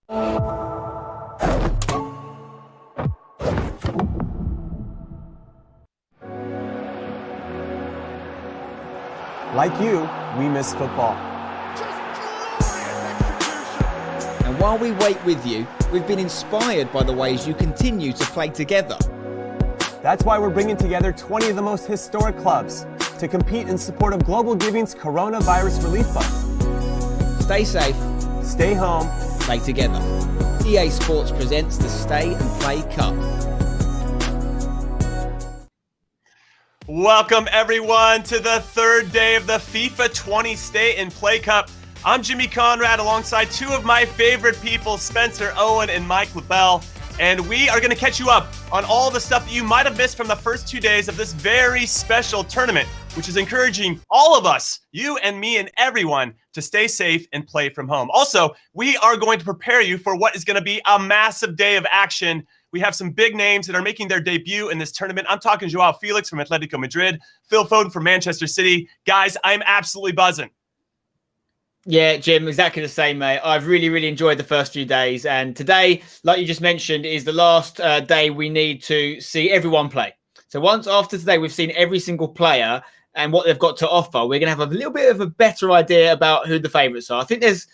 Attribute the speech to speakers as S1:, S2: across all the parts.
S1: Like you, we miss football.
S2: And while we wait with you, we've been inspired by the ways you continue to play together.
S1: That's why we're bringing together 20 of the most historic clubs to compete in support of Global Giving's Coronavirus Relief Fund.
S2: Stay safe,
S1: Stay home,
S2: play together. EA Sports presents the Stay and Play Cup.
S3: Welcome, everyone, to the third day of the FIFA 20 Stay and Play Cup. I'm Jimmy Conrad alongside two of my favorite people, Spencer Owen and Mike LaBelle. And we are going to catch you up on all the stuff that you might have missed from the first 2 days of this very special tournament, which is encouraging all of us, you and me and everyone, to stay safe and play from home. Also, we are going to prepare you for what is going to be a massive day of action. We have some big names that are making their debut in this tournament. I'm talking Joao Felix from Atletico Madrid, Phil Foden from Manchester City. Guys, I'm absolutely buzzing.
S4: Yeah, Jim, exactly the same, mate. I've really enjoyed the first few days. And today, like you just mentioned, is the last day we need to see everyone play. So once after today, we've seen every single player and what they've got to offer, we're going to have a little bit of a better idea about who the favourites are. I think there's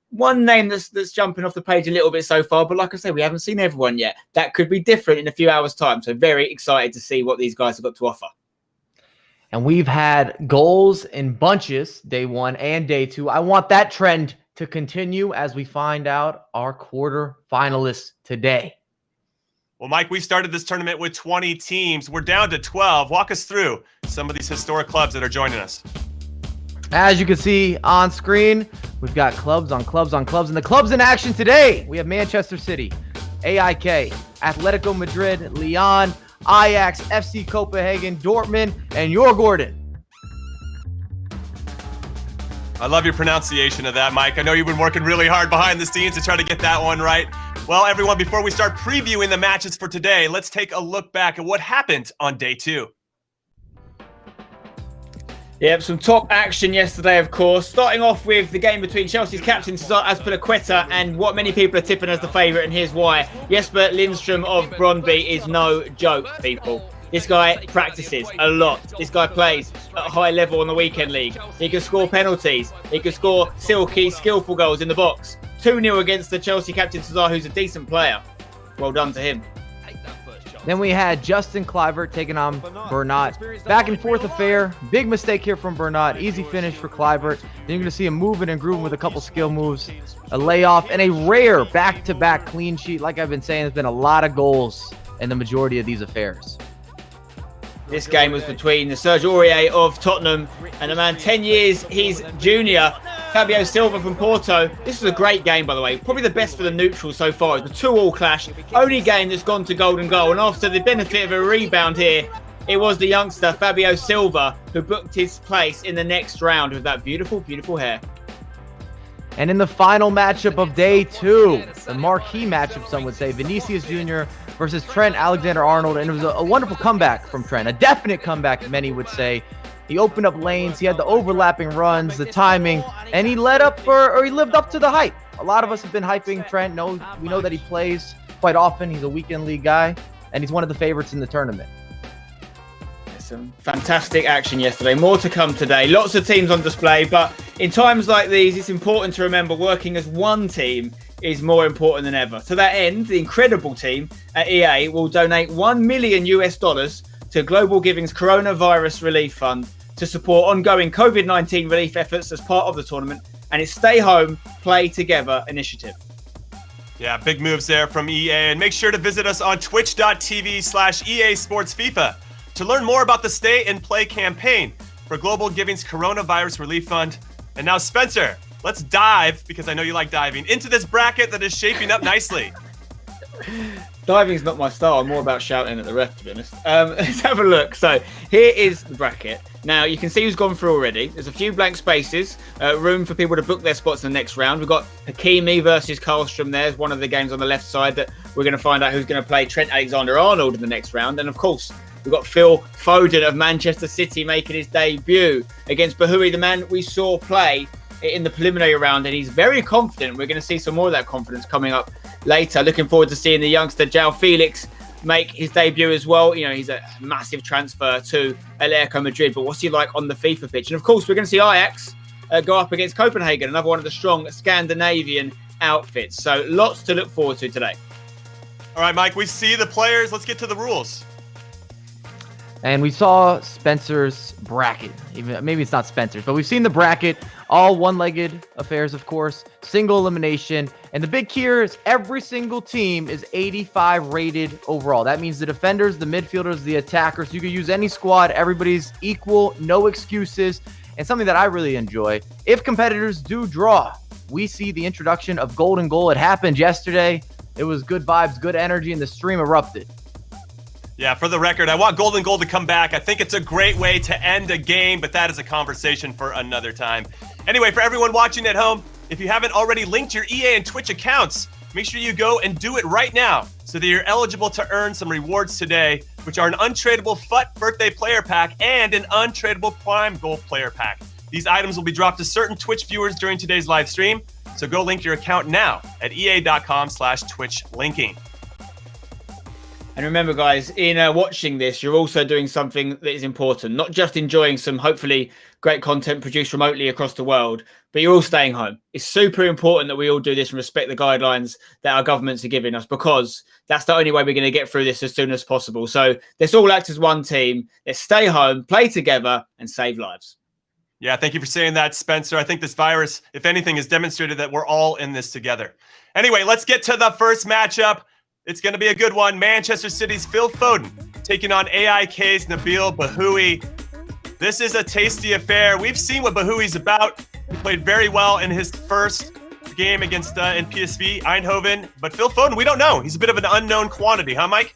S4: one name that's jumping off the page a little bit so far, but like I said, we haven't seen everyone yet. That could be different in a few hours' time. So very excited to see what these guys have got to offer.
S5: And we've had goals in bunches, day one and day two. I want that trend to continue as we find out our quarter finalists today.
S3: Well, Mike, we started this tournament with 20 teams. We're down to 12. Walk us through some of these historic clubs that are joining us.
S5: As you can see on screen, we've got clubs on clubs on clubs. And the clubs in action today, we have Manchester City, AIK, Atletico Madrid, Lyon, Ajax, FC Copenhagen, Dortmund, and Gordon.
S3: I love your pronunciation of that, Mike. I know you've been working really hard behind the scenes to try to get that one right. Well, everyone, before we start previewing the matches for today, let's take a look back at what happened on day two.
S4: Yep, some top action yesterday, of course. Starting off with the game between Chelsea's captain, Cesar Azpilicueta, and what many people are tipping as the favourite, and here's why. Jesper Lindström of Brøndby is no joke, people. This guy practices a lot. This guy plays at a high level in the weekend league. He can score penalties. He can score silky, skillful goals in the box. 2-0 against the Chelsea captain, Cesar, who's a decent player. Well done to him.
S5: Then we had Justin Kluivert taking on Bernat. Back and forth affair. Big mistake here from Bernat. Easy finish for Kluivert. Then you're going to see him moving and grooving with a couple skill moves, a layoff, and a rare back-to-back clean sheet. Like I've been saying, there's been a lot of goals in the majority of these affairs.
S4: This game was between the Serge Aurier of Tottenham and the man 10 years, he's junior, Fabio Silva from Porto. This was a great game, by the way. Probably the best for the neutrals so far. The 2-2 clash. Only game that's gone to golden goal. And after the benefit of a rebound here, it was the youngster Fabio Silva who booked his place in the next round with that beautiful, beautiful hair.
S5: And in the final matchup of day two, the marquee matchup, some would say, Vinicius Jr. versus Trent Alexander-Arnold. And it was a wonderful comeback from Trent, a definite comeback, many would say. He opened up lanes, he had the overlapping runs, the timing, and he lived up to the hype. A lot of us have been hyping Trent. We know that he plays quite often. He's a weekend league guy, and he's one of the favorites in the tournament.
S4: Some fantastic action yesterday. More to come today. Lots of teams on display, but in times like these, it's important to remember working as one team is more important than ever. To that end, the incredible team at EA will donate $1 million to Global Giving's Coronavirus Relief Fund to support ongoing COVID-19 relief efforts as part of the tournament and its Stay Home, Play Together initiative.
S3: Yeah, big moves there from EA. And make sure to visit us on twitch.tv/EA Sports FIFA to learn more about the Stay and Play campaign for Global Giving's Coronavirus Relief Fund. And now, Spencer, let's dive, because I know you like diving, into this bracket that is shaping up nicely.
S4: Diving's not my style. I'm more about shouting at the ref, to be honest. Let's have a look. So here is the bracket. Now, you can see who's gone through already. There's a few blank spaces, room for people to book their spots in the next round. We've got Hakimi versus Carlstrom. There's one of the games on the left side that we're going to find out who's going to play Trent Alexander-Arnold in the next round. And, of course, we've got Phil Foden of Manchester City making his debut against Bahoui, the man we saw play in the preliminary round, and he's very confident. We're going to see some more of that confidence coming up later. Looking forward to seeing the youngster João Felix make his debut as well. You know, he's a massive transfer to Atletico Madrid, but what's he like on the FIFA pitch? And of course, we're going to see Ajax go up against Copenhagen, another one of the strong Scandinavian outfits. So lots to look forward to today.
S3: All right, Mike, we see the players. Let's get to the rules.
S5: And we saw Spencer's bracket. Even maybe it's not Spencer's, but we've seen the bracket. All one-legged affairs, of course. Single elimination. And the big key here is every single team is 85 rated overall. That means the defenders, the midfielders, the attackers. You can use any squad. Everybody's equal. No excuses. And something that I really enjoy, if competitors do draw, we see the introduction of Golden Goal. It happened yesterday. It was good vibes, good energy, and the stream erupted.
S3: Yeah, for the record, I want Golden Goal to come back. I think it's a great way to end a game, but that is a conversation for another time. Anyway, for everyone watching at home, if you haven't already linked your EA and Twitch accounts, make sure you go and do it right now so that you're eligible to earn some rewards today, which are an untradeable FUT birthday player pack and an untradeable Prime Gold player pack. These items will be dropped to certain Twitch viewers during today's live stream, so go link your account now at ea.com/Twitch linking.
S4: And remember, guys, in watching this, you're also doing something that is important. Not just enjoying some, hopefully, great content produced remotely across the world, but you're all staying home. It's super important that we all do this and respect the guidelines that our governments are giving us, because that's the only way we're going to get through this as soon as possible. So let's all act as one team. Let's stay home, play together, and save lives.
S3: Yeah, thank you for saying that, Spencer. I think this virus, if anything, has demonstrated that we're all in this together. Anyway, let's get to the first matchup. It's going to be a good one. Manchester City's Phil Foden taking on AIK's Nabil Bahoui. This is a tasty affair. We've seen what Bahoui's about. He played very well in his first game against in PSV Eindhoven. But Phil Foden, we don't know. He's a bit of an unknown quantity, huh, Mike?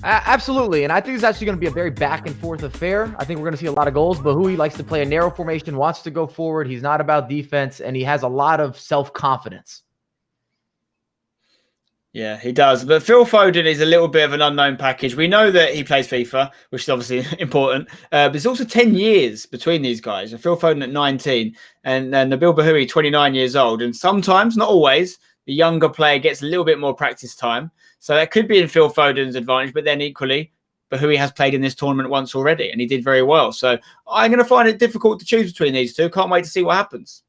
S5: Absolutely, and I think it's actually going to be a very back and forth affair. I think we're going to see a lot of goals. Bahoui likes to play a narrow formation, wants to go forward. He's not about defense, and he has a lot of self-confidence.
S4: Yeah, he does. But Phil Foden is a little bit of an unknown package. We know that he plays FIFA, which is obviously important. But it's also 10 years between these guys. Phil Foden at 19 and Nabil Bahoui, 29 years old. And sometimes, not always, the younger player gets a little bit more practice time. So that could be in Phil Foden's advantage. But then equally, Bahoui has played in this tournament once already, and he did very well. So I'm going to find it difficult to choose between these two. Can't wait to see what happens.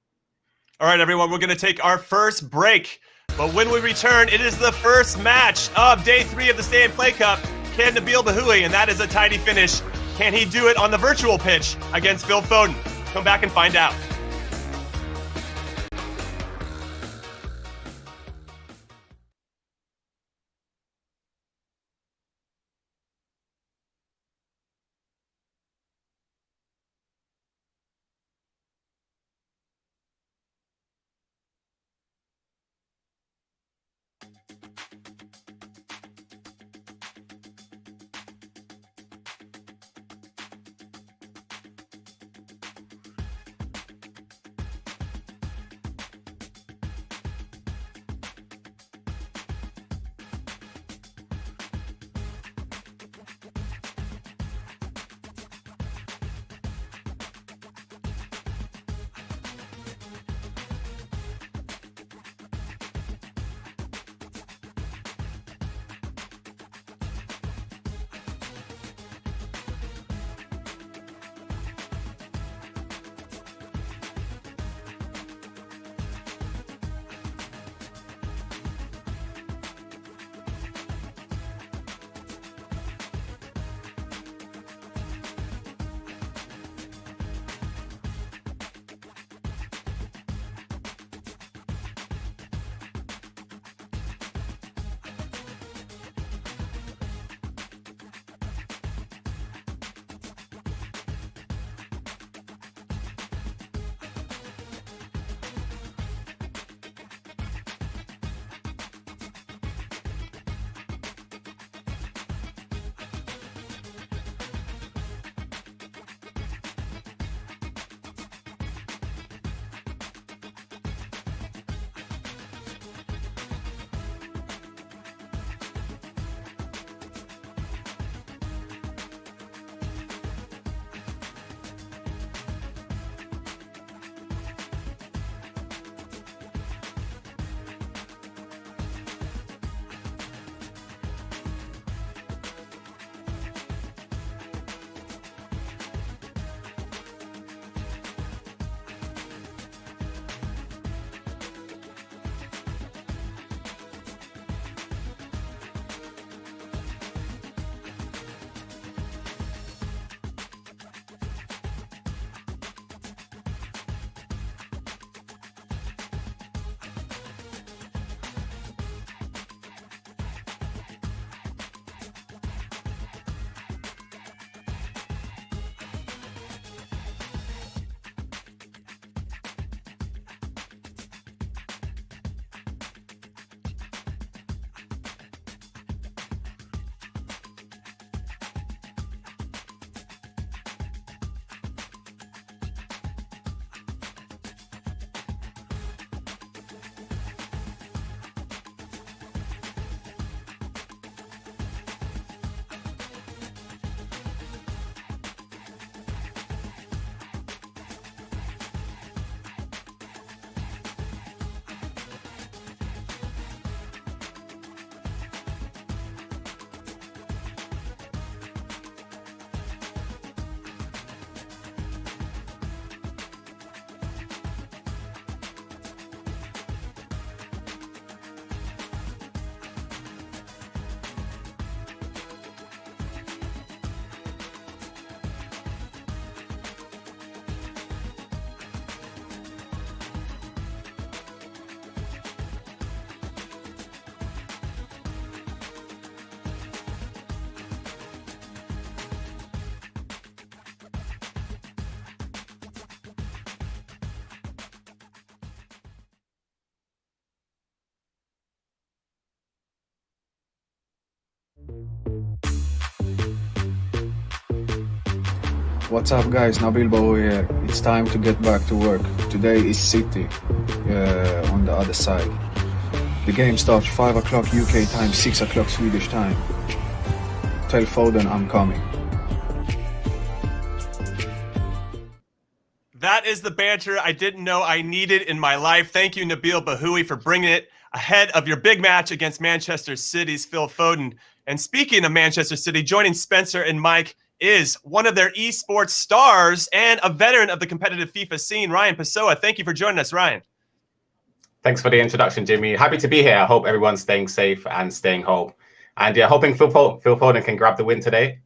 S3: All right, everyone, we're going to take our first break. But when we return, it is the first match of day 3 of the Stay and Play Cup. Can Nabil Bahoui, and that is a tidy finish, can he do it on the virtual pitch against Phil Foden? Come back and find out.
S6: What's up, guys? Nabil Bahoui here. It's time to get back to work. Today is City on the other side. The game starts 5 o'clock UK time, 6 o'clock Swedish time. Tell Foden I'm coming.
S3: That is the banter I didn't know I needed in my life. Thank you, Nabil Bahoui, for bringing it ahead of your big match against Manchester City's Phil Foden. And speaking of Manchester City, joining Spencer and Mike is one of their esports stars and a veteran of the competitive FIFA scene, Ryan Pessoa. Thank you for joining us, Ryan.
S7: Thanks for the introduction, Jimmy. Happy to be here. I hope everyone's staying safe and staying home. And yeah, hoping Phil Foden can grab the win today.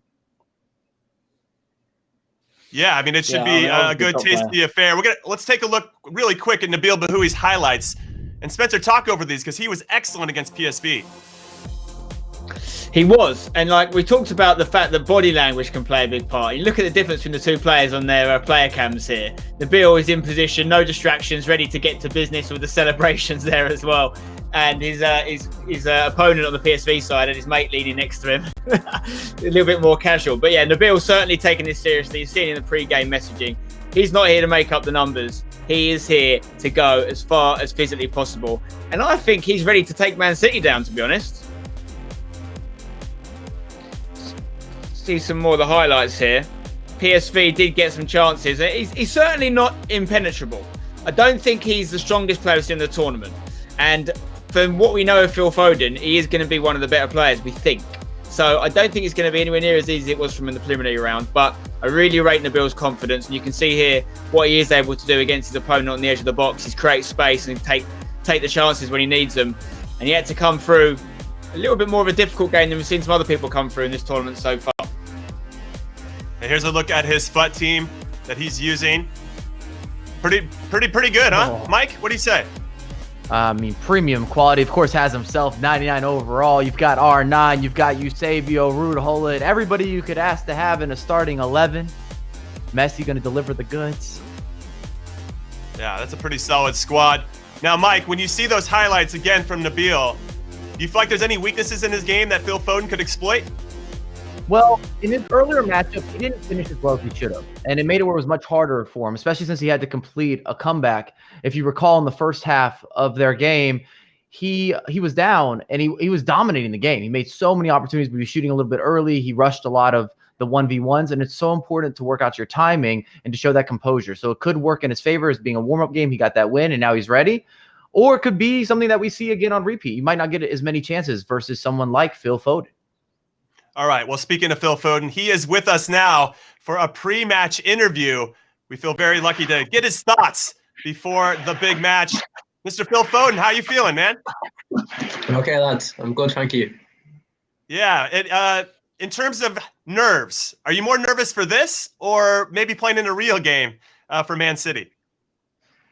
S3: Yeah, I mean, it should be a good, tasty affair. Let's take a look really quick at Nabil Bahoui's highlights. And Spencer, talk over these because he was excellent against PSV.
S4: He was, and like we talked about the fact that body language can play a big part. You look at the difference between the two players on their player cams here. Nabil is in position, no distractions, ready to get to business with the celebrations there as well. And his opponent on the PSV side and his mate leaning next to him, a little bit more casual. But yeah, Nabil's certainly taking this seriously. You've seen in the pre-game messaging. He's not here to make up the numbers. He is here to go as far as physically possible. And I think he's ready to take Man City down, to be honest. See some more of the highlights here. PSV did get some chances. He's certainly not impenetrable. I don't think he's the strongest player in the tournament. And from what we know of Phil Foden, he is going to be one of the better players, we think. So I don't think it's going to be anywhere near as easy as it was from in the preliminary round. But I really rate Nabil's confidence. And you can see here what he is able to do against his opponent on the edge of the box is create space and take the chances when he needs them. And he had to come through a little bit more of a difficult game than we've seen some other people come through in this tournament so far.
S3: And here's a look at his FUT team that he's using. Pretty good, huh?
S5: Oh.
S3: Mike, what do you say?
S5: I mean, premium quality, of course, has himself, 99 overall. You've got R9, you've got Eusebio, Ruud Gullit, everybody you could ask to have in a starting 11. Messi going to deliver the goods.
S3: Yeah, that's a pretty solid squad. Now, Mike, when you see those highlights again from Nabil, do you feel like there's any weaknesses in his game that Phil Foden could exploit?
S5: Well, in his earlier matchup, he didn't finish as well as he should have. And it made it where it was much harder for him, especially since he had to complete a comeback. If you recall in the first half of their game, he was down and he was dominating the game. He made so many opportunities, but he was shooting a little bit early. He rushed a lot of the 1v1s, and it's so important to work out your timing and to show that composure. So it could work in his favor as being a warm-up game. He got that win, and now he's ready. Or it could be something that we see again on repeat. You might not get as many chances versus someone like Phil Foden.
S3: All right. Well, speaking of Phil Foden, he is with us now for a pre-match interview. We feel very lucky to get his thoughts before the big match. Mr. Phil Foden, how you feeling, man?
S8: Okay, lads. I'm good, thank you.
S3: Yeah. In terms of nerves, are you more nervous for this or maybe playing in a real game for Man City?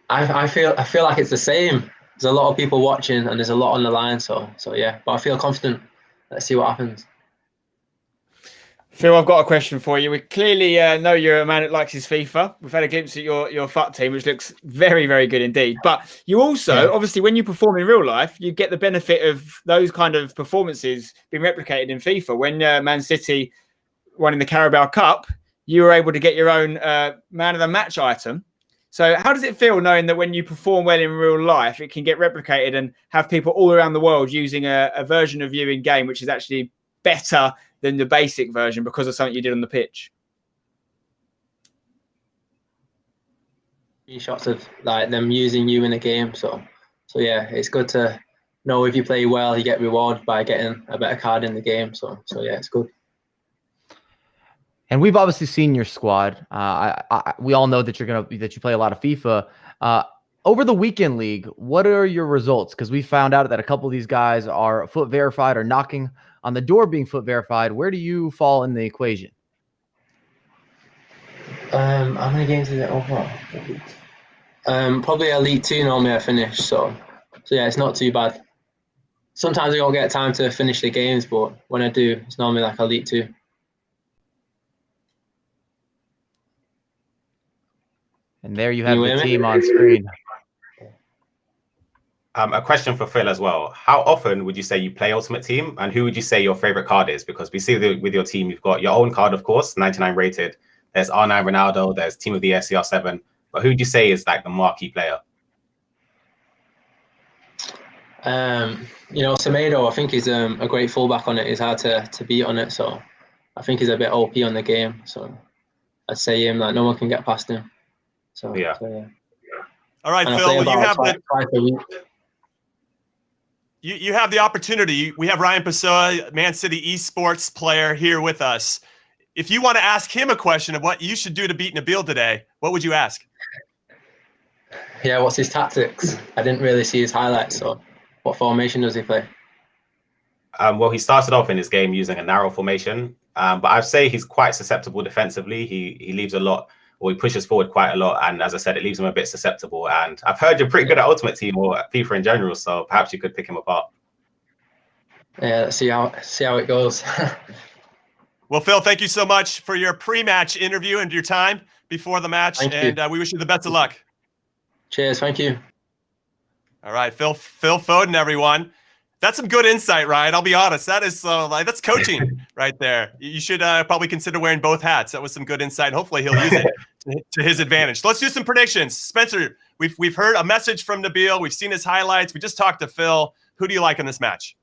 S8: I feel like it's the same. There's a lot of people watching and there's a lot on the line. So yeah. But I feel confident. Let's see what happens.
S4: Phil, I've got a question for you. We clearly know you're a man that likes his FIFA. We've had a glimpse at your FUT team, which looks very, very good indeed. But you also, obviously, when you perform in real life, you get the benefit of those kind of performances being replicated in FIFA. When Man City won in the Carabao Cup, you were able to get your own man of the match item. So how does it feel knowing that when you perform well in real life, it can get replicated and have people all around the world using a version of you in game, which is actually better than the basic version because of something you did on the pitch?
S8: Shots of like them using you in a game. So yeah, it's good to know if you play well, you get rewarded by getting a better card in the game. So yeah, it's good.
S5: And we've obviously seen your squad. We all know that you play a lot of FIFA. Over the weekend league, what are your results? Because we found out that a couple of these guys are foot verified or knocking on the door being foot verified. Where do you fall in the equation?
S8: How many games is it overall? Probably Elite 2 normally I finish. So yeah, it's not too bad. Sometimes I don't get time to finish the games, but when I do, it's normally like Elite 2.
S5: And there you have the team on screen.
S7: A question for Phil as well. How often would you say you play Ultimate Team, and who would you say your favorite card is? Because we see with your team, you've got your own card, of course, 99 rated, There's R9 Ronaldo. There's Team of the Year CR7. But who do you say is like the marquee player?
S8: Semedo, I think he's a great fullback on it. He's hard to beat on it, so I think he's a bit OP on the game. So I'd say him. Like no one can get past him. So yeah.
S3: All right,
S8: and
S3: Phil.
S8: you
S3: have the opportunity. We have Ryan Pessoa, Man City esports player, here with us. If you want to ask him a question of what you should do to beat Nabil today, what would you ask?
S8: Yeah, what's his tactics? I didn't really see his highlights. So, what formation does he play?
S7: Well, he started off in his game using a narrow formation, but I'd say he's quite susceptible defensively. He leaves a lot, or he pushes forward quite a lot, and as I said, it leaves him a bit susceptible. And I've heard you're pretty good at Ultimate Team or at FIFA in general, so perhaps you could pick him apart.
S8: Yeah, let's see how it goes.
S3: Well, Phil, thank you so much for your pre-match interview and your time before the match, and we wish you the best of luck.
S8: Cheers, thank you.
S3: All right, Phil Foden, everyone. That's some good insight, Ryan. I'll be honest. That is that's coaching right there. You should probably consider wearing both hats. That was some good insight. Hopefully, he'll use it to his advantage. Let's do some predictions. Spencer, we've heard a message from Nabil. We've seen his highlights. We just talked to Phil. Who do you like in this match?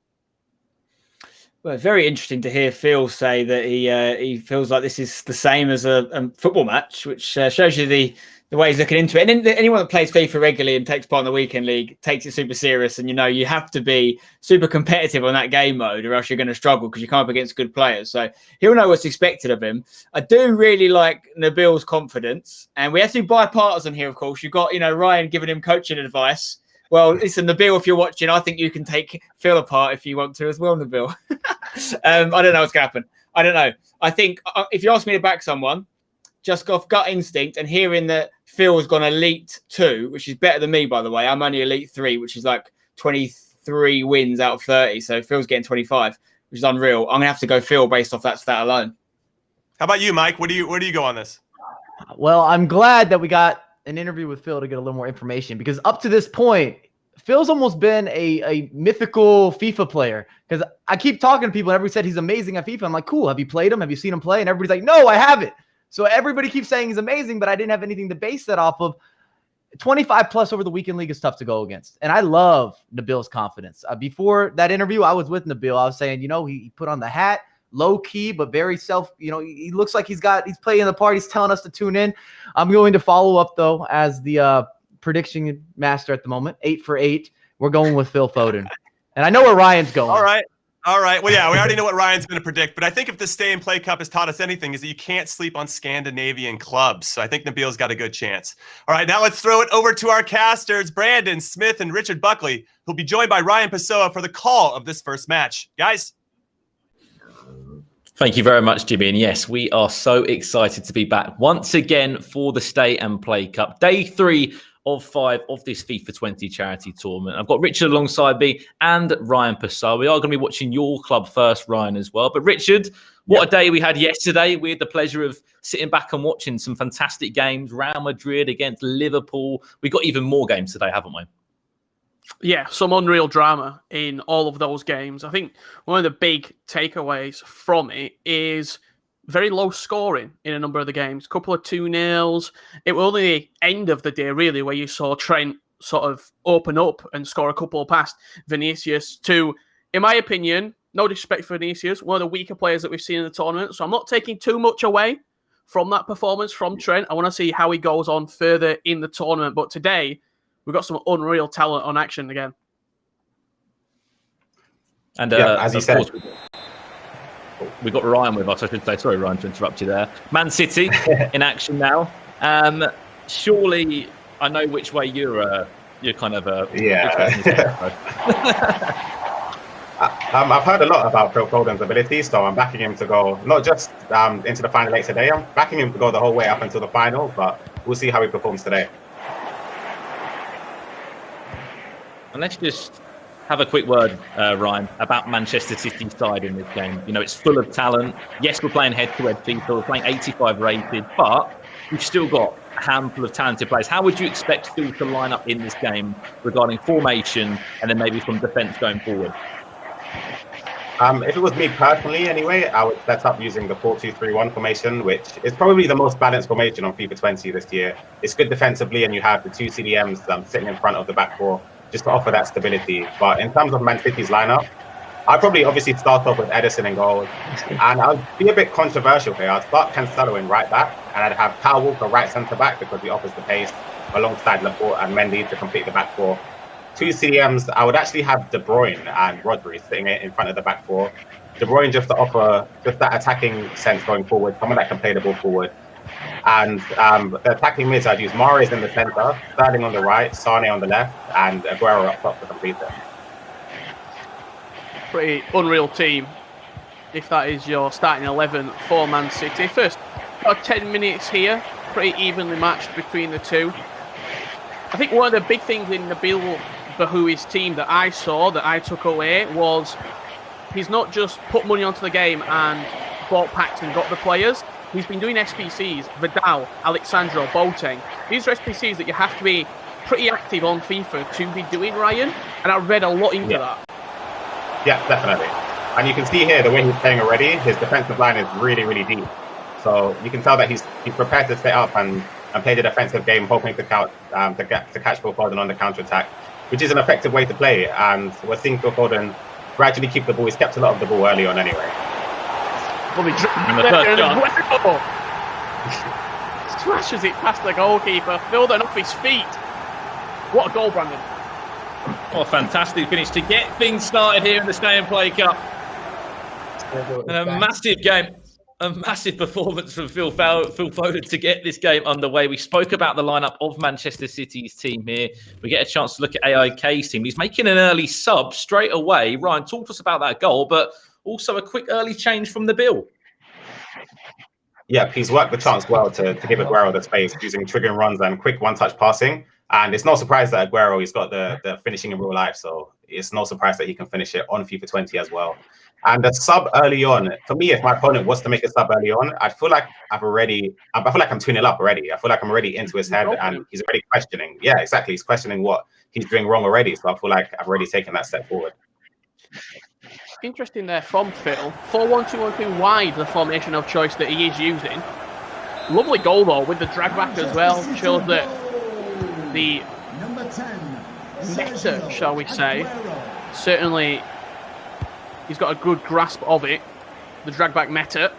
S4: Well, very interesting to hear Phil say that he feels like this is the same as a football match, which shows you the way he's looking into it. And anyone that plays FIFA regularly and takes part in the weekend league takes it super serious. And, you have to be super competitive on that game mode or else you're going to struggle because you can't be against good players. So he'll know what's expected of him. I do really like Nabil's confidence. And we have to be bipartisan here, of course. You've got, Ryan giving him coaching advice. Well, listen, Nabil, if you're watching, I think you can take Phil apart if you want to as well, Nabil. I don't know what's going to happen. I don't know. I think if you ask me to back someone, just off gut instinct and hearing that Phil's gone Elite 2, which is better than me, by the way. I'm only Elite 3, which is like 23 wins out of 30. So Phil's getting 25, which is unreal. I'm going to have to go Phil based off that stat alone.
S3: How about you, Mike? Where do you go on this?
S5: Well, I'm glad that we got an interview with Phil to get a little more information because up to this point, Phil's almost been a mythical FIFA player because I keep talking to people and everybody said he's amazing at FIFA. I'm like, cool. Have you played him? Have you seen him play? And everybody's like, no, I haven't. So everybody keeps saying he's amazing, but I didn't have anything to base that off of. 25 plus over the weekend league is tough to go against. And I love Nabil's confidence. Before that interview, I was with Nabil. I was saying, he put on the hat, low key, but very he looks like he's playing the part. He's telling us to tune in. I'm going to follow up though as the prediction master at the moment. 8 for 8. We're going with Phil Foden. And I know where Ryan's going.
S3: All right. Well, yeah, we already know what Ryan's going to predict, but I think if the Stay and Play Cup has taught us anything is that you can't sleep on Scandinavian clubs. So I think Nabil's got a good chance. All right, now let's throw it over to our casters, Brandon Smith and Richard Buckley, who'll be joined by Ryan Pessoa for the call of this first match. Guys.
S9: Thank you very much, Jimmy. And yes, we are so excited to be back once again for the Stay and Play Cup. Day 3 of 5 of this FIFA 20 charity tournament. I've got Richard alongside me and Ryan Pessoa. We are going to be watching your club first, Ryan, as well. But Richard, what a day we had yesterday. We had the pleasure of sitting back and watching some fantastic games. Real Madrid against Liverpool. We got even more games today, haven't we?
S10: Yeah, some unreal drama in all of those games. I think one of the big takeaways from it is very low scoring in a number of the games. A couple of 2-0s. It was only the end of the day, really, where you saw Trent sort of open up and score a couple past Vinicius to, in my opinion, no disrespect for Vinicius, one of the weaker players that we've seen in the tournament. So I'm not taking too much away from that performance from Trent. I want to see how he goes on further in the tournament. But today, we've got some unreal talent on action again.
S9: And
S7: as you said,
S9: we've got Ryan with us, I should say. Sorry, Ryan, to interrupt you there. Man City in action now. Surely, I know which way you're kind of
S7: I've heard a lot about Phil Foden's ability, so I'm backing him to go not just into the final 8 today. I'm backing him to go the whole way up until the final, but we'll see how he performs today.
S9: And let's just have a quick word, Ryan, about Manchester City's side in this game. It's full of talent. Yes, we're playing head-to-head FIFA. We're playing 85 rated, but we've still got a handful of talented players. How would you expect Phil to line up in this game regarding formation and then maybe from defence going forward?
S7: If it was me personally, anyway, I would set up using the 4-2-3-1 formation, which is probably the most balanced formation on FIFA 20 this year. It's good defensively, and you have the two CDMs sitting in front of the back four just to offer that stability. But in terms of Man City's lineup, I'd probably obviously start off with Edison in goal, and I'd be a bit controversial here. I'd start Cancelo in right back, and I'd have Kyle Walker right centre back because he offers the pace, alongside Laporte and Mendy to complete the back four. Two CDMs, I would actually have De Bruyne and Rodri sitting in front of the back four. De Bruyne just to offer just that attacking sense going forward, someone that can play the ball forward. And the attacking mids, I'd use Mahrez in the centre, Sterling on the right, Sane on the left, and Aguero up top to complete it.
S10: Pretty unreal team, if that is your starting 11 for Man City. First about 10 minutes here, pretty evenly matched between the two. I think one of the big things in Nabil Bahoui's team that I saw, that I took away, was he's not just put money onto the game and bought packs and got the players. He's been doing SPCs, Vidal, Alexandro, Boateng. These are SPCs that you have to be pretty active on FIFA to be doing, Ryan. And I read a lot into that.
S7: Yeah, definitely. And you can see here the way he's playing already, his defensive line is really, really deep. So you can tell that he's prepared to set up and play the defensive game, hoping to catch Phil Foden on the counter-attack, which is an effective way to play. And we're seeing Phil Foden gradually keep the ball. He's kept a lot of the ball early on anyway.
S10: Smashes it past the goalkeeper. Foden off his feet. What a goal, Brandon.
S9: What a fantastic finish to get things started here in the Stay and Play Cup. And a massive game. A massive performance from Phil Foden to get this game underway. We spoke about the lineup of Manchester City's team here. We get a chance to look at AIK's team. He's making an early sub straight away. Ryan, talk to us about that goal, but also a quick early change from Nabil.
S7: Yeah, he's worked the chance well to give Aguero the space using triggering runs and quick one-touch passing. And it's no surprise that Aguero, he's got the finishing in real life. So it's no surprise that he can finish it on FIFA 20 as well. And the sub early on, for me, if my opponent was to make a sub early on, I feel like I'm 2-0 up already. I feel like I'm already into his head and he's already questioning. Yeah, exactly. He's questioning what he's doing wrong already. So I feel like I've already taken that step forward.
S10: Interesting there from Phil. 4-1-2-1-2 wide, the formation of choice that he is using. Lovely goal, though, with the drag back as well. Shows that the meta, shall we say, certainly he's got a good grasp of it. The drag back meta.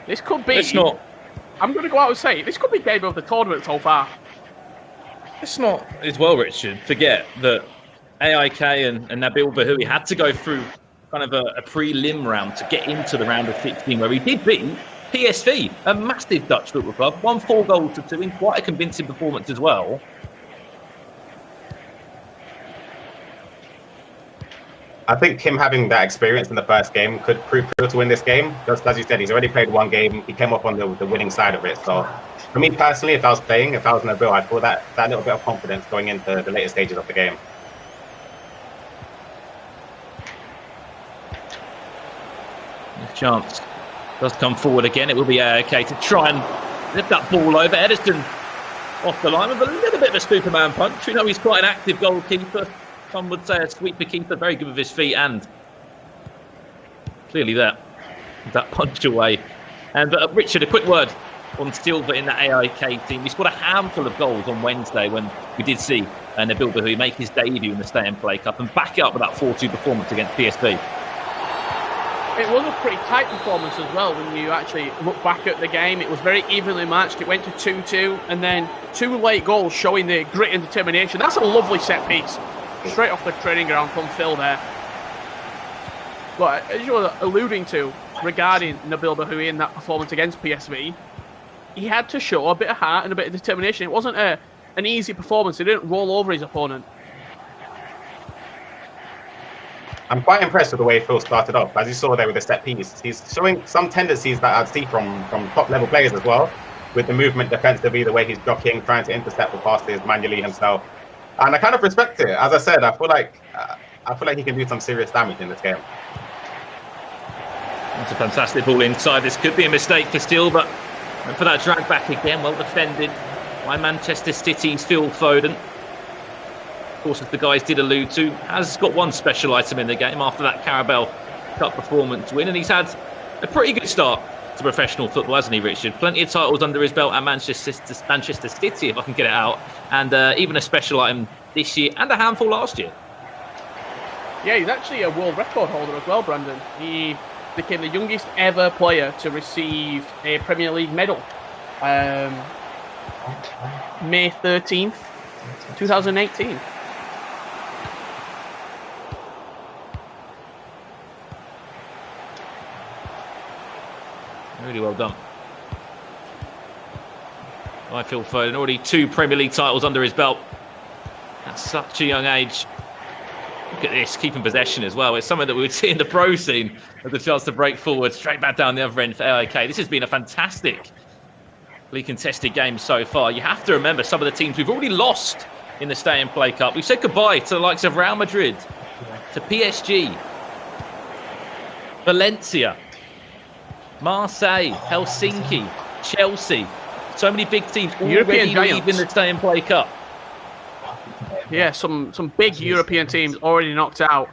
S10: This could be... I'm going to go out and say, this could be game of the tournament so far.
S9: It's not as well, Richard. Forget that AIK and Nabil Bahoui had to go through kind of a prelim round to get into the round of 16, where he did beat PSV, a massive Dutch football club, won 4 goals to 2 in quite a convincing performance as well.
S7: I think him having that experience in the first game could prove to win this game. Just as you said, he's already played 1 game. He came up on the winning side of it. So for me personally, if I was Nabil, I'd feel that little bit of confidence going into the later stages of the game.
S9: The chance does come forward again. It will be okay to try and lift that ball over. Edison off the line with a little bit of a Superman punch. We know he's quite an active goalkeeper. Some would say a sweeper keeper, very good with his feet, and clearly that punch away. And Richard, a quick word on Silva in the AIK team. He scored a handful of goals on Wednesday when we did see Nabil Bahoui make his debut in the Stay and Play Cup and back it up with that 4-2 performance against PSV.
S10: It was a pretty tight performance as well when you actually look back at the game. It was very evenly matched. It went to 2-2 and then 2 late goals showing the grit and determination. That's a lovely set piece. Straight off the training ground from Phil there. But as you were alluding to regarding Nabil Bahoui in that performance against PSV, he had to show a bit of heart and a bit of determination. It wasn't an easy performance. He didn't roll over his opponent.
S7: I'm quite impressed with the way Phil started off. As you saw there with the set piece, he's showing some tendencies that I'd see from top level players as well, with the movement defensively, the way he's jockeying, trying to intercept the passes manually himself. And I kind of respect it. As I said, I feel like he can do some serious damage in this game.
S9: That's a fantastic ball inside. This could be a mistake for Steele, but for that drag back again, well defended by Manchester City's Phil Foden. Of course, as the guys did allude to, has got one special item in the game after that Carabao Cup performance win, and he's had a pretty good start to professional football, hasn't he, Richard? Plenty of titles under his belt at Manchester City, if I can get it out, and even a special item this year and a handful last year.
S10: Yeah, he's actually a world record holder as well, Brandon. He became the youngest ever player to receive a Premier League medal. May 13th, 2018.
S9: Really well done. I feel Foden, already 2 Premier League titles under his belt at such a young age. Look at this, keeping possession as well. It's something that we would see in the pro scene with the chance to break forward, straight back down the other end for AIK. This has been a fantastically contested game so far. You have to remember some of the teams we've already lost in the Stay and Play Cup. We've said goodbye to the likes of Real Madrid, to PSG, Valencia, Marseille, Helsinki, Chelsea. So many big teams already leaving the Stay and Play Cup.
S10: Yeah, some big European teams already knocked out.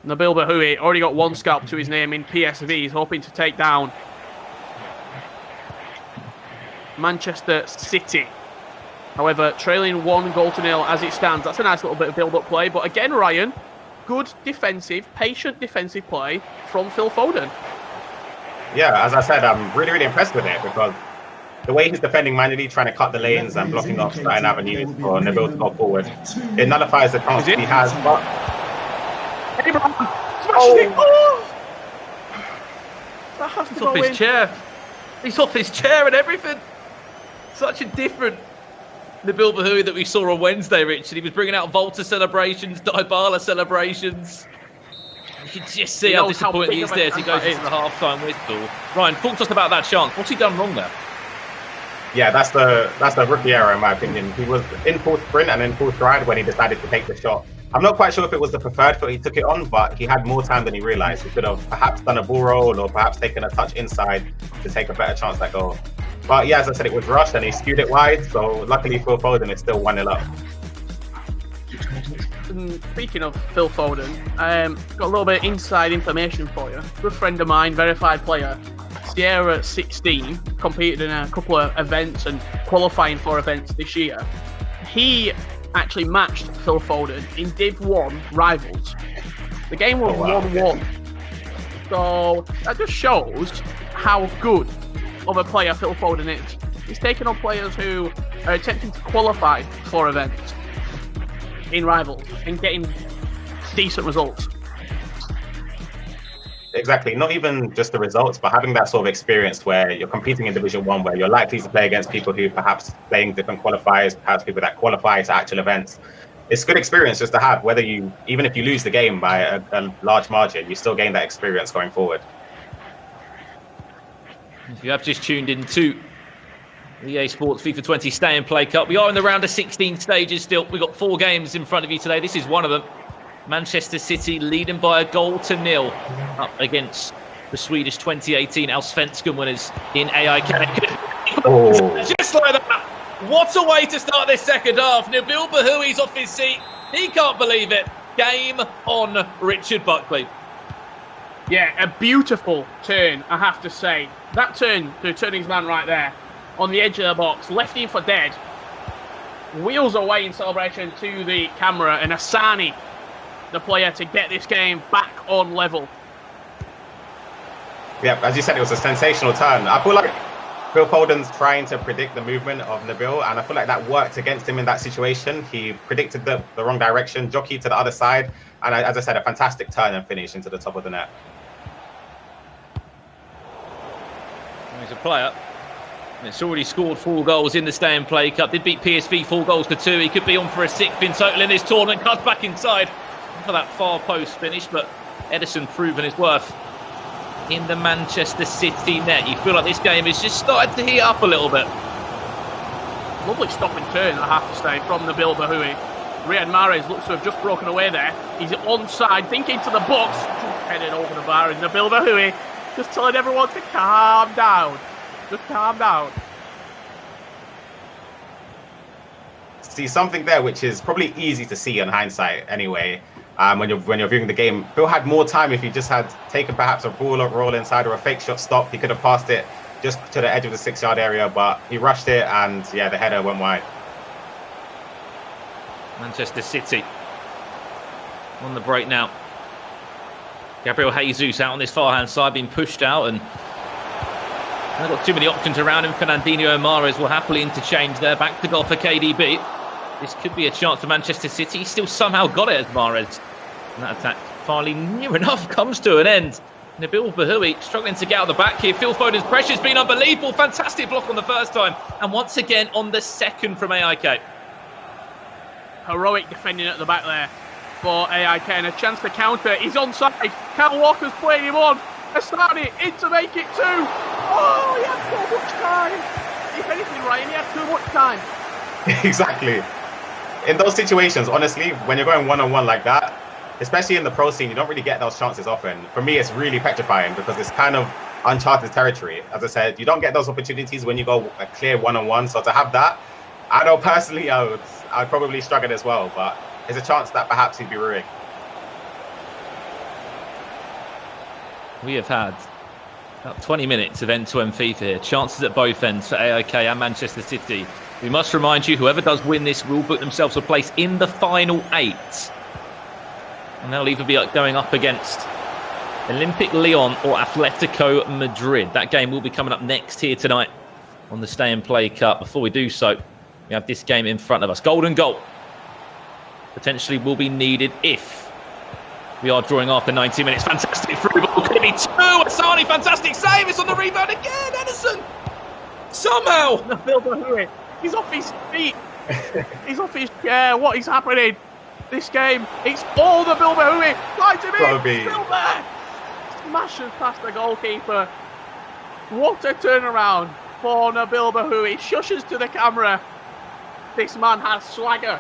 S10: Nabil Bahoui already got 1 scalp to his name in PSV. He's hoping to take down Manchester City. However, trailing 1-0 as it stands. That's a nice little bit of build-up play. But again, Ryan, good defensive, patient defensive play from Phil Foden.
S7: Yeah, as I said, I'm really, really impressed with it because the way he's defending manually, trying to cut the lanes and blocking off certain avenues for Nabil to go forward, it nullifies the chance he has. But
S10: That has to
S9: He's
S10: go
S9: off his
S10: in.
S9: chair. He's off his chair and everything. Such a different Nabil Bahoui that we saw on Wednesday, Richard. He was bringing out Volta celebrations, Dybala celebrations. You can just see how disappointed he is there as he goes into the half-time whistle. Ryan, talk to us about that chance. What's he done wrong there?
S7: yeah, that's the rookie error in my opinion. He was in full sprint and in full stride when he decided to take the shot. I'm not quite sure if it was the preferred foot he took it on, but he had more time than he realised. He could have perhaps done a ball roll or perhaps taken a touch inside to take a better chance at goal. But yeah, as I said, it was rushed and he skewed it wide. So luckily for Foden, it's still 1-0 up.
S10: Speaking of Phil Foden, got a little bit of inside information for you. Good friend of mine, verified player, Sierra 16, competed in a couple of events and qualifying for events this year. He actually matched Phil Foden in Div 1 Rivals. The game was 1-1. So that just shows how good of a player Phil Foden is. He's taken on players who are attempting to qualify for events in Rivals and getting decent results.
S7: Exactly. Not even just the results, but having that sort of experience where you're competing in Division 1, where you're likely to play against people who perhaps playing different qualifiers, perhaps people that qualify to actual events. It's good experience just to have, whether you, even if you lose the game by a large margin, you still gain that experience going forward.
S9: If you have just tuned in to EA Sports FIFA 20 Stay and Play Cup, we are in the round of 16 stages still. We've got 4 games in front of you today. This is one of them. Manchester City leading by 1-0 up against the Swedish 2018 Allsvenskan winners in AIK. Just like that. What a way to start this second half. Nabil Bahoui's off his seat. He can't believe it. Game on, Richard Buckley.
S10: Yeah, a beautiful turn, I have to say. That turn, the turning man right there, on the edge of the box, left in for dead. Wheels away in celebration to the camera, and Asani, the player, to get this game back on level.
S7: Yeah, as you said, it was a sensational turn. I feel like Phil Foden's trying to predict the movement of Nabil, and I feel like that worked against him in that situation. He predicted the wrong direction, jockeyed to the other side, and as I said, a fantastic turn and finish into the top of the net.
S9: He's a player. It's already scored 4 goals in the Stay and Play Cup. Did beat PSV 4-2. He could be on for a 6th in total in this tournament. Cuts back inside for that far post finish, but Edison proven his worth in the Manchester City net. You feel like this game is just starting to heat up a little bit.
S10: Lovely stop and turn, I have to say, from Nabil Bahoui. Guimaraes looks to have just broken away there. He's onside, thinking to the box, just headed over the bar, and Nabil Bahoui just telling everyone to calm down. Just calm down.
S7: See something there which is probably easy to see in hindsight anyway. when you're viewing the game. Phil had more time if he just had taken perhaps a roll inside or a fake shot stop. He could have passed it just to the edge of the 6-yard area, but he rushed it, and yeah, the header went wide.
S9: Manchester City on the break now. Gabriel Jesus out on this far hand side, being pushed out, and they've got too many options around him. Fernandinho and Mahrez will happily interchange there. Back to goal for KDB. This could be a chance for Manchester City. He's still somehow got it as Mahrez. And that attack, finally near enough, comes to an end. Nabil Bahoui struggling to get out the back here. Phil Foden's pressure's been unbelievable. Fantastic block on the first time. And once again on the second from AIK.
S10: Heroic defending at the back there for AIK, and a chance to counter. He's onside. Cal Walker's playing him on. Astani in to make it 2. Oh, he had so much time. If anything, Ryan, he had too much time.
S7: Exactly. In those situations, honestly, when you're going one-on-one like that, especially in the pro scene, you don't really get those chances often. For me, it's really petrifying because it's kind of uncharted territory. As I said, you don't get those opportunities when you go a clear one-on-one. So to have that, I know personally I'd probably struggle as well, but there's a chance that perhaps he'd be ruining.
S9: We have had about 20 minutes of end-to-end FIFA here. Chances at both ends for AIK and Manchester City. We must remind you, whoever does win this will book themselves a place in the final 8. And they'll either be going up against Olympic Lyon or Atletico Madrid. That game will be coming up next here tonight on the Stay and Play Cup. Before we do so, we have this game in front of us. Golden goal potentially will be needed if we are drawing after 90 minutes. Fantastic through ball. Could it be 2? Asani, fantastic save. It's on the rebound again. Edison. Somehow.
S10: Nabil Bahoui. He's off his feet. He's off his chair. What is happening? This game, it's all the Nabil Bahoui. Right him in. Still there. Smashes past the goalkeeper. What a turnaround for Nabil Bahoui. Shushes to the camera. This man has swagger.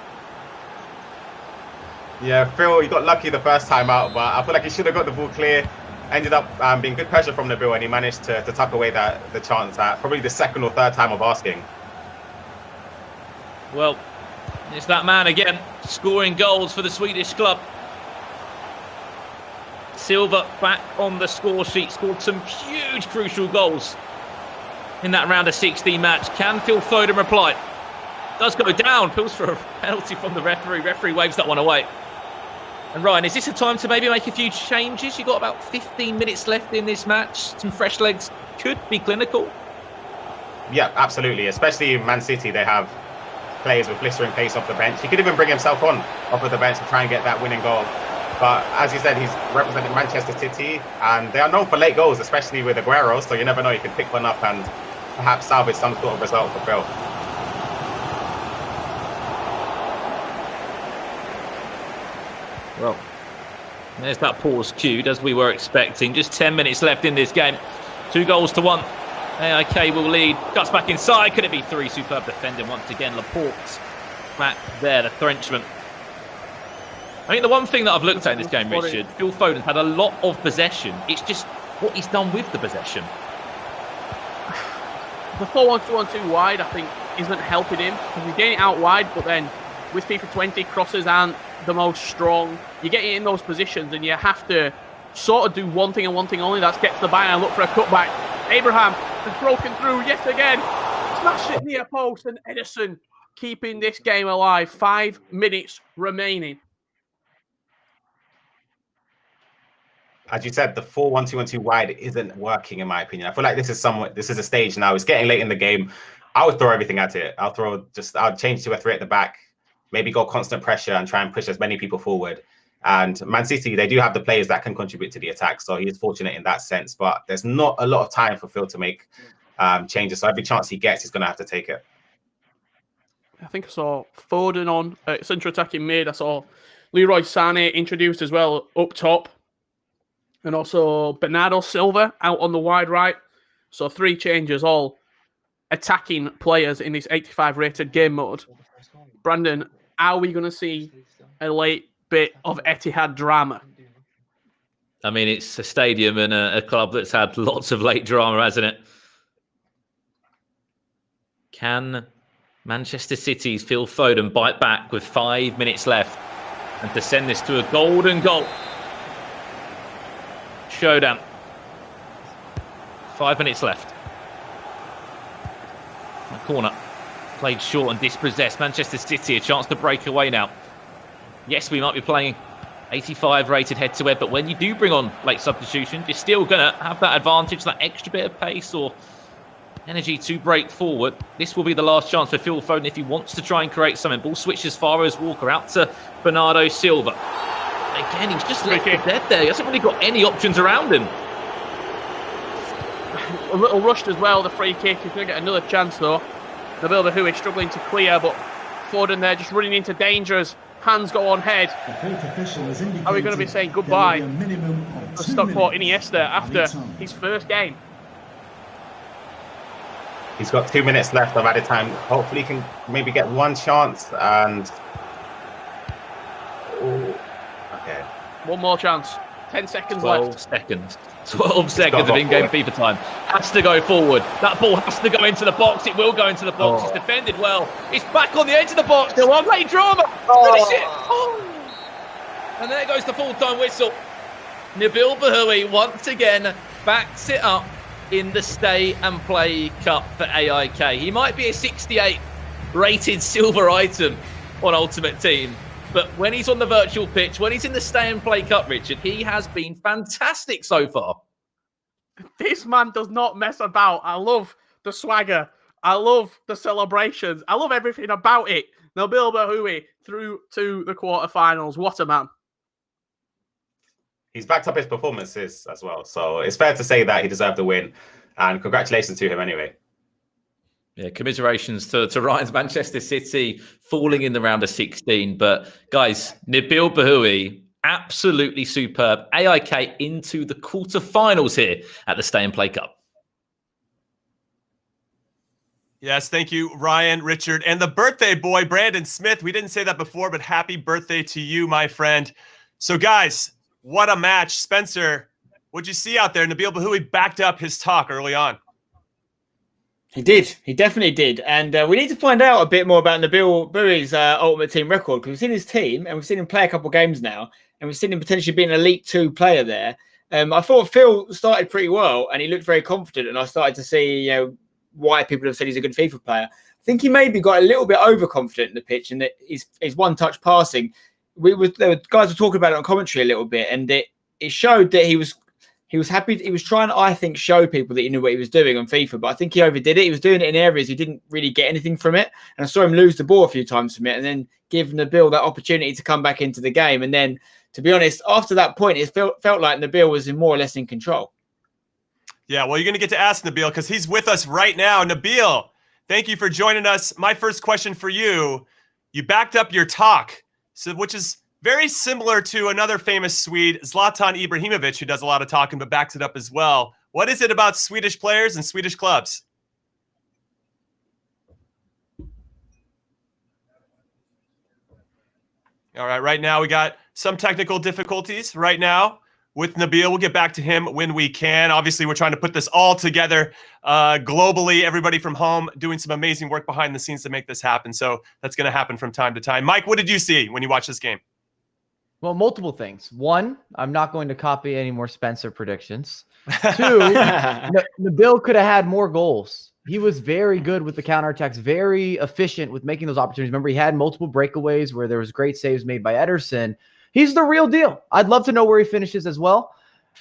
S7: Yeah, Phil, he got lucky the first time out, but I feel like he should have got the ball clear. Ended up being good pressure from Nabil, and he managed to tuck away the chance at probably the second or third time of asking.
S9: Well, it's that man again, scoring goals for the Swedish club. Silva back on the score sheet, scored some huge crucial goals in that round of 16 match. Can Phil Foden reply? Does go down, pulls for a penalty from the referee. Referee waves that one away. And Ryan, is this a time to maybe make a few changes? You've got about 15 minutes left in this match. Some fresh legs could be clinical.
S7: Yeah, absolutely. Especially in Man City, they have players with blistering pace off the bench. He could even bring himself on off of the bench to try and get that winning goal. But as you said, he's representing Manchester City, and they are known for late goals, especially with Aguero. So you never know, you can pick one up and perhaps salvage some sort of result for Phil.
S9: Well, there's that pause cued as we were expecting. Just 10 minutes left in this game. 2-1. AIK will lead. Cuts back inside. Could it be 3? Superb defending once again. Laporte back there, the Frenchman. I think the one thing that I've looked at in this game, Richard, Phil Foden had a lot of possession. It's just what he's done with the possession.
S10: The 4-1-2-1-2 wide, I think, isn't helping him because he's getting it out wide, but then with FIFA 20, crosses aren't the most strong. You get it in those positions and you have to sort of do one thing and one thing only. That's get to the byline and look for a cutback. Abraham has broken through yet again. Smashed it near post, and Edison keeping this game alive. 5 minutes remaining.
S7: As you said, the 4-1-2-1-2 wide isn't working, in my opinion. I feel like this is a stage now. It's getting late in the game. I would throw everything at it. I'll change to a 3 at the back. Maybe go constant pressure and try and push as many people forward. And Man City, they do have the players that can contribute to the attack. So he's fortunate in that sense. But there's not a lot of time for Phil to make changes. So every chance he gets, he's going to have to take it.
S10: I think I saw Foden on central attacking mid. I saw Leroy Sané introduced as well up top. And also Bernardo Silva out on the wide right. So 3 changes, all attacking players in this 85 rated game mode. Brandon, are we going to see a late bit of Etihad drama?
S9: I mean, it's a stadium and a club that's had lots of late drama, hasn't it? Can Manchester City's Phil Foden bite back with 5 minutes left And to send this to a golden goal. Showdown. 5 minutes left. A corner. Played short and dispossessed. Manchester City, a chance to break away now. Yes, we might be playing 85 rated head-to-head, but when you do bring on late substitutions, you're still going to have that advantage, that extra bit of pace or energy to break forward. This will be the last chance for Phil Foden if he wants to try and create something. Ball switches as far as Walker out to Bernardo Silva. Again, he's just left for dead there. He hasn't really got any options around him.
S10: A little rushed as well, the free kick. He's going to get another chance though. Nabil Bahoui struggling to clear, but Foden there just running into dangers. Hands go on head. Are we going to be saying goodbye to Stockport Iniesta after his first game?
S7: He's got 2 minutes left of added time. Hopefully he can maybe get one chance and... Ooh. Okay.
S10: One more chance. 10 seconds
S9: 12
S10: left.
S9: seconds. 12 seconds of in-game FIFA time. Has to go forward. That ball has to go into the box. It will go into the box. It's defended well. It's back on the edge of the box. Still on late drama. Finish it. Oh. And there goes the full-time whistle. Nabil Bahoui once again backs it up in the Stay and Play Cup for AIK. He might be a 68 rated silver item on Ultimate Team, but when he's on the virtual pitch, when he's in the Stay and Play Cup, Richard, he has been fantastic so far.
S10: This man does not mess about. I love the swagger. I love the celebrations. I love everything about it. Nabil Bahoui through to the quarterfinals. What a man.
S7: He's backed up his performances as well. So it's fair to say that he deserved the win. And congratulations to him anyway.
S9: Yeah, commiserations to Ryan's Manchester City falling in the round of 16. But guys, Nabil Bahoui, absolutely superb. AIK into the quarterfinals here at the Stay and Play Cup.
S3: Yes, thank you, Ryan, Richard, and the birthday boy, Brandon Smith. We didn't say that before, but happy birthday to you, my friend. So guys, what a match. Spencer, what'd you see out there? Nabil Bahoui backed up his talk early on.
S4: He did. He definitely did. And we need to find out a bit more about Nabil Bahouy's Ultimate Team record, because we've seen his team and we've seen him play a couple of games now, and we've seen him potentially being an Elite 2 player there. I thought Phil started pretty well and he looked very confident, and I started to see why people have said he's a good FIFA player. I think he maybe got a little bit overconfident in the pitch, and that his one-touch passing, guys were talking about it on commentary a little bit, and it showed that he was happy. He was trying to, I think, show people that he knew what he was doing on FIFA, but I think he overdid it. He was doing it in areas he didn't really get anything from it. And I saw him lose the ball a few times from it and then give Nabil that opportunity to come back into the game. And then, to be honest, after that point, it felt like Nabil was more or less in control.
S3: Yeah, well, you're going to get to ask Nabil because he's with us right now. Nabil, thank you for joining us. My first question for you, you backed up your talk, which is very similar to another famous Swede, Zlatan Ibrahimovic, who does a lot of talking but backs it up as well. What is it about Swedish players and Swedish clubs? All right, right now we got some technical difficulties right now with Nabil. We'll get back to him when we can. Obviously, we're trying to put this all together globally, everybody from home doing some amazing work behind the scenes to make this happen. So that's going to happen from time to time. Mike, what did you see when you watched this game?
S5: Well, multiple things. One, I'm not going to copy any more Spencer predictions. Two, Nabil could have had more goals. He was very good with the counterattacks, very efficient with making those opportunities. Remember, he had multiple breakaways where there was great saves made by Ederson. He's the real deal. I'd love to know where he finishes as well.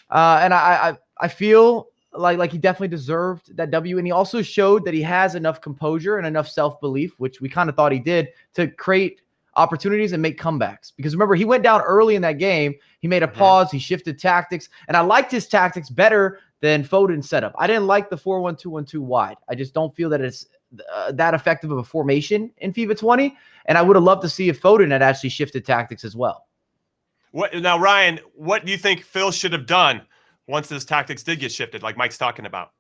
S5: And I feel like he definitely deserved that W. And he also showed that he has enough composure and enough self-belief, which we kind of thought he did, to create opportunities and make comebacks. Because remember, he went down early in that game. He made a pause. He shifted tactics. And I liked his tactics better than Foden's setup. I didn't like the 4-1-2-1-2 wide. I just don't feel that it's that effective of a formation in FIFA 20. And I would have loved to see if Foden had actually shifted tactics as well.
S3: Now, Ryan, what do you think Phil should have done once those tactics did get shifted, like Mike's talking about?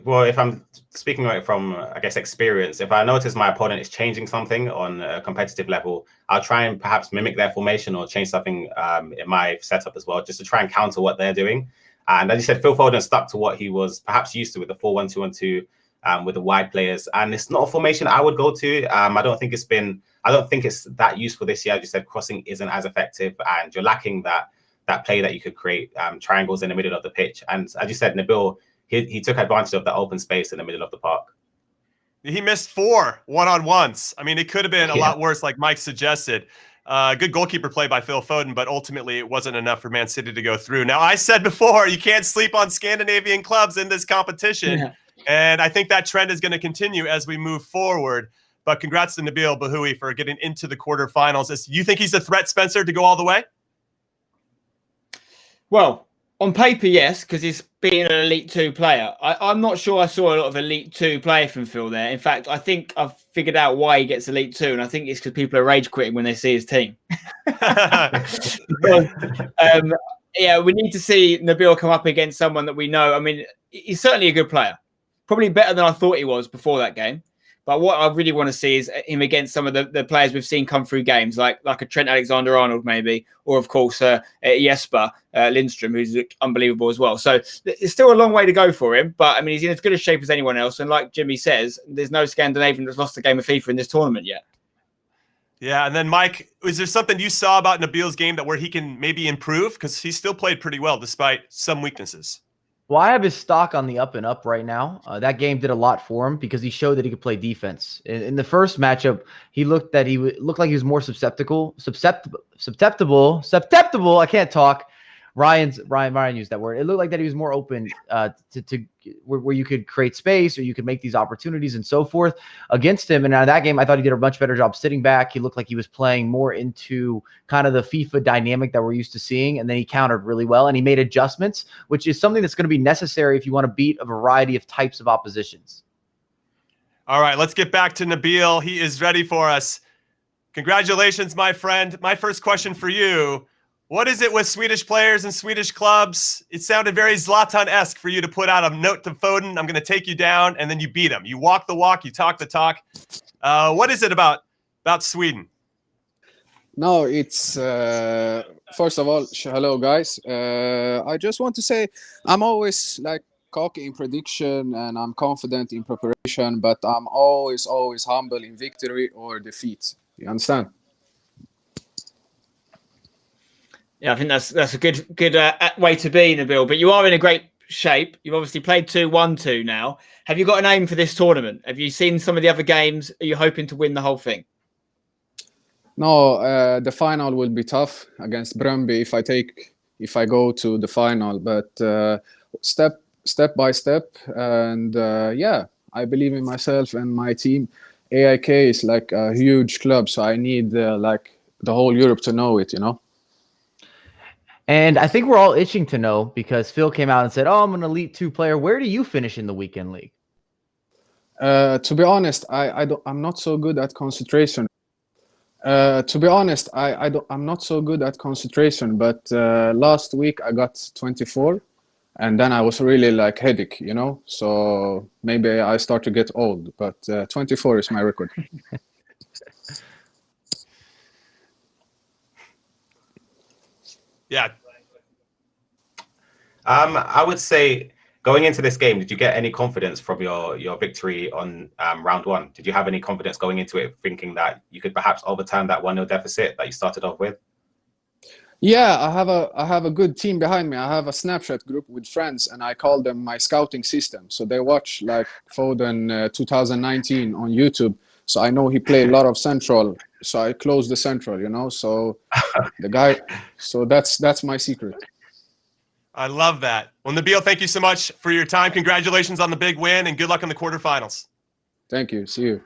S7: Well, if I'm speaking right from, I guess, experience, if I notice my opponent is changing something on a competitive level, I'll try and perhaps mimic their formation or change something in my setup as well, just to try and counter what they're doing. And as you said, Phil Foden stuck to what he was perhaps used to with the 4-1-2-1-2 with the wide players. And it's not a formation I would go to. I don't think it's been I don't think it's that useful this year. As you said, crossing isn't as effective, and you're lacking that play that you could create triangles in the middle of the pitch. And as you said, Nabil, he took advantage of the open space in the middle of the park.
S3: He missed 4 one-on-ones. I mean, it could have been a lot worse, like Mike suggested. Good goalkeeper play by Phil Foden, but ultimately it wasn't enough for Man City to go through. Now, I said before, you can't sleep on Scandinavian clubs in this competition, and I think that trend is going to continue as we move forward. But congrats to Nabil Bahoui for getting into the quarterfinals. You think he's a threat, Spencer, to go all the way?
S4: Well, on paper, yes, because he's being an Elite 2 player. I'm not sure I saw a lot of Elite 2 play from Phil there. In fact, I think I've figured out why he gets Elite 2, and I think it's because people are rage quitting when they see his team. Yeah, we need to see Nabil come up against someone that we know. I mean, he's certainly a good player. Probably better than I thought he was before that game. But what I really want to see is him against some of the players we've seen come through games, like a Trent Alexander-Arnold maybe, or of course Jesper Lindstrom, who's unbelievable as well. So it's still a long way to go for him, but I mean, he's in as good a shape as anyone else. And like Jimmy says, there's no Scandinavian that's lost a game of FIFA in this tournament yet.
S3: Yeah, and then Mike, is there something you saw about Nabil's game that where he can maybe improve? Because he still played pretty well despite some weaknesses.
S5: Well, I have his stock on the up and up right now. That game did a lot for him because he showed that he could play defense. In the first matchup, he looked like he was more susceptible. I can't talk. Ryan used that word. It looked like that he was more open to where you could create space or you could make these opportunities and so forth against him. And out of that game, I thought he did a much better job sitting back. He looked like he was playing more into kind of the FIFA dynamic that we're used to seeing. And then he countered really well and he made adjustments, which is something that's going to be necessary if you want to beat a variety of types of oppositions.
S3: All right, let's get back to Nabil. He is ready for us. Congratulations, my friend. My first question for you. What is it with Swedish players and Swedish clubs? It sounded very Zlatan-esque for you to put out a note to Foden. I'm going to take you down, and then you beat him. You walk the walk, you talk the talk. What is it about Sweden?
S6: No, it's first of all, hello guys. I just want to say I'm always like cocky in prediction and I'm confident in preparation, but I'm always humble in victory or defeat. You understand?
S4: Yeah, I think that's a good way to be, Nabil. But you are in a great shape. You've obviously played 2-1-2 now. Have you got an aim for this tournament? Have you seen some of the other games? Are you hoping to win the whole thing?
S6: No, the final will be tough against Brøndby if I go to the final. But step by step, and yeah, I believe in myself and my team. AIK is like a huge club, so I need like the whole Europe to know it, you know.
S5: And I think we're all itching to know because Phil came out and said, "Oh, I'm an Elite 2 player." Where do you finish in the weekend league?
S6: To be honest, I'm not so good at concentration. To be honest, I'm not so good at concentration. But last week I got 24, and then I was really like headache, you know. So maybe I start to get old. But 24 is my record.
S3: Yeah.
S7: I would say going into this game, did you get any confidence from your victory on round one? Did you have any confidence going into it, thinking that you could perhaps overturn that 1-0 deficit that you started off with?
S6: Yeah, I have a good team behind me. I have a Snapchat group with friends, and I call them my scouting system. So they watch like Foden 2019 on YouTube. So I know he played a lot of central. So I closed the central, you know. So the guy. So that's my secret.
S3: I love that. Well, Nabil, thank you so much for your time. Congratulations on the big win, and good luck in the quarterfinals.
S6: Thank you. See you.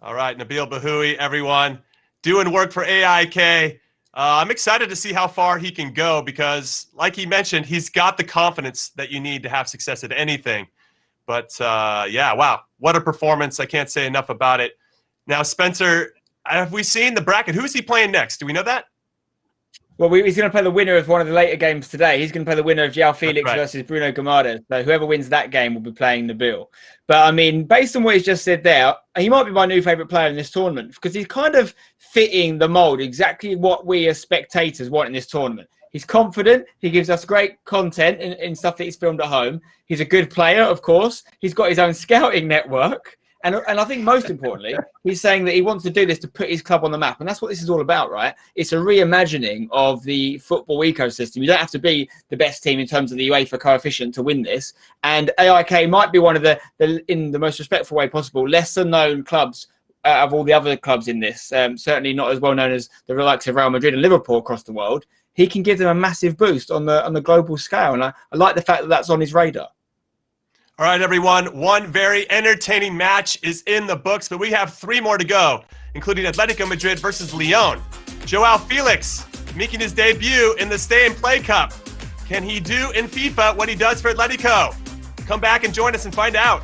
S3: All right, Nabil Bahoui, everyone, doing work for AIK. I'm excited to see how far he can go because, like he mentioned, he's got the confidence that you need to have success at anything. But, yeah, wow, what a performance. I can't say enough about it. Now, Spencer, have we seen the bracket? Who's he playing next? Do we know that?
S4: Well, he's going to play the winner of one of the later games today. He's going to play the winner of Felix versus Bruno Guimaraes. So whoever wins that game will be playing Nabil. But, I mean, based on what he's just said there, he might be my new favourite player in this tournament because he's kind of fitting the mould, exactly what we as spectators want in this tournament. He's confident. He gives us great content in stuff that he's filmed at home. He's a good player, of course. He's got his own scouting network. And I think most importantly, he's saying that he wants to do this to put his club on the map. And that's what this is all about, right? It's a reimagining of the football ecosystem. You don't have to be the best team in terms of the UEFA coefficient to win this. And AIK might be one of the in the most respectful way possible, lesser known clubs of all the other clubs in this. Certainly not as well known as the likes of Real Madrid and Liverpool across the world. He can give them a massive boost on the global scale. And I like the fact that that's on his radar.
S3: All right, everyone. One very entertaining match is in the books, but we have 3 more to go, including Atletico Madrid versus Lyon. Joao Felix making his debut in the Stay and Play Cup. Can he do in FIFA what he does for Atletico? Come back and join us and find out.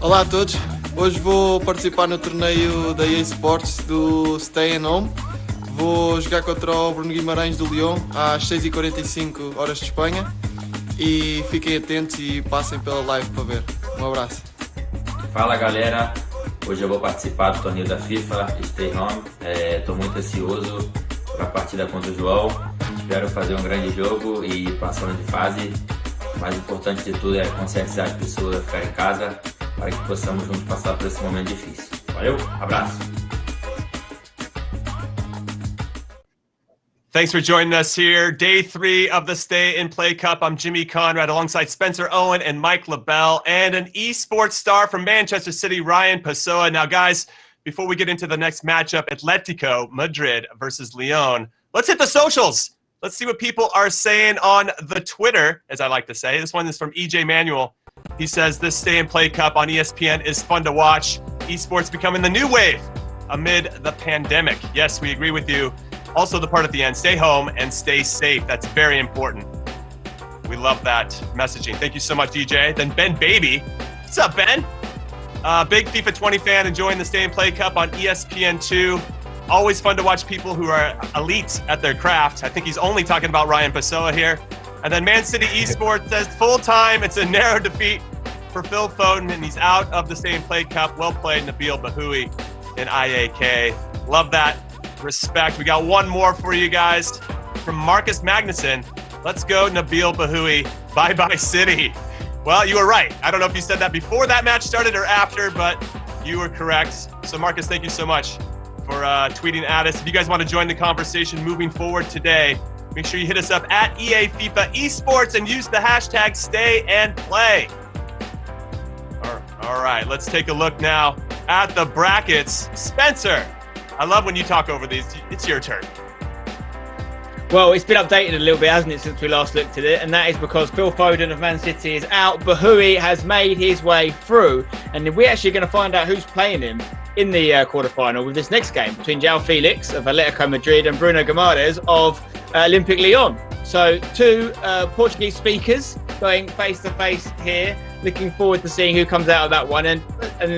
S11: Olá a todos, Hoje vou participar no torneio da EA Sports do Stay and Home. Vou jogar contra o Bruno Guimarães do Lyon às 6h45 horas de Espanha. E fiquem atentos e passem pela live para ver. Um abraço.
S12: Fala galera, hoje eu vou participar do torneio da FIFA Stay Home. Estou muito ansioso para a partida contra o João. Espero fazer um grande jogo e passando de fase. O mais importante de tudo é conscientizar as pessoas a ficar em casa para que possamos juntos passar por esse momento difícil. Valeu, abraço!
S3: Thanks for joining us here. Day 3 of the Stay and Play Cup. I'm Jimmy Conrad alongside Spencer Owen and Mike LaBelle and an esports star from Manchester City, Ryan Pessoa. Now, guys, before we get into the next matchup, Atletico Madrid versus Lyon, let's hit the socials. Let's see what people are saying on the Twitter, as I like to say. This one is from EJ Manuel. He says, this Stay and Play Cup on ESPN is fun to watch. Esports becoming the new wave amid the pandemic. Yes, we agree with you. Also, the part at the end, stay home and stay safe. That's very important. We love that messaging. Thank you so much, DJ. Then Ben Baby. What's up, Ben? Big FIFA 20 fan enjoying the Stay and Play Cup on ESPN2. Always fun to watch people who are elite at their craft. I think he's only talking about Ryan Pessoa here. And then Man City Esports says full-time. It's a narrow defeat for Phil Foden, and he's out of the Stay and Play Cup. Well played, Nabil Bahoui and IAK. Love that. Respect. We got one more for you guys from Marcus Magnuson. Let's go, Nabil Bahoui. Bye-bye, City. Well, you were right. I don't know if you said that before that match started or after, but you were correct. So, Marcus, thank you so much for tweeting at us. If you guys want to join the conversation moving forward today, make sure you hit us up at EA FIFA Esports and use the hashtag Stay and Play. All right, let's take a look now at the brackets. Spencer, I love when you talk over these. It's your turn.
S4: Well, it's been updated a little bit, hasn't it, since we last looked at it? And that is because Phil Foden of Man City is out. Bahoui has made his way through. And we're actually going to find out who's playing him in the quarterfinal with this next game between João Felix of Atletico Madrid and Bruno Guimaraes of Olympique Lyon. So two Portuguese speakers going face-to-face here. Looking forward to seeing who comes out of that one. And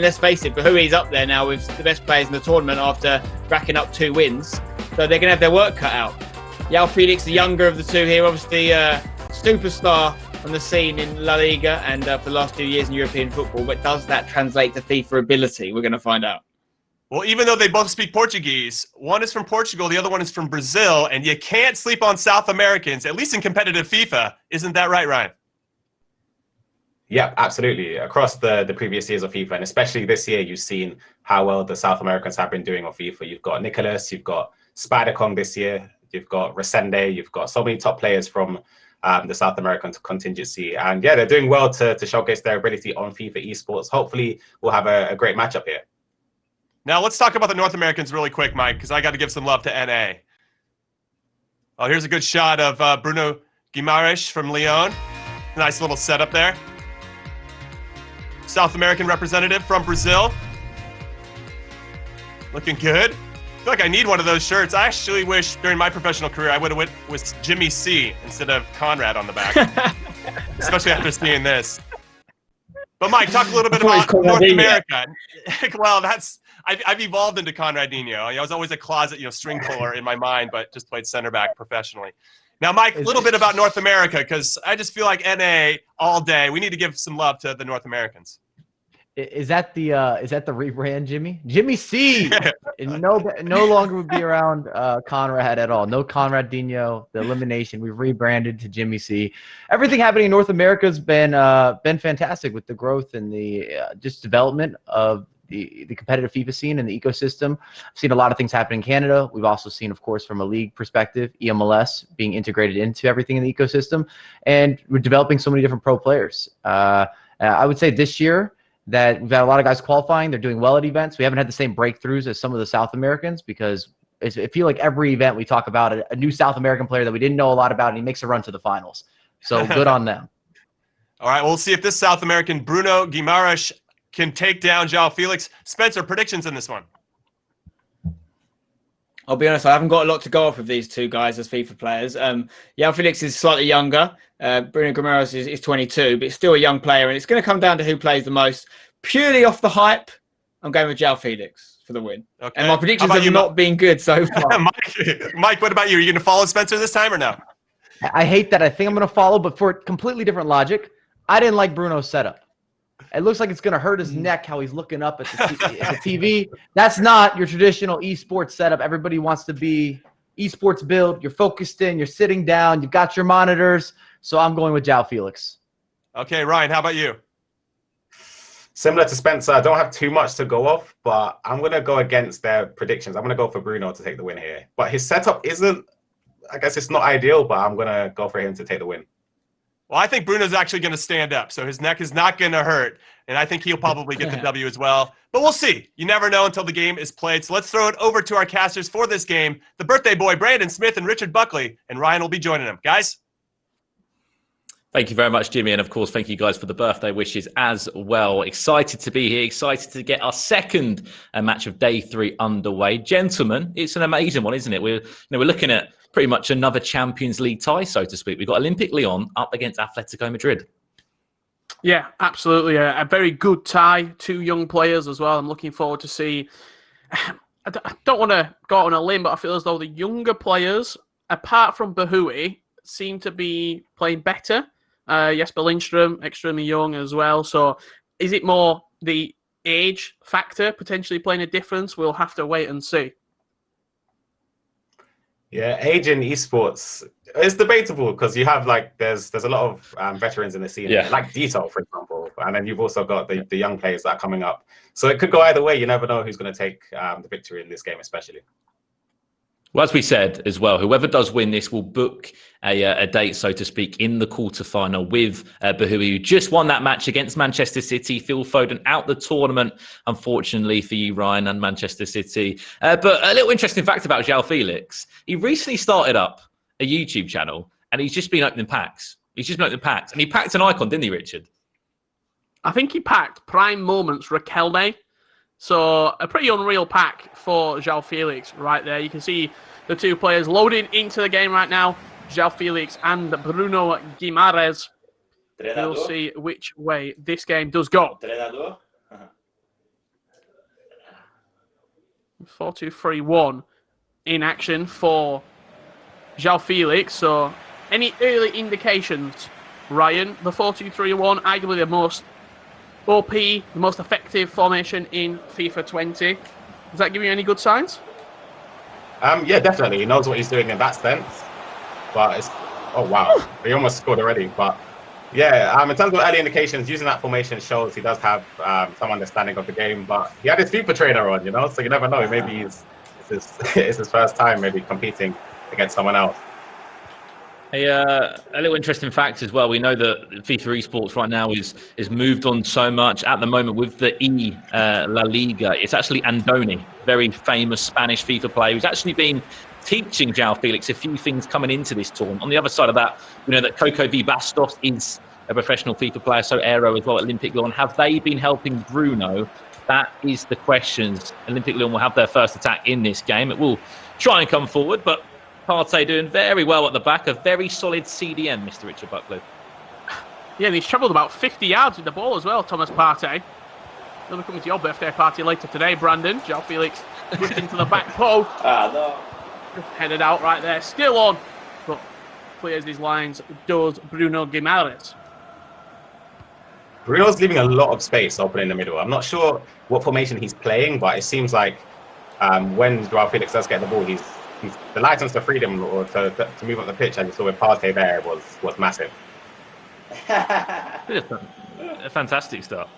S4: let's face it, Bahoui's up there now with the best players in the tournament after racking up 2 wins. So they're going to have their work cut out. João Felix, the younger of the two here, obviously superstar on the scene in La Liga and for the last 2 years in European football. But does that translate to FIFA ability? We're going to find out.
S3: Well, even though they both speak Portuguese, one is from Portugal, the other one is from Brazil, and you can't sleep on South Americans, at least in competitive FIFA. Isn't that right, Ryan?
S7: Yeah, absolutely. Across the previous years of FIFA, and especially this year, you've seen how well the South Americans have been doing on FIFA. You've got Nicolas, you've got Spider-Kong this year, you've got Resende, you've got so many top players from the South American contingency. And yeah, they're doing well to showcase their ability on FIFA esports. Hopefully, we'll have a great matchup here.
S3: Now, let's talk about the North Americans really quick, Mike, because I got to give some love to NA. Oh, here's a good shot of Bruno Guimaraes from Lyon. Nice little setup there. South American representative from Brazil. Looking good. I feel like I need one of those shirts. I actually wish during my professional career I would have went with Jimmy C instead of Conrad on the back. Especially after seeing this. But Mike, talk a little bit about North America. Well, I've evolved into Conradinho. I was always a closet, string puller in my mind, but just played center back professionally. Now, Mike, a little bit about North America, because I just feel like NA all day. We need to give some love to the North Americans.
S5: Is that the rebrand, Jimmy? Jimmy C. no longer would be around Conrad at all. No Conradinho. The elimination. We've rebranded to Jimmy C. Everything happening in North America has been fantastic with the growth and the just development of the competitive FIFA scene and the ecosystem. I've seen a lot of things happen in Canada. We've also seen, of course, from a league perspective, EMLS being integrated into everything in the ecosystem, and we're developing so many different pro players. I would say this year that we've got a lot of guys qualifying. They're doing well at events. We haven't had the same breakthroughs as some of the South Americans because I feel like every event we talk about a new South American player that we didn't know a lot about, and he makes a run to the finals. So good on them.
S3: All right, we'll see if this South American Bruno Guimaraes can take down João Felix. Spencer, predictions in this one?
S4: I'll be honest, I haven't got a lot to go off with these two guys as FIFA players. João Felix is slightly younger. Bruno Guimaraes is 22, but he's still a young player, and it's going to come down to who plays the most. Purely off the hype, I'm going with João Felix for the win.
S3: Okay.
S4: And my predictions
S3: How about
S4: have
S3: you,
S4: not been good so far.
S3: Mike, what about you? Are you going to follow Spencer this time or no?
S5: I hate that. I think I'm going to follow, but for completely different logic. I didn't like Bruno's setup. It looks like it's going to hurt his neck how he's looking up at the TV. That's not your traditional esports setup. Everybody wants to be esports build. You're focused in. You're sitting down. You've got your monitors. So I'm going with João Felix.
S3: Okay, Ryan, how about you?
S7: Similar to Spencer, I don't have too much to go off, but I'm going to go against their predictions. I'm going to go for Bruno to take the win here. But his setup isn't, I guess it's not ideal, but I'm going to go for him to take the win.
S3: Well, I think Bruno's actually going to stand up, so his neck is not going to hurt, and I think he'll probably get the W as well. But we'll see. You never know until the game is played. So let's throw it over to our casters for this game, the birthday boy, Brandon Smith and Richard Buckley, and Ryan will be joining them. Guys?
S9: Thank you very much, Jimmy. And of course, thank you guys for the birthday wishes as well. Excited to be here. Excited to get our second match of day 3 underway. Gentlemen, it's an amazing one, isn't it? We're looking at pretty much another Champions League tie, so to speak. We've got Olympic Lyon up against Atletico Madrid.
S10: Yeah, absolutely. A very good tie. 2 young players as well. I'm looking forward to see. I don't want to go out on a limb, but I feel as though the younger players, apart from Bahoui, seem to be playing better. Jesper Lindström, extremely young as well. So is it more the age factor potentially playing a difference? We'll have to wait and see.
S7: Yeah, age in esports is debatable because you have there's a lot of veterans in the scene, like Dito, for example, and then you've also got the young players that are coming up. So it could go either way. You never know who's going to take the victory in this game, especially.
S9: Well, as we said as well, whoever does win this will book a date, so to speak, in the quarterfinal with Bahoui, who just won that match against Manchester City. Phil Foden out the tournament, unfortunately for you, Ryan, and Manchester City. But a little interesting fact about João Felix, he recently started up a YouTube channel and he's just been opening packs. And he packed an icon, didn't he, Richard?
S10: I think he packed Prime Moments Raquelme. So a pretty unreal pack for João Felix right there. You can see the 2 players loading into the game right now, João Felix and Bruno Guimaraes. We'll see which way this game does go. 4-2-3-1 in action for João Felix. So any early indications, Ryan? The 4-2-3-1, arguably the most OP, the most effective formation in FIFA 20. Does that give you any good signs?
S7: Yeah, definitely. He knows what he's doing in that sense. But it's... Oh, wow. He almost scored already. But, yeah, in terms of early indications, using that formation shows he does have some understanding of the game. But he had his FIFA trainer on, so you never know. Maybe it's his first time maybe competing against someone else.
S9: A little interesting fact as well. We know that FIFA esports right now is moved on so much at the moment with the La Liga. It's actually Andoni, very famous Spanish FIFA player, who's actually been teaching João Felix a few things coming into this tournament. On the other side of that, we know that Coco V Bastos is a professional FIFA player, so Aero as well at Olympic Lyon. Have they been helping Bruno? That is the questions. Olympic Lyon will have their first attack in this game. It will try and come forward, but Partey doing very well at the back. A very solid CDM, Mr. Richard Buckley.
S10: Yeah, and he's travelled about 50 yards with the ball as well, Thomas Partey. He'll be coming to your birthday party later today, Brandon. João Felix pushed into the back post.
S12: No.
S10: Just headed out right there. Still on, but clears his lines, does Bruno Guimaraes.
S7: Bruno's leaving a lot of space open in the middle. I'm not sure what formation he's playing, but it seems like when João Felix does get the ball, the license to freedom or to move up the pitch, as you saw with Partey there, was massive.
S9: A fantastic start.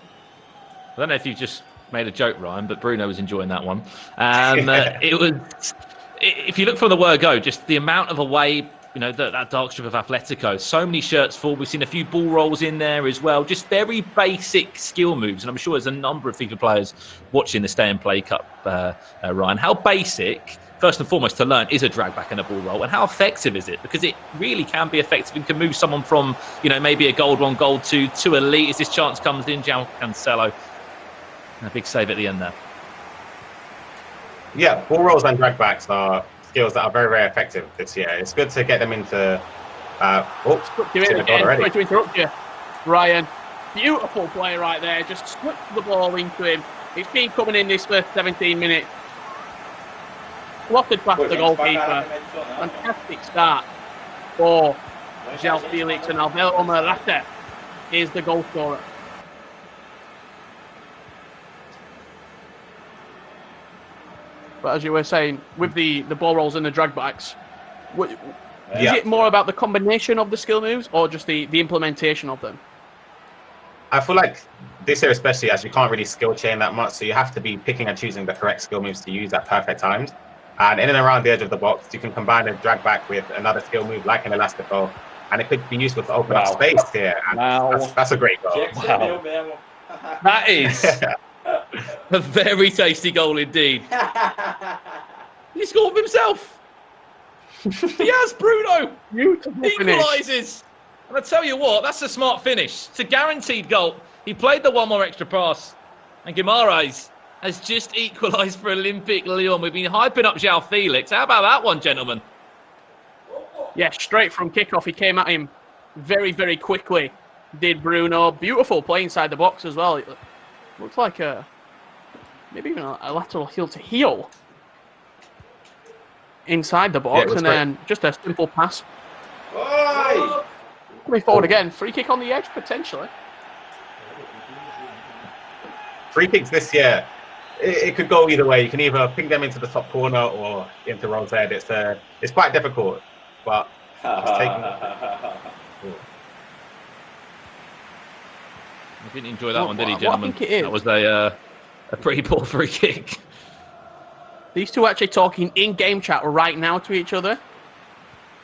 S9: I don't know if you just made a joke, Ryan, but Bruno was enjoying that one. It was, if you look from the word go, just the amount of away, that dark strip of Atletico. So many shirts full. We've seen a few ball rolls in there as well. Just very basic skill moves. And I'm sure there's a number of FIFA players watching the Stay and Play Cup, Ryan. How basic, first and foremost, to learn is a drag back and a ball roll, and how effective is it? Because it really can be effective and can move someone from, maybe a gold 1, gold 2 to elite as this chance comes in. João Cancelo, a big save at the end there.
S7: Yeah, ball rolls and drag backs are skills that are very, very effective this year. It's good to get them into.
S10: Sorry to interrupt you, Ryan. Beautiful play right there. Just slipped the ball into him. It's been coming in this first 17 minutes. Slotted past the goalkeeper. Fantastic start for João Felix, and Alvaro Morata is the goal scorer. But as you were saying, with the ball rolls and the drag backs, is it more about the combination of the skill moves or just the implementation of them?
S7: I feel like this year especially, as you can't really skill chain that much, so you have to be picking and choosing the correct skill moves to use at perfect times. And in and around the edge of the box, you can combine a drag back with another skill move like an elastic goal, and it could be useful to open up space here. And that's a great goal.
S9: Wow. That is a very tasty goal indeed. He scored himself. He has, Bruno. Equalises. And I tell you what, that's a smart finish. It's a guaranteed goal. He played the one more extra pass. And Guimaraes has just equalised for Olympique Lyon. We've been hyping up João Felix. How about that one, gentlemen?
S10: Yeah, straight from kickoff. He came at him very, very quickly. Did Bruno. Beautiful play inside the box as well. It looks like maybe even a lateral heel to heel inside the box. And then just a simple pass. Coming forward again. Free kick on the edge, potentially.
S7: Free kicks this year, it could go either way. You can either ping them into the top corner or into Roll's head. It's quite difficult, but it's taking.
S9: I didn't enjoy that one, did he, gentlemen?
S10: I think it is.
S9: That was a pretty poor free kick.
S10: These two are actually talking in-game chat right now to each other.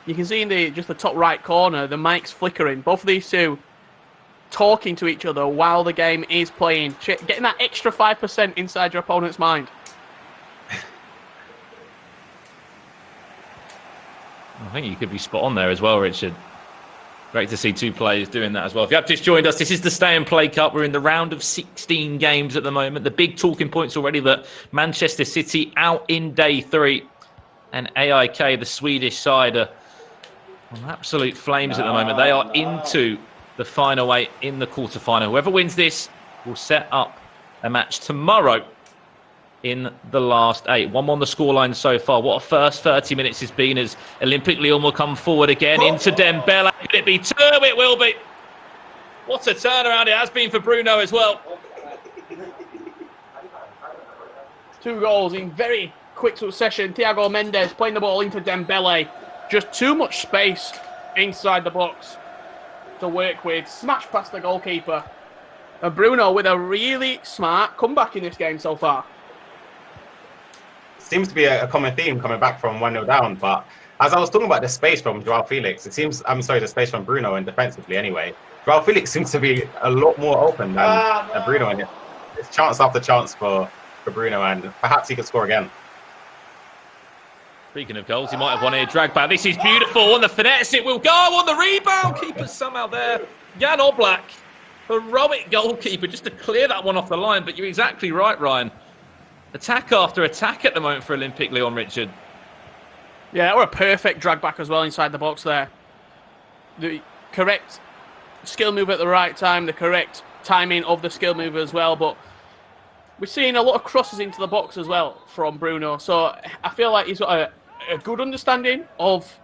S10: You can see in just the top right corner, the mic's flickering. Both of these two talking to each other while the game is playing. Getting that extra 5% inside your opponent's mind.
S9: I think you could be spot on there as well, Richard. Great to see two players doing that as well. If you have just joined us, this is the Stay and Play Cup. We're in the round of 16 games at the moment. The big talking points already that Manchester City out in day 3. And AIK, the Swedish side, are on absolute flames at the moment. They are into the final 8 in the quarterfinal. Whoever wins this will set up a match tomorrow in the last 8. 1-1 the scoreline so far. What a first 30 minutes has been as Olympique Lyon will come forward again into Dembele. Could it be 2? It will be. What a turnaround it has been for Bruno as well.
S10: 2 goals in very quick succession. Thiago Mendes playing the ball into Dembele. Just too much space inside the box to work with. Smash past the goalkeeper. And Bruno with a really smart comeback in this game so far.
S7: Seems to be a common theme coming back from 1-0 down, but as I was talking about the space from João Felix, the space from Bruno and defensively anyway, João Felix seems to be a lot more open than Bruno, and it's chance after chance for Bruno, and perhaps he could score again.
S9: Speaking of goals, he might have one here. Drag back. This is beautiful. On the finesse, it will go. On the rebound, keeper's somehow there. Jan Oblak, heroic goalkeeper, just to clear that one off the line. But you're exactly right, Ryan. Attack after attack at the moment for Olympique Lyon, Richard.
S10: Yeah, that were a perfect drag back as well inside the box there. The correct skill move at the right time, the correct timing of the skill move as well. But we're seeing a lot of crosses into the box as well from Bruno. So I feel like he's got a good understanding of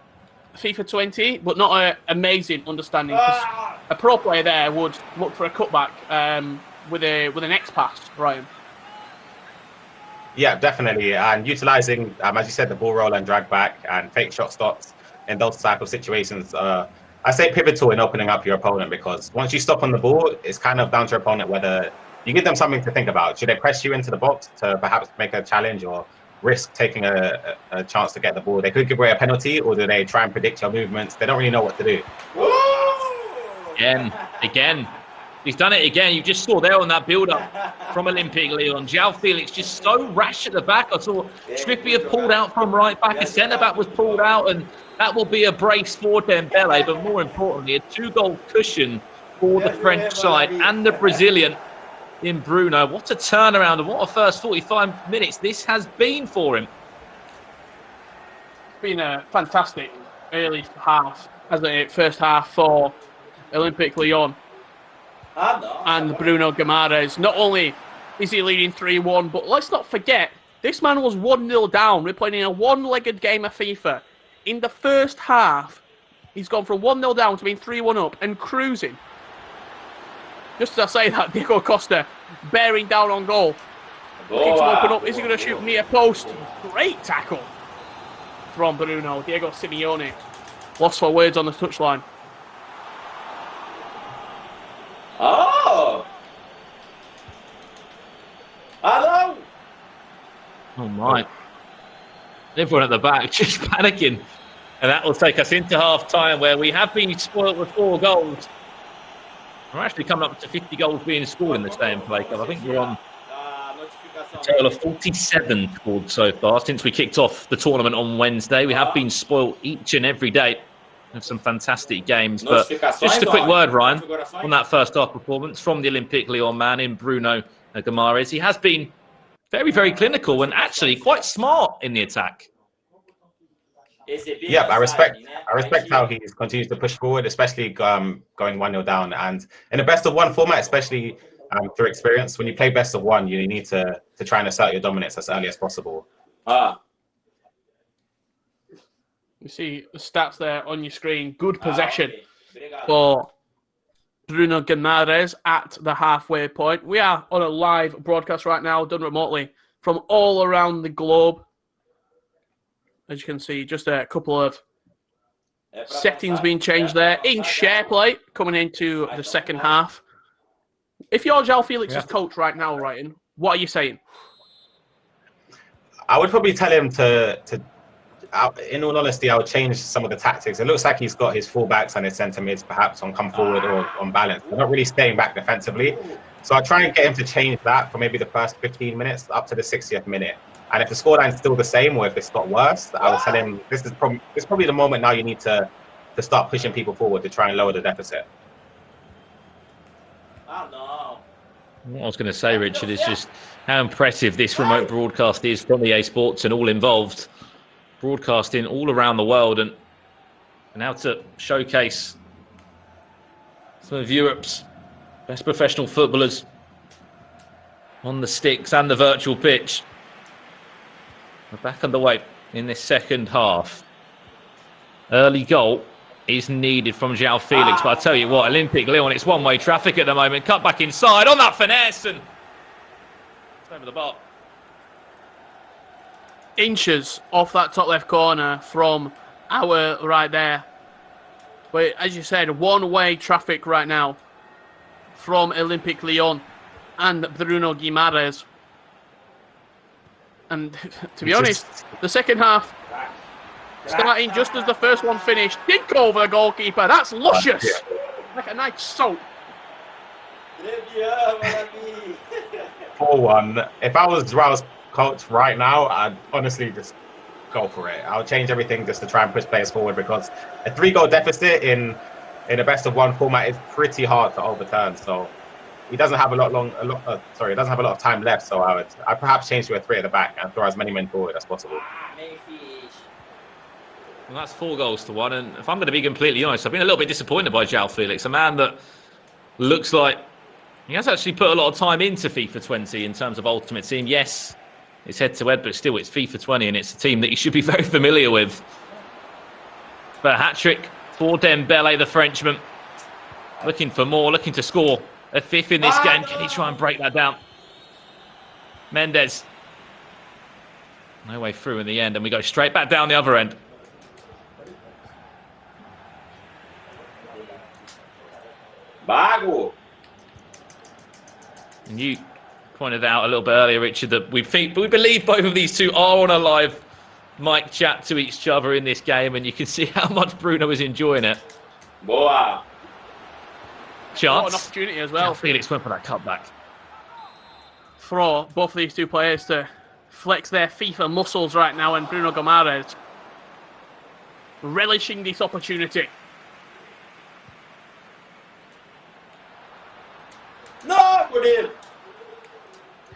S10: FIFA 20, but not an amazing understanding. A pro player there would look for a cutback with an X pass, Ryan.
S7: Yeah, definitely. And utilising, as you said, the ball roll and drag back and fake shot stops in those type of situations, I say pivotal in opening up your opponent, because once you stop on the ball, it's kind of down to your opponent whether you give them something to think about. Should they press you into the box to perhaps make a challenge or risk taking a chance to get the ball? They could give away a penalty, or do they try and predict your movements? They don't really know what to do.
S9: Again. He's done it again. You just saw there on that build-up from Olympique Lyon. João Felix just so rash at the back. I saw Trippier pulled out from right back. A centre-back was pulled out, and that will be a brace for Dembele. But more importantly, a 2-goal cushion for the French side and the Brazilian in Bruno. What a turnaround, and what a first 45 minutes this has been for him.
S10: It's been a fantastic early half, hasn't it? First half for Olympique Lyon. And Bruno Guimaraes, not only is he leading 3-1? But let's not forget, this man was 1-0 down. We're playing in a one-legged game of FIFA. In the first half, he's gone from 1-0 down to being 3-1 up and cruising. Just as I say that, Diego Costa bearing down on goal. Looking to open up. Is he going to shoot near post? Great tackle from Bruno. Diego Simeone lost for words on the touchline.
S12: Oh! Hello!
S9: Oh my. Everyone at the back just panicking. And that will take us into half-time, where we have been spoilt with 4 goals. We're actually coming up to 50 goals being scored in this day and play cup. I think we're on a total of 47 scored so far since we kicked off the tournament on Wednesday. We have been spoilt each and every day of some fantastic games. But just a quick word, Ryan, on that first half performance from the Olympique Lyon man in Bruno Guimaraes. He has been very, very clinical and actually quite smart in the attack.
S7: Yeah, I respect how he continues to push forward, especially going 1-0 down. And in a best-of-1 format, especially through experience, when you play best-of-1, you need to try and assert your dominance as early as possible.
S10: You see the stats there on your screen. Good possession for Bruno Guimaraes at the halfway point. We are on a live broadcast right now, done remotely from all around the globe. As you can see, just a couple of settings being changed there. In share play, coming into the second half. If you're João Felix's coach right now, Ryan, what are you saying?
S7: I would probably tell him in all honesty, I would change some of the tactics. It looks like he's got his fullbacks and his centre mids perhaps on come forward or on balance. They're not really staying back defensively. So I'll try and get him to change that for maybe the first 15 minutes up to the 60th minute. And if the scoreline's still the same, or if it's got worse, I would tell him this is probably the moment now you need to start pushing people forward to try and lower the deficit.
S9: What I was going to say, Richard, is just how impressive this remote broadcast is from EA Sports and all involved, broadcasting all around the world, and how to showcase some of Europe's best professional footballers on the sticks and the virtual pitch. We're back underway in this second half. Early goal is needed from João Felix, but I tell you what, Olympique Lyon, it's one-way traffic at the moment. Cut back inside on that finesse, and it's over the bar.
S10: Inches off that top left corner from our right there. But as you said, one-way traffic right now from Olympique Lyon and Bruno Guimaraes. And to be honest, the second half, starting just as the first one finished, did go over the goalkeeper. That's luscious. Like a nice soap.
S7: 4-1. If I was João's coach right now, I'd honestly just go for it. I'll change everything just to try and push players forward, because a 3-goal deficit in a best-of-1 format is pretty hard to overturn. So he doesn't have a lot of time left. So I'd perhaps change to a 3 at the back and throw as many men forward as possible.
S9: Well, that's 4 goals to 1. And if I'm going to be completely honest, I've been a little bit disappointed by João Felix, a man that looks like he has actually put a lot of time into FIFA 20 in terms of Ultimate Team. Yes, it's head-to-head, but still, it's FIFA 20, and it's a team that you should be very familiar with. But a hat-trick for Dembele, the Frenchman. Looking for more, looking to score a 5th in this game. Can he try and break that down? Mendes. No way through in the end, and we go straight back down the other end.
S12: Bago.
S9: And you pointed out a little bit earlier, Richard, that we believe both of these two are on a live mic chat to each other in this game, and you can see how much Bruno is enjoying it.
S12: Boa.
S10: Chance. What an opportunity as well.
S9: Felix went for that cutback.
S10: For both of these two players to flex their FIFA muscles right now, and Bruno Guimaraes relishing this opportunity.
S12: No, good deal.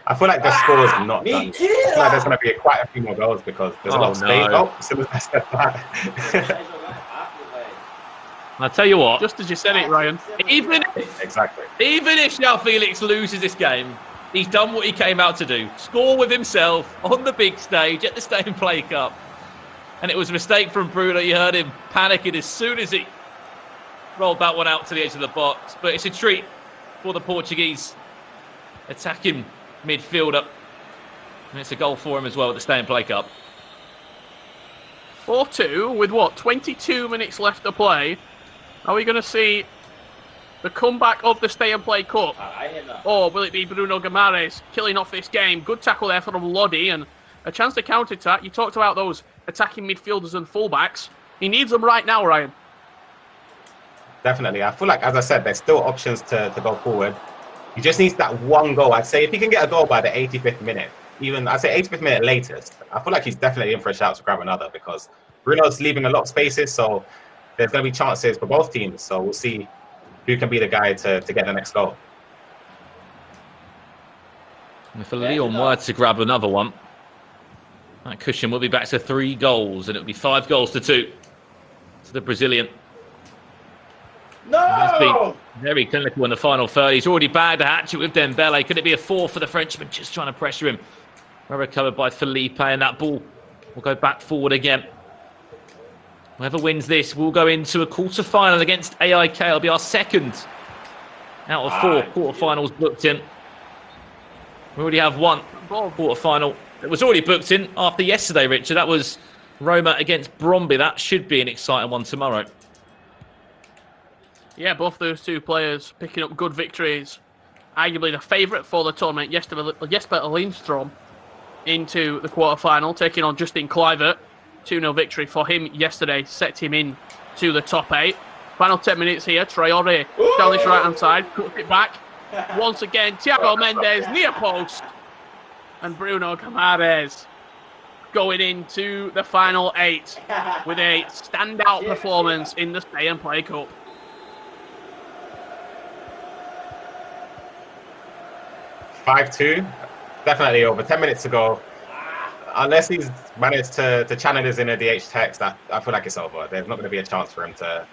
S7: I feel like the score is not done. I feel like there's going to be quite a few more goals because there's a lot of space.
S9: No.
S7: Oh, so I said that.
S9: I'll tell you what.
S10: Just as you said it, Ryan.
S9: Even if João Felix loses this game, He's done what he came out to do. Score with himself on the big stage at the Stay and Play Cup. And it was a mistake from Bruno. You heard him panicking as soon as he rolled that one out to the edge of the box. But it's a treat for the Portuguese attacking midfielder. And it's a goal for him as well at the Stay and Play Cup.
S10: 4-2 with what, 22 minutes left to play. Are we going to see the comeback of the Stay and Play Cup? Or will it be Bruno Guimaraes killing off this game? Good tackle there from Lodi and a chance to counter-attack. You talked about those attacking midfielders and fullbacks. He needs them right now, Ryan.
S7: Definitely. I feel like, as I said, there's still options to go forward. He just needs that one goal. I'd say if he can get a goal by the 85th minute, even I'd say 85th minute latest, I feel like he's definitely in for a shout to grab another because Bruno's leaving a lot of spaces, so there's going to be chances for both teams. So we'll see who can be the guy to get the next goal.
S9: And if Leon were to grab another one, that cushion will be back to 3 goals, and it'll be 5 goals to 2 to the Brazilian.
S12: No!
S9: He's been very clinical in the final third. He's already bagged a hatchet with Dembele. Could it be a 4 for the Frenchman? Just trying to pressure him. Well recovered by Felipe, and that ball will go back forward again. Whoever wins this will go into a quarter-final against AIK. It'll be our second out of 4 quarter-finals booked in. We already have one quarter-final that was already booked in after yesterday, Richard. That was Roma against Bromby. That should be an exciting one tomorrow.
S10: Yeah, both those two players picking up good victories. Arguably the favourite for the tournament, Jesper Lindstrom, into the quarter-final, taking on Justin Kluivert. 2-0 victory for him yesterday, set him in to the top 8. Final 10 minutes here, Traore down this right-hand side, cuts it back. Once again, Thiago Mendes, near post. And Bruno Guimaraes going into the final 8 with a standout performance in the Stay and Play Cup.
S7: (5-2), definitely over 10 minutes to go. Unless he's managed to channel his inner DH text, I feel like it's over. There's not going to be a chance for him to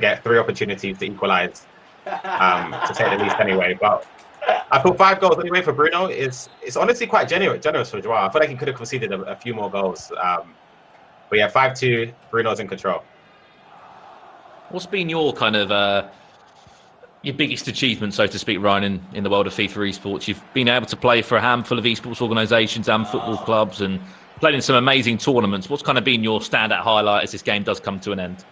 S7: get 3 opportunities to equalise, to say the least anyway. But I thought 5 goals anyway for Bruno is honestly quite generous for Joao. I feel like he could have conceded a few more goals. But yeah, 5-2, Bruno's in control.
S9: What's been your kind of your biggest achievement, so to speak, Ryan, in the world of FIFA esports? You've been able to play for a handful of esports organisations and football clubs and played in some amazing tournaments. What's kind of been your standout highlight as this game does come to an end?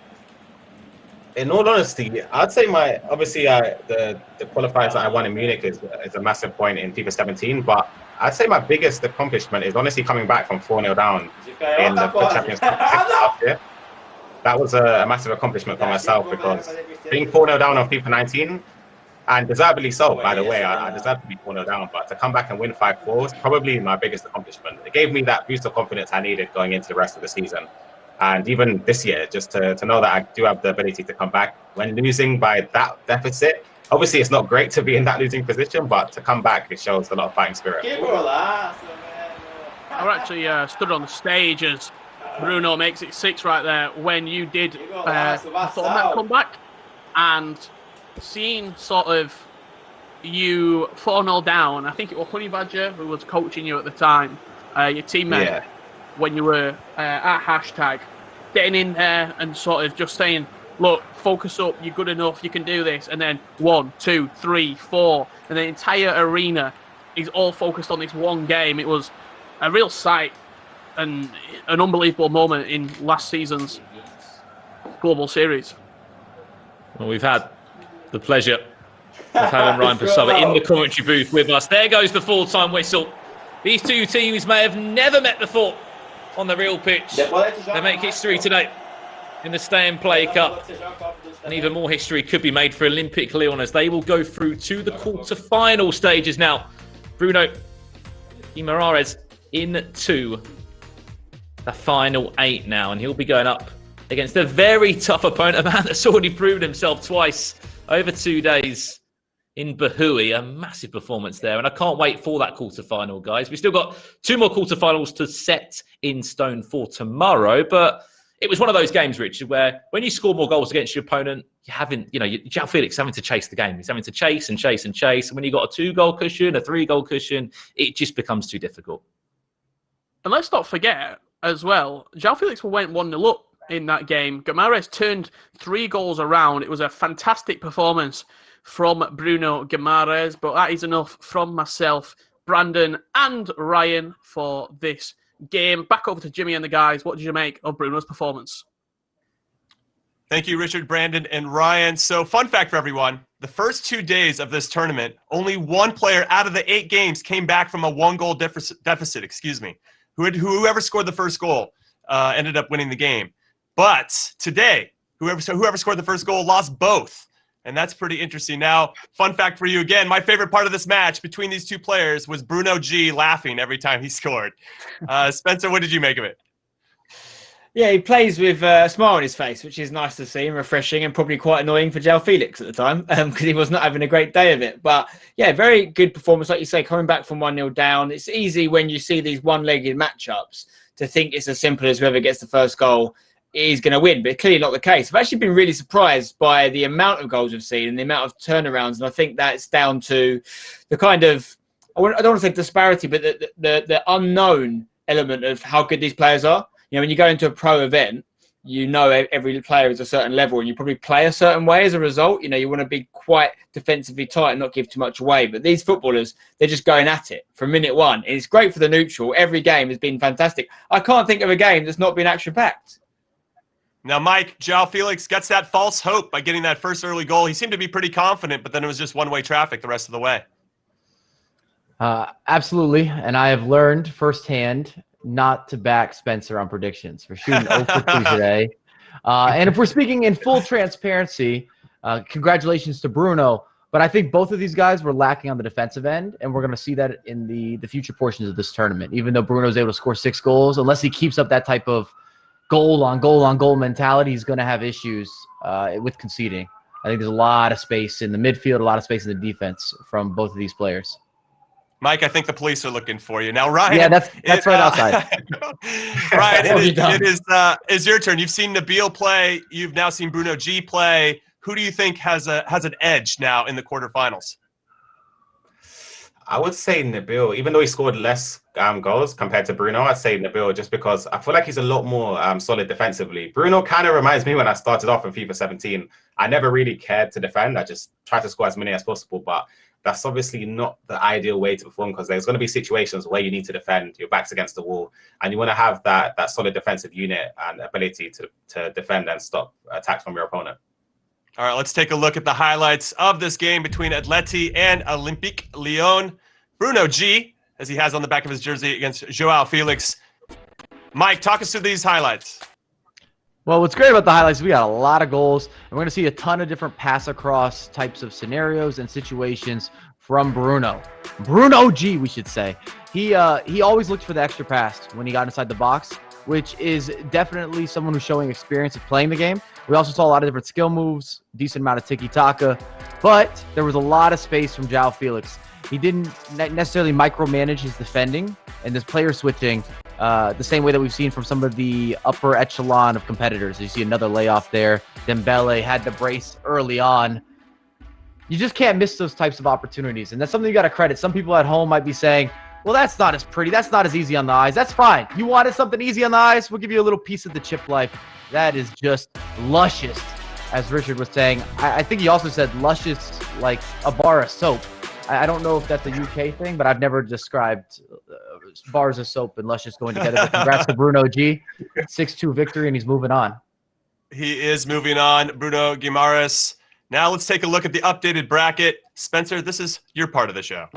S7: In all honesty, I'd say the qualifiers that I won in Munich is a massive point in FIFA 17, but I'd say my biggest accomplishment is honestly coming back from 4-0 down in the Champions League last year. That was a massive accomplishment for myself because being 4-0 down on FIFA 19, and deservedly so, by the way, I deserve to be 4-0 down, but to come back and win 5-4 is probably my biggest accomplishment. It gave me that boost of confidence I needed going into the rest of the season. And even this year, just to know that I do have the ability to come back when losing by that deficit. Obviously, it's not great to be in that losing position, but to come back, it shows a lot of fighting spirit.
S10: I actually stood on the stage as Bruno makes it 6 right there when you did that comeback, and seeing sort of you 4-0 down. I think it was Honey Badger who was coaching you at the time, your teammate, when you were at hashtag, getting in there and sort of just saying, look, focus up, you're good enough, you can do this. And then 1, 2, 3, 4, and the entire arena is all focused on this one game. It was a real sight and an unbelievable moment in last season's Global Series.
S9: Well, we've had the pleasure of having Ryan Passoa in the commentary booth with us. There goes the full-time whistle. These two teams may have never met before on the real pitch. They make history today in the Stay and Play Cup. And even more history could be made for Olympic Lyon as they will go through to the quarter-final stages now. Bruno Guimaraes into the final 8 now, and he'll be going up against a very tough opponent, a man that's already proved himself twice over 2 days in Bahoui. A massive performance there, and I can't wait for that quarterfinal, guys. We've still got 2 more quarterfinals to set in stone for tomorrow, but it was one of those games, Richard, where when you score more goals against your opponent, João Felix having to chase the game. He's having to chase and chase and chase. And when you've got a 2-goal cushion, a 3-goal cushion, it just becomes too difficult.
S10: And let's not forget as well, João Felix went 1-0 up in that game. Guimaraes turned 3 goals around. It was a fantastic performance from Bruno Guimaraes, but that is enough from myself, Brandon and Ryan for this game. Back over to Jimmy and the guys. What did you make of Bruno's performance?
S3: Thank you, Richard, Brandon, and Ryan. So, fun fact for everyone, the first 2 days of this tournament, only one player out of the 8 games came back from a 1-goal deficit. Whoever scored the first goal ended up winning the game. But today, whoever scored the first goal lost both. And that's pretty interesting. Now, fun fact for you again, my favorite part of this match between these two players was Bruno G laughing every time he scored. Spencer, what did you make of it?
S4: Yeah, he plays with a smile on his face, which is nice to see and refreshing, and probably quite annoying for João Felix at the time because he was not having a great day of it. But yeah, very good performance. Like you say, coming back from 1-0 down. It's easy when you see these one-legged matchups to think it's as simple as whoever gets the first goal is going to win, but clearly not the case. I've actually been really surprised by the amount of goals we've seen and the amount of turnarounds, and I think that's down to the kind of, I don't want to say disparity, but the unknown element of how good these players are. You know, when you go into a pro event, you know every player is a certain level and you probably play a certain way as a result. You know, you want to be quite defensively tight and not give too much away. But these footballers, they're just going at it from minute one. And it's great for the neutral. Every game has been fantastic. I can't think of a game that's not been action-packed.
S3: Now, Mike, João Felix gets that false hope by getting that first early goal. He seemed to be pretty confident, but then it was just one-way traffic the rest of the way.
S5: Absolutely. And I have learned firsthand not to back Spencer on predictions. We're shooting 0 for 2 today. And if we're speaking in full transparency, congratulations to Bruno. But I think both of these guys were lacking on the defensive end, and we're going to see that in the future portions of this tournament. Even though Bruno's able to score 6 goals, unless he keeps up that type of goal mentality, he's going to have issues with conceding. I think there's a lot of space in the midfield, a lot of space in the defense from both of these players.
S3: Mike, I think the police are looking for you. Now, Ryan.
S5: Yeah, that's right outside.
S3: Ryan, it is your turn. You've seen Nabil play. You've now seen Bruno G play. Who do you think has an edge now in the quarterfinals?
S7: I would say Nabil, even though he scored less goals compared to Bruno, I'd say Nabil just because I feel like he's a lot more solid defensively. Bruno kind of reminds me when I started off in FIFA 17. I never really cared to defend. I just tried to score as many as possible, but that's obviously not the ideal way to perform because there's going to be situations where you need to defend, your back's against the wall, and you want to have that solid defensive unit and ability to defend and stop attacks from your opponent.
S3: All right, let's take a look at the highlights of this game between Atleti and Olympique Lyon. Bruno G, as he has on the back of his jersey against João Felix. Mike, talk us through these highlights.
S5: Well, what's great about the highlights, we got a lot of goals, and we're going to see a ton of different pass-across types of scenarios and situations from Bruno. Bruno G, we should say. He always looked for the extra pass when he got inside the box, which is definitely someone who's showing experience of playing the game. We also saw a lot of different skill moves, decent amount of tiki-taka, but there was a lot of space from João Felix. He didn't necessarily micromanage his defending and this player switching the same way that we've seen from some of the upper echelon of competitors. You see another layoff there. Dembele had the brace early on. You just can't miss those types of opportunities, and that's something you got to credit. Some people at home might be saying, well, that's not as pretty. That's not as easy on the eyes. That's fine. You wanted something easy on the eyes? We'll give you a little piece of the chip life. That is just luscious, as Richard was saying. I think he also said luscious like a bar of soap. I don't know if that's a UK thing, but I've never described bars of soap and luscious going together. But congrats to Bruno G. 6-2 victory, and he's moving on.
S3: He is moving on, Bruno Guimaraes. Now let's take a look at the updated bracket. Spencer, this is your part of the show.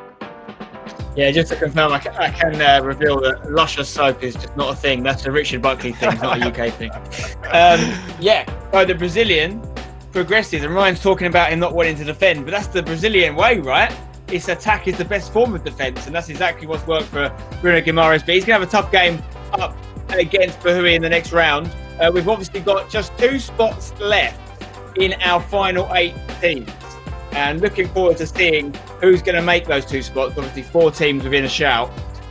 S4: Yeah, just to confirm, I can reveal that luscious soap is just not a thing. That's a Richard Buckley thing, not a UK thing. The Brazilian progresses, and Ryan's talking about him not wanting to defend, but that's the Brazilian way, right? It's attack is the best form of defence, and that's exactly what's worked for Bruno Guimaraes. But he's going to have a tough game up against Bahoui in the next round. We've obviously got just 2 spots left in our final 8 teams, and looking forward to seeing who's going to make those 2 spots. Obviously 4 teams within a shout,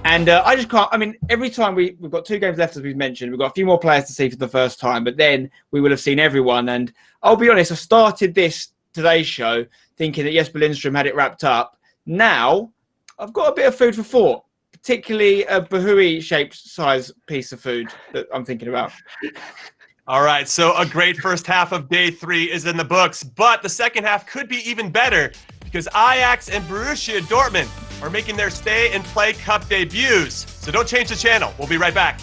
S4: And I just can't. I mean, every time we've got 2 games left, as we've mentioned, we've got a few more players to see for the first time, but then we will have seen everyone. And I'll be honest, I started today's show thinking that Jesper Lindstrom had it wrapped up. Now I've got a bit of food for thought, particularly a Bahoui shaped size piece of food that I'm thinking about.
S3: All right, so a great first half of day 3 is in the books, but the second half could be even better because Ajax and Borussia Dortmund are making their Stay and Play Cup debuts. So don't change the channel. We'll be right back.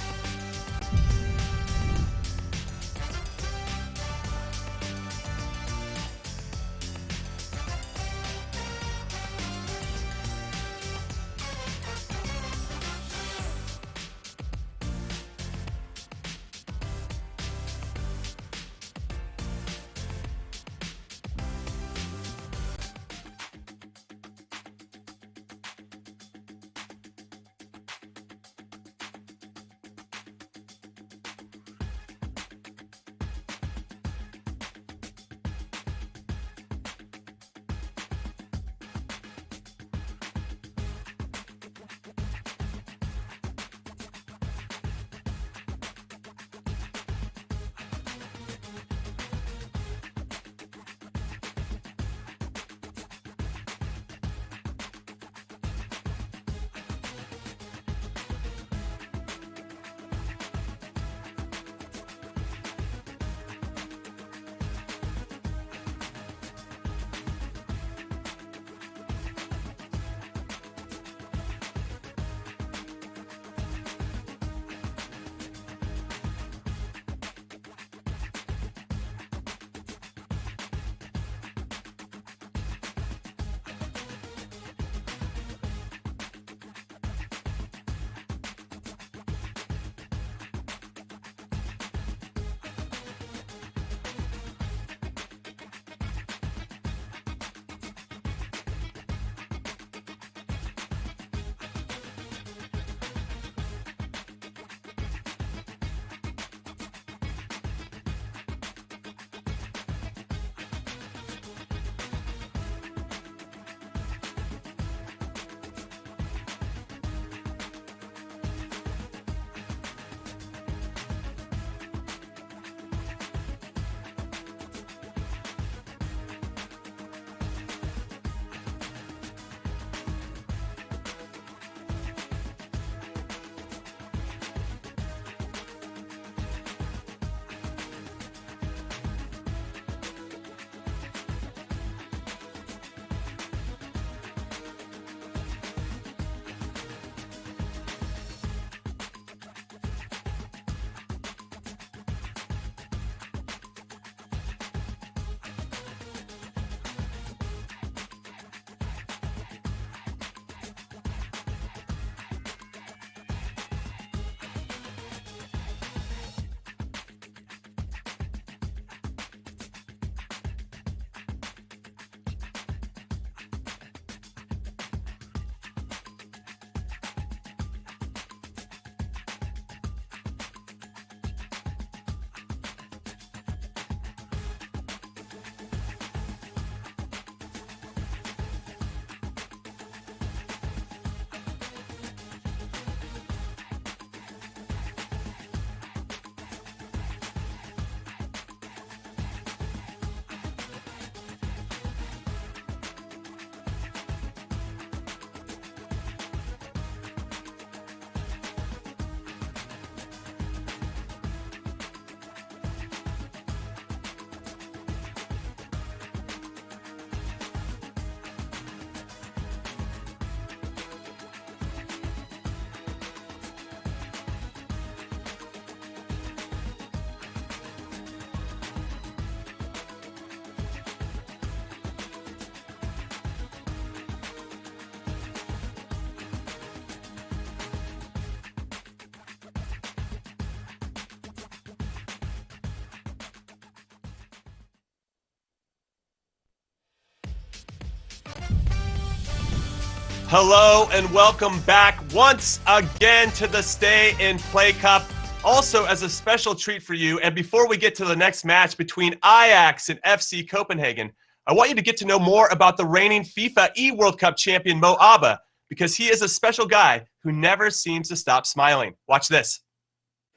S3: Hello and welcome back once again to the Stay and Play Cup. Also as a special treat for you, and before we get to the next match between Ajax and FC Copenhagen, I want you to get to know more about the reigning FIFA E-World Cup champion Mo Abba, because he is a special guy who never seems to stop smiling. Watch this.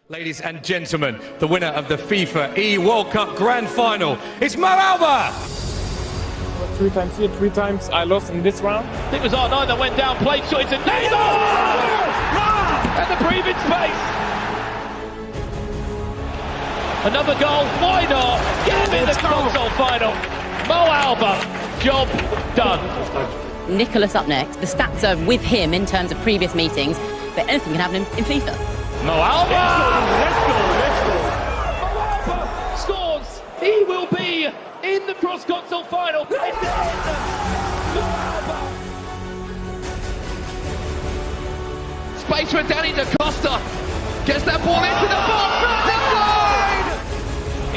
S13: Ladies and gentlemen, the winner of the FIFA E-World Cup Grand Final is Mo Alba!
S14: 3 times here, 3 times I lost in this round.
S15: I think it was R9 that went down, played shot into Neymar! And the breathing space. Another goal, why not? Get him in the console final. Mo Alba, job done.
S16: Nicholas up next. The stats are with him in terms of previous meetings, but anything can happen in FIFA.
S15: Mo Alba!
S14: Let's go.
S15: Mo Alba scores. He will be in the cross-console final. It's in. Mo Alba. Space for Danny Da Costa. Gets that ball into the box. Inside!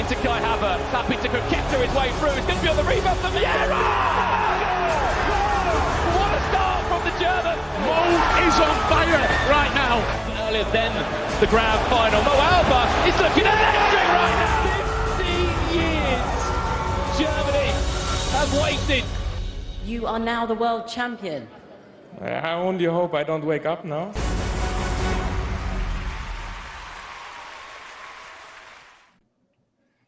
S15: Into Kai Havertz. Happy to Kepka his way through. He's going to be on the rebound from Vieira. What a start from the German.
S14: Mo is on fire right now.
S15: Earlier than the grand final. Mo Alba is looking electric right now. 15 years. Germany have waited.
S16: You are now the world champion.
S14: I only hope I don't wake up now.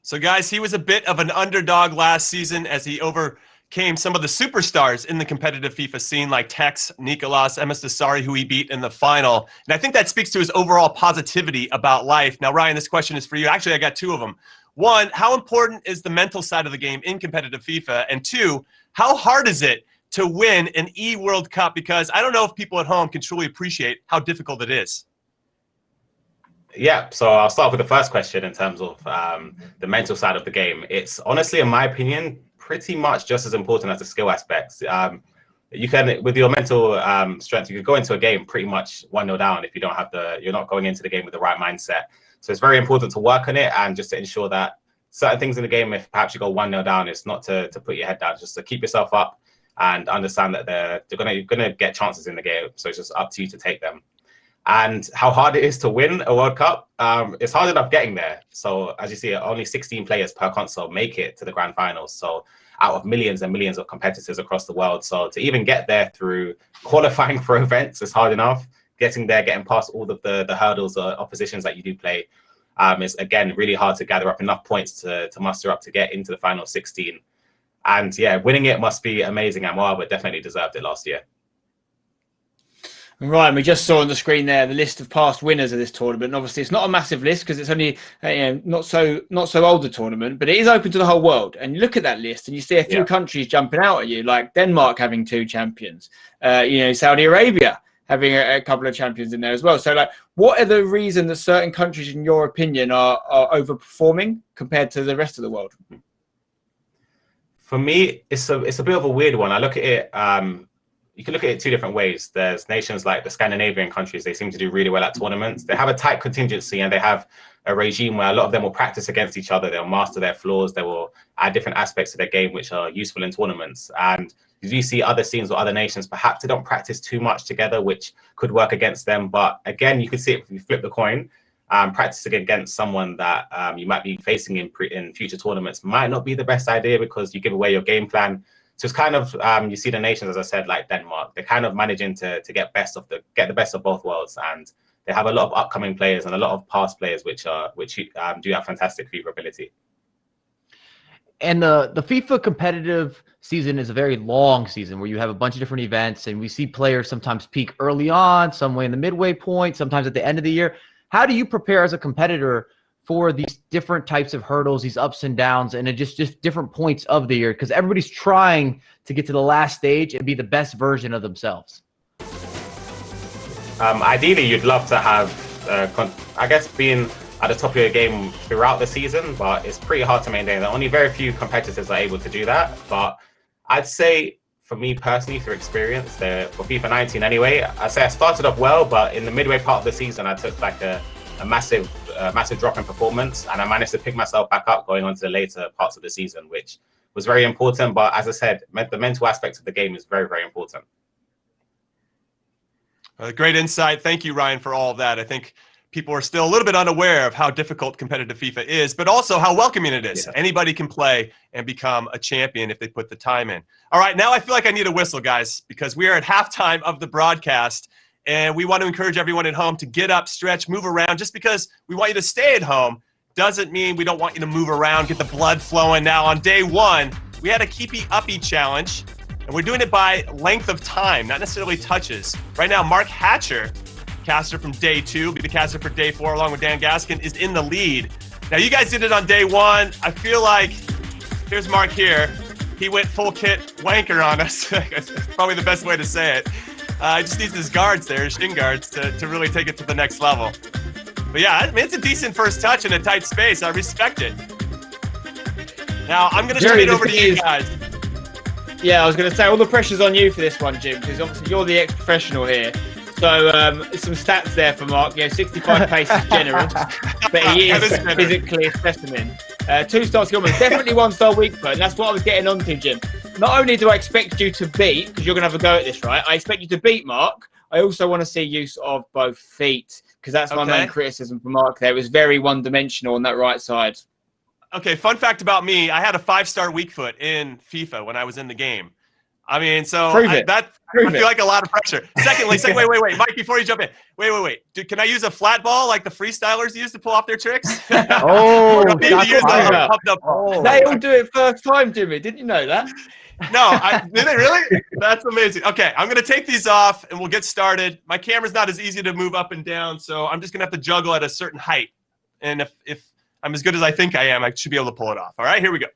S3: So, guys, he was a bit of an underdog last season as he overcame some of the superstars in the competitive FIFA scene like Tex, Nicolas, Emis Desari, who he beat in the final. And I think that speaks to his overall positivity about life. Now, Ryan, this question is for you. Actually, I got 2 of them. 1, how important is the mental side of the game in competitive FIFA? And 2, how hard is it to win an E-World Cup? Because I don't know if people at home can truly appreciate how difficult it is.
S7: Yeah, so I'll start with the first question in terms of the mental side of the game. It's honestly, in my opinion, pretty much just as important as the skill aspects. You can, with your mental strength, you could go into a game pretty much 1-0 down if you don't have you're not going into the game with the right mindset. So it's very important to work on it and just to ensure that certain things in the game, if perhaps you go 1-0 down, it's not to put your head down, just to keep yourself up and understand that they're gonna get chances in the game. So it's just up to you to take them. And how hard it is to win a World Cup, it's hard enough getting there. So as you see, only 16 players per console make it to the grand finals. So out of millions and millions of competitors across the world. So to even get there through qualifying for events is hard enough. Getting there, getting past all of the hurdles or oppositions that you do play is, again, really hard to gather up enough points to muster up to get into the final 16. And yeah, winning it must be amazing. And Mo Alba definitely deserved it last year.
S4: Right, we just saw on the screen there the list of past winners of this tournament. And obviously, it's not a massive list because it's only not so old a tournament, but it is open to the whole world. And you look at that list and you see a few countries jumping out at you, like Denmark having 2 champions, Saudi Arabia having a couple of champions in there as well. So, like, what are the reasons that certain countries, in your opinion, are overperforming compared to the rest of the world?
S7: For me, it's a bit of a weird one. I look at it. You can look at it 2 different ways. There's nations like the Scandinavian countries. They seem to do really well at tournaments. They have a tight contingency and they have a regime where a lot of them will practice against each other. They'll master their flaws. They will add different aspects to their game which are useful in tournaments. And you do see other scenes or other nations, perhaps they don't practice too much together, which could work against them. But again, you can see it if you flip the coin. Practicing against someone that you might be facing in future tournaments might not be the best idea because you give away your game plan. So it's kind of you see the nations, as I said, like Denmark, they're kind of managing to get the best of both worlds, and they have a lot of upcoming players and a lot of past players which do have fantastic FIFA ability.
S5: And the FIFA competitive season is a very long season where you have a bunch of different events, and we see players sometimes peak early on, some way in the midway point, sometimes at the end of the year. How do you prepare as a competitor for these different types of hurdles, these ups and downs, and just different points of the year? Because everybody's trying to get to the last stage and be the best version of themselves.
S7: Ideally, you'd love to have, I guess, being at the top of your game throughout the season, but it's pretty hard to maintain. There are only very few competitors are able to do that. But I'd say, for me personally, through experience, for FIFA 19 anyway, I'd say I started off well, but in the midway part of the season, I took like a massive drop in performance, and I managed to pick myself back up going on to the later parts of the season, which was very important. But as I said, the mental aspect of the game is very, very important.
S3: Great insight. Thank you, Ryan, for all of that. I think people are still a little bit unaware of how difficult competitive FIFA is, but also how welcoming it is. Yeah. Anybody can play and become a champion if they put the time in. All right, now I feel like I need a whistle, guys, because we are at halftime of the broadcast. And we want to encourage everyone at home to get up, stretch, move around. Just because we want you to stay at home doesn't mean we don't want you to move around, get the blood flowing. Now, on day 1, we had a keepy uppy challenge, and we're doing it by length of time, not necessarily touches. Right now, Mark Hatcher, caster from day 2, be the caster for day 4, along with Dan Gaskin, is in the lead. Now, you guys did it on day 1. I feel like, here's Mark here. He went full kit wanker on us. That's probably the best way to say it. He just needs his guards there, his shin guards, to really take it to the next level. But yeah, I mean, it's a decent first touch in a tight space. I respect it. Now, I'm going to turn it over to you guys.
S4: Yeah, I was going to say, all the pressure's on you for this one, Jim, because obviously you're the ex-professional here. So some stats there for Mark. 65 pace is generous, but he is physically a specimen. 2-star skill, definitely 1-star weak foot, and that's what I was getting onto, Jim. Not only do I expect you to beat, because you're going to have a go at this, right? I expect you to beat Mark. I also want to see use of both feet, because that's my main criticism for Mark there. It was very one-dimensional on that right side.
S3: Okay, fun fact about me, I had a 5-star weak foot in FIFA when I was in the game. I mean, so I feel like a lot of pressure. Secondly, wait, Mike, before you jump in, wait. Can I use a flat ball like the freestylers use to pull off their tricks?
S4: They all do it first time, Jimmy. Didn't you know that?
S3: No, did they really? That's amazing. Okay, I'm going to take these off and we'll get started. My camera's not as easy to move up and down, so I'm just going to have to juggle at a certain height. And if I'm as good as I think I am, I should be able to pull it off. All right, here we go.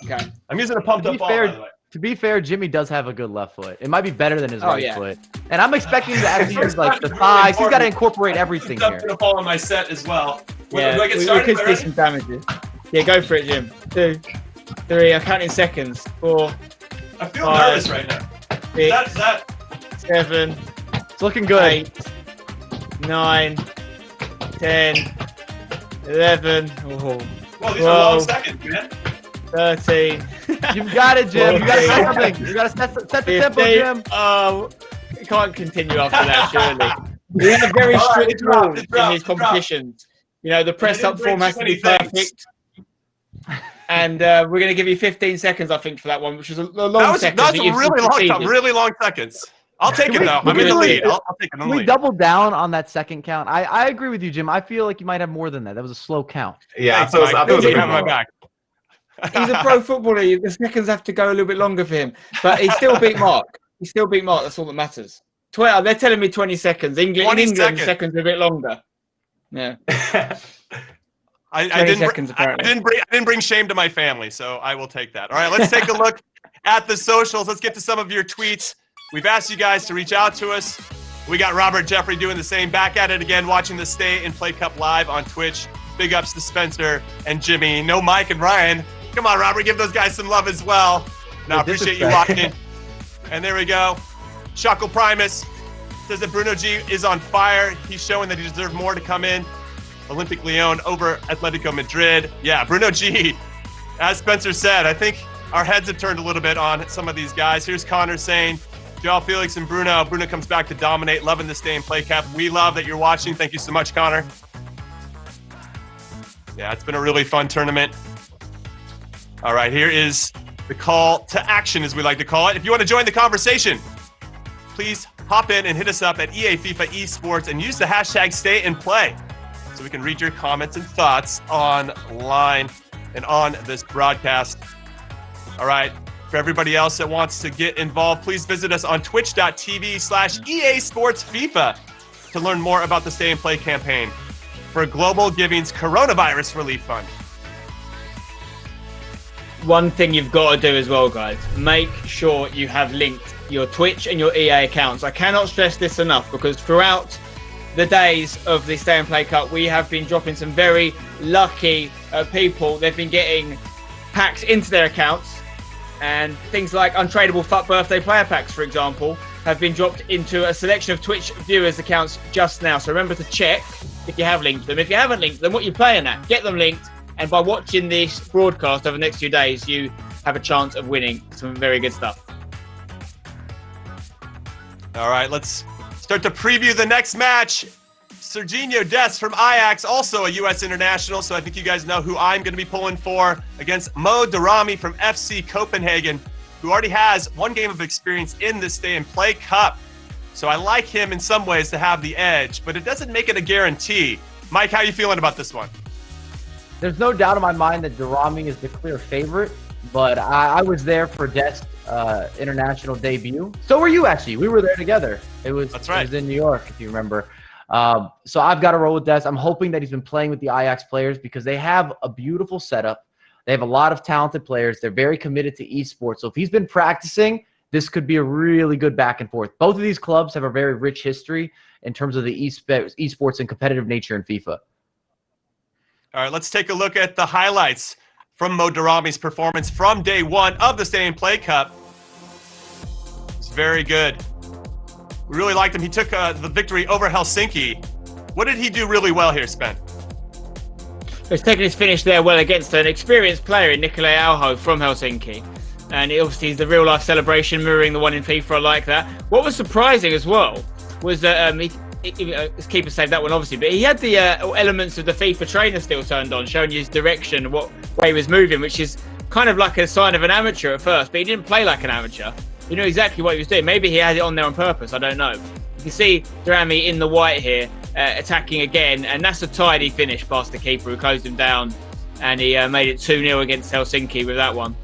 S4: Okay.
S3: I'm using a pumped up ball, by the way.
S5: To be fair, Jimmy does have a good left foot. It might be better than his right foot. And I'm expecting to actually use like the thighs. He's got to incorporate everything here.
S3: It's going to fall on my set as well.
S4: Yeah, we could see some damages. Yeah, go for it, Jim. 2, 3, I'm counting seconds. 4,
S3: I feel nervous right now.
S4: 6, 7.
S5: It's looking good.
S4: 8, 9, 10, 11.
S3: Well, these are long seconds, man.
S4: 13.
S5: You've got it, Jim. You got to say something. You got to set the tempo, Jim.
S4: You can't continue after that, surely. We have very strict rules in these competitions. You know, the press-up form has to be perfect. And we're going to give you 15 seconds, I think, for that one, which is a long second.
S3: That's a really long time, really long seconds. I'll take it, though. I'm in the lead. I'll take it.
S5: We doubled down on that second count. I agree with you, Jim. I feel like you might have more than that. That was a slow count.
S7: Yeah, I feel
S3: having my back.
S4: He's a pro footballer. The seconds have to go a little bit longer for him. But he still beat Mark. That's all that matters. They're telling me 20 seconds. In England, seconds are a bit longer. Yeah.
S3: I didn't bring shame to my family, so I will take that. All right, let's take a look at the socials. Let's get to some of your tweets. We've asked you guys to reach out to us. We got Robert Jeffrey doing the same. Back at it again, watching the Stay and Play Cup live on Twitch. Big ups to Spencer and Jimmy. No Mike and Ryan. Come on, Robert, give those guys some love as well. No, I appreciate you watching. And there we go. Shackle Primus says that Bruno G is on fire. He's showing that he deserves more to come in. Olympic Lyon over Atletico Madrid. Yeah, Bruno G, as Spencer said, I think our heads have turned a little bit on some of these guys. Here's Connor saying, Joao Felix and Bruno. Bruno comes back to dominate. Loving the Stay and Play Cap. We love that you're watching. Thank you so much, Connor. Yeah, it's been a really fun tournament. All right, here is the call to action, as we like to call it. If you want to join the conversation, please hop in and hit us up at EA FIFA Esports and use the hashtag Stay and Play so we can read your comments and thoughts online and on this broadcast. All right, for everybody else that wants to get involved, please visit us on twitch.tv/EA Sports FIFA to learn more about the Stay and Play campaign for Global Giving's Coronavirus Relief Fund.
S4: One thing you've got to do as well, guys, make sure you have linked your Twitch and your EA accounts. I cannot stress this enough because throughout the days of the Stay and Play Cup, we have been dropping some very lucky people. They've been getting packs into their accounts, and things like untradeable FUT birthday player packs, for example, have been dropped into a selection of Twitch viewers' accounts just now. So remember to check if you have linked them. If you haven't linked them, what you're playing at, get them linked. And by watching this broadcast over the next few days, you have a chance of winning some very good stuff.
S3: All right, let's start to preview the next match. Serginho Dest from Ajax, also a U.S. international, so I think you guys know who I'm going to be pulling for, against Mo Darami from FC Copenhagen, who already has one game of experience in the Stay and Play Cup. So I like him in some ways to have the edge, but it doesn't make it a guarantee. Mike, how are you feeling about this one?
S5: There's no doubt in my mind that Darami is the clear favorite, but I was there for Dest's international debut. So were you, actually. We were there together. That's right. It was in New York, if you remember. So I've got to roll with Dest. I'm hoping that he's been playing with the Ajax players because they have a beautiful setup. They have a lot of talented players. They're very committed to esports. So if he's been practicing, this could be a really good back and forth. Both of these clubs have a very rich history in terms of the esports and competitive nature in FIFA.
S3: All right, let's take a look at the highlights from Mo Darami's performance from day one of the Stay and Play Cup. It's very good. We really liked him. He took the victory over Helsinki. What did he do really well here, Spen?
S4: He's taken his finish there well against an experienced player in Nikolai Alho from Helsinki. And it obviously is the real-life celebration, mirroring the one in FIFA. I like that. What was surprising as well was that his keeper saved that one, obviously, but he had the elements of the FIFA trainer still turned on, showing you his direction, what way he was moving, which is kind of like a sign of an amateur at first, but he didn't play like an amateur. He knew exactly what he was doing. Maybe he had it on there on purpose. I don't know. You can see Darami in the white here, attacking again, and that's a tidy finish past the keeper who closed him down, and he made it 2-0 against Helsinki with that one.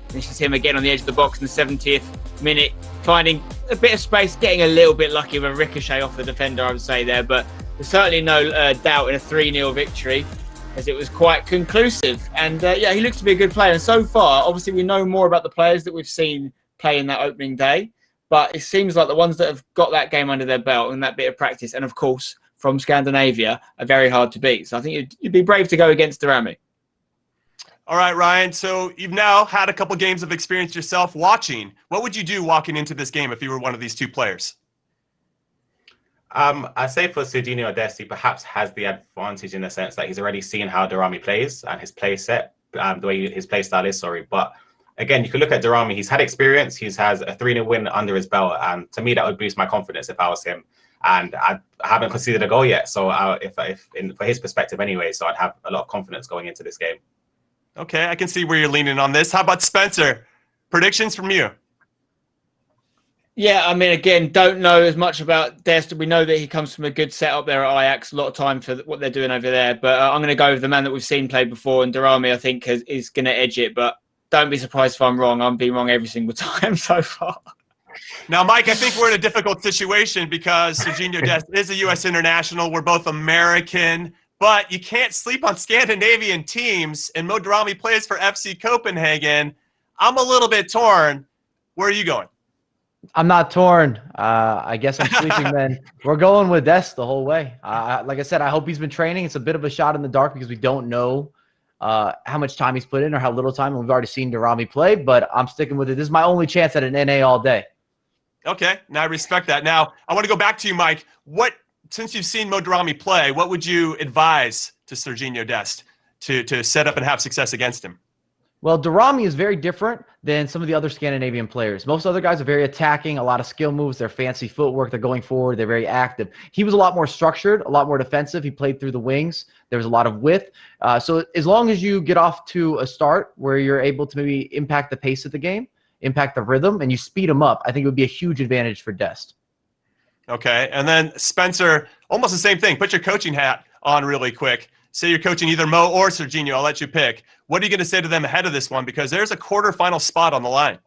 S4: This is him again on the edge of the box in the 70th minute, finding a bit of space, getting a little bit lucky with a ricochet off the defender, I would say there. But there's certainly no doubt in a 3-0 victory, as it was quite conclusive. And yeah, he looks to be a good player. And so far, obviously, we know more about the players that we've seen play in that opening day. But it seems like the ones that have got that game under their belt and that bit of practice, and of course, from Scandinavia, are very hard to beat. So I think you'd be brave to go against Darami.
S3: All right, Ryan, so you've now had a couple games of experience yourself watching. What would you do walking into this game if you were one of these two players?
S7: I'd say for Serginho Dest, he perhaps has the advantage in the sense that he's already seen how Darami plays and his play set, the way his play style is, But again, you can look at Darami. He's had experience. He has a 3-0 win under his belt. And to me, that would boost my confidence if I was him. And I haven't conceded a goal yet. So for his perspective anyway, so I'd have a lot of confidence going into this game.
S3: Okay, I can see where you're leaning on this. How about Spencer? Predictions from you?
S4: Yeah, I mean, again, don't know as much about Dest. We know that he comes from a good setup there at Ajax. A lot of time for what they're doing over there. But I'm going to go with the man that we've seen play before. And Darami, I think, is going to edge it. But don't be surprised if I'm wrong. I'm being wrong every single time so far.
S3: Now, Mike, I think we're in a difficult situation because Serginho Dest is a U.S. international. We're both American. But you can't sleep on Scandinavian teams, and Mo Darami plays for FC Copenhagen. I'm a little bit torn. Where are you going?
S5: I'm not torn. I guess I'm sleeping then. We're going with Dest the whole way. Like I said, I hope he's been training. It's a bit of a shot in the dark because we don't know how much time he's put in or how little time. And we've already seen Darami play, but I'm sticking with it. This is my only chance at an NA all day.
S3: Okay, now I respect that. Now, I want to go back to you, Mike. Since you've seen Mo Darami play, what would you advise to Serginho Dest to set up and have success against him?
S5: Well, Darami is very different than some of the other Scandinavian players. Most other guys are very attacking, a lot of skill moves, they're fancy footwork, they're going forward, they're very active. He was a lot more structured, a lot more defensive. He played through the wings. There was a lot of width. So as long as you get off to a start where you're able to maybe impact the pace of the game, impact the rhythm, and you speed him up, I think it would be a huge advantage for Dest.
S3: Okay, and then Spencer, almost the same thing. Put your coaching hat on really quick. Say you're coaching either Mo or Serginho. I'll let you pick. What are you going to say to them ahead of this one? Because there's a quarterfinal spot on the line.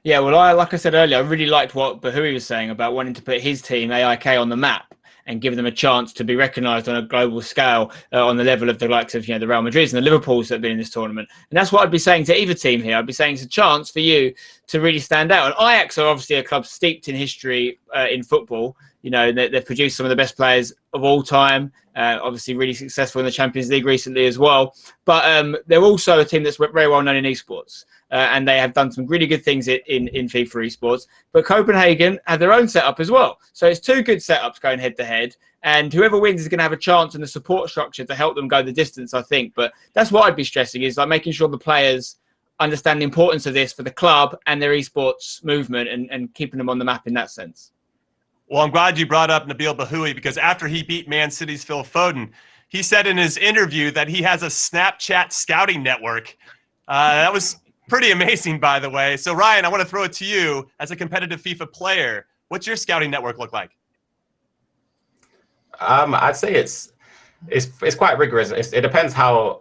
S4: Yeah, well, like I said earlier, I really liked what Bahoui was saying about wanting to put his team, AIK, on the map and give them a chance to be recognised on a global scale on the level of the likes of, the Real Madrids and the Liverpools that have been in this tournament. And that's what I'd be saying to either team here. I'd be saying it's a chance for you to really stand out. And Ajax are obviously a club steeped in history in football. They've produced some of the best players of all time. Obviously really successful in the Champions League recently as well. But they're also a team that's very well known in esports. And they have done some really good things in FIFA esports. But Copenhagen have their own setup as well. So it's two good setups going head-to-head. And whoever wins is going to have a chance in the support structure to help them go the distance, I think. But that's what I'd be stressing, is like making sure the players understand the importance of this for the club and their esports movement and keeping them on the map in that sense.
S3: Well, I'm glad you brought up Nabil Bahoui, because after he beat Man City's Phil Foden, he said in his interview that he has a Snapchat scouting network. That was pretty amazing, by the way. So, Ryan, I want to throw it to you as a competitive FIFA player. What's your scouting network look like?
S7: I'd say it's quite rigorous. It depends how.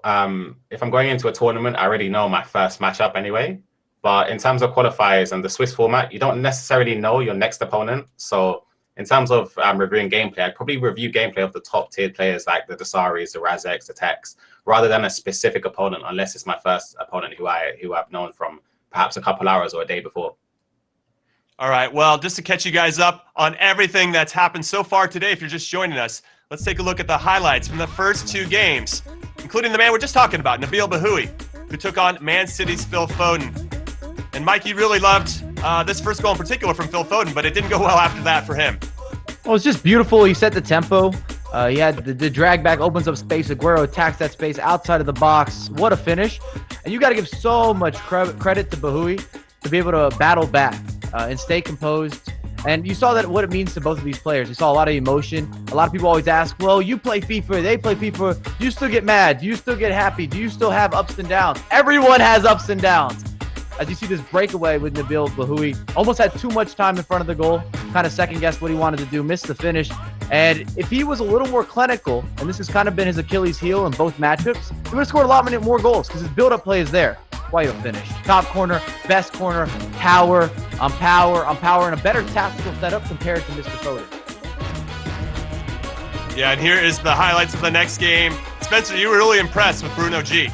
S7: If I'm going into a tournament, I already know my first matchup anyway. But in terms of qualifiers and the Swiss format, you don't necessarily know your next opponent. So in terms of reviewing gameplay, I'd probably review gameplay of the top tier players like the Desaris, the Razeks, the Techs, rather than a specific opponent, unless it's my first opponent who I've known from perhaps a couple hours or a day before.
S3: All right, well, just to catch you guys up on everything that's happened so far today, if you're just joining us, let's take a look at the highlights from the first 2 games, including the man we're just talking about, Nabil Bahoui, who took on Man City's Phil Foden. And Mike, you really loved this first goal in particular from Phil Foden, but it didn't go well after that for him.
S5: Well, it's just beautiful. He set the tempo. He had the drag back, opens up space. Aguero attacks that space outside of the box. What a finish. And you got to give so much credit to Bahoui to be able to battle back and stay composed. And you saw that what it means to both of these players. You saw a lot of emotion. A lot of people always ask, well, you play FIFA, they play FIFA. Do you still get mad? Do you still get happy? Do you still have ups and downs? Everyone has ups and downs. As you see this breakaway with Nabil Bahoui, almost had too much time in front of the goal, kind of second-guessed what he wanted to do, missed the finish. And if he was a little more clinical, and this has kind of been his Achilles heel in both matchups, he would have scored a lot more goals because his build-up play is there. Why you don't finish? Top corner, best corner, power, on power, and a better tactical setup compared to Mr. Foden.
S3: Yeah, and here is the highlights of the next game. Spencer, you were really impressed with Bruno G.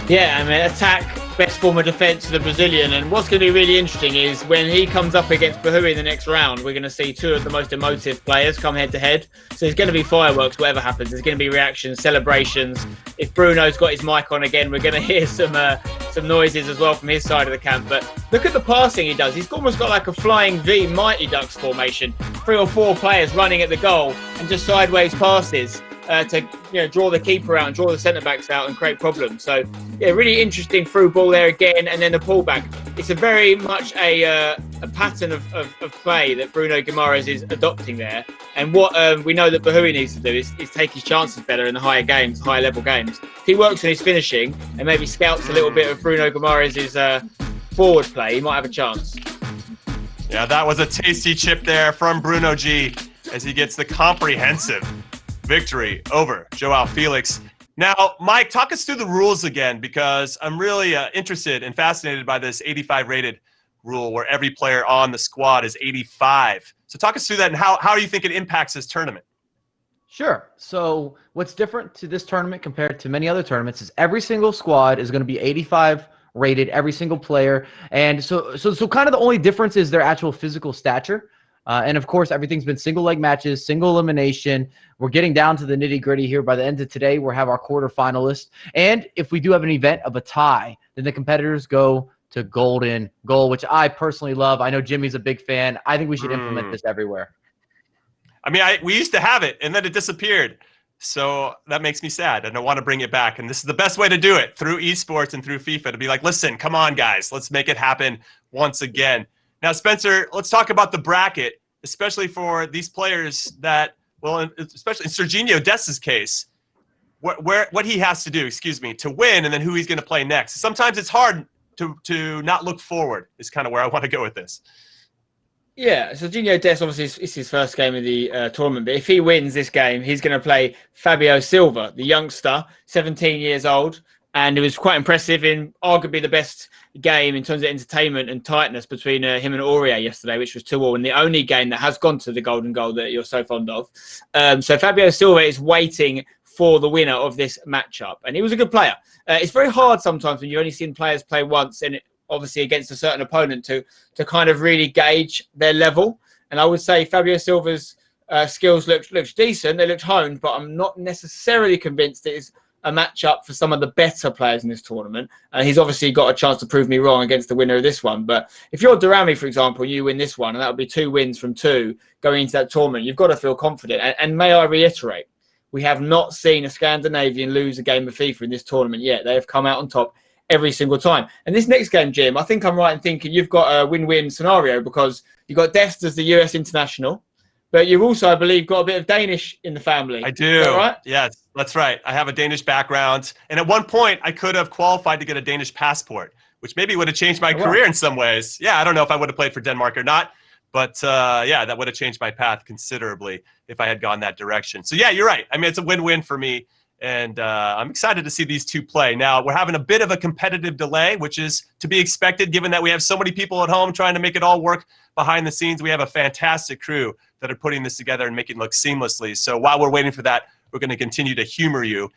S4: Yeah, I mean, attack, best form of defence for the Brazilian. And what's going to be really interesting is when he comes up against Bahoui in the next round, we're going to see 2 of the most emotive players come head-to-head. So there's going to be fireworks, whatever happens. There's going to be reactions, celebrations. If Bruno's got his mic on again, we're going to hear some noises as well from his side of the camp. But look at the passing he does. He's almost got like a flying V Mighty Ducks formation. 3 or 4 players running at the goal and just sideways passes. To draw the keeper out and draw the centre-backs out and create problems. So, yeah, really interesting through ball there again, and then the pullback. It's a very much a pattern of play that Bruno Guimaraes is adopting there. And what we know that Bahoui needs to do is take his chances better in the higher games, higher level games. If he works on his finishing and maybe scouts a little bit of Bruno Guimaraes' forward play, he might have a chance.
S3: Yeah, that was a tasty chip there from Bruno G as he gets the comprehensive victory over Joao Felix. Now, Mike, talk us through the rules again, because I'm really interested and fascinated by this 85 rated rule where every player on the squad is 85. So talk us through that, and how do you think it impacts this tournament?
S5: Sure. So what's different to this tournament compared to many other tournaments is every single squad is going to be 85 rated, every single player. And so kind of the only difference is their actual physical stature. And of course, everything's been single leg matches, single elimination. We're getting down to the nitty gritty here. By the end of today, we'll have our quarterfinalists. And if we do have an event of a tie, then the competitors go to golden goal, which I personally love. I know Jimmy's a big fan. I think we should implement this everywhere.
S3: I mean, we used to have it, and then it disappeared. So that makes me sad, and I want to bring it back. And this is the best way to do it, through esports and through FIFA, to be like, listen, come on, guys. Let's make it happen once again. Now, Spencer, let's talk about the bracket, especially for these players that, well, especially in Serginho Dest's case, what he has to do, to win, and then who he's going to play next. Sometimes it's hard to not look forward is kind of where I want to go with this.
S4: Yeah, Serginho Dest, obviously, it's his first game of the tournament. But if he wins this game, he's going to play Fabio Silva, the youngster, 17 years old. And it was quite impressive in arguably the best game in terms of entertainment and tightness between him and Aurier yesterday, which was 2-2, and the only game that has gone to the golden goal that you're so fond of. So Fabio Silva is waiting for the winner of this matchup. And he was a good player. It's very hard sometimes when you've only seen players play once and obviously against a certain opponent to kind of really gauge their level. And I would say Fabio Silva's skills looked decent. They looked honed, but I'm not necessarily convinced it is a matchup for some of the better players in this tournament. And he's obviously got a chance to prove me wrong against the winner of this one. But if you're Durrami, for example, you win this one, and that would be 2 wins from 2 going into that tournament, you've got to feel confident. And may I reiterate, we have not seen a Scandinavian lose a game of FIFA in this tournament yet. They have come out on top every single time. And this next game, Jim, I think I'm right in thinking you've got a win-win scenario because you've got Dest as the US international, but you've also, I believe, got a bit of Danish in the family.
S3: I do.
S4: Is that right?
S3: Yes, that's right. I have a Danish background. And at one point, I could have qualified to get a Danish passport, which maybe would have changed my career in some ways. Yeah, I don't know if I would have played for Denmark or not. But yeah, that would have changed my path considerably if I had gone that direction. So yeah, you're right. I mean, it's a win-win for me. And I'm excited to see these two play. Now, we're having a bit of a competitive delay, which is to be expected given that we have so many people at home trying to make it all work behind the scenes. We have a fantastic crew that are putting this together and making it look seamlessly. So while we're waiting for that, we're going to continue to humor you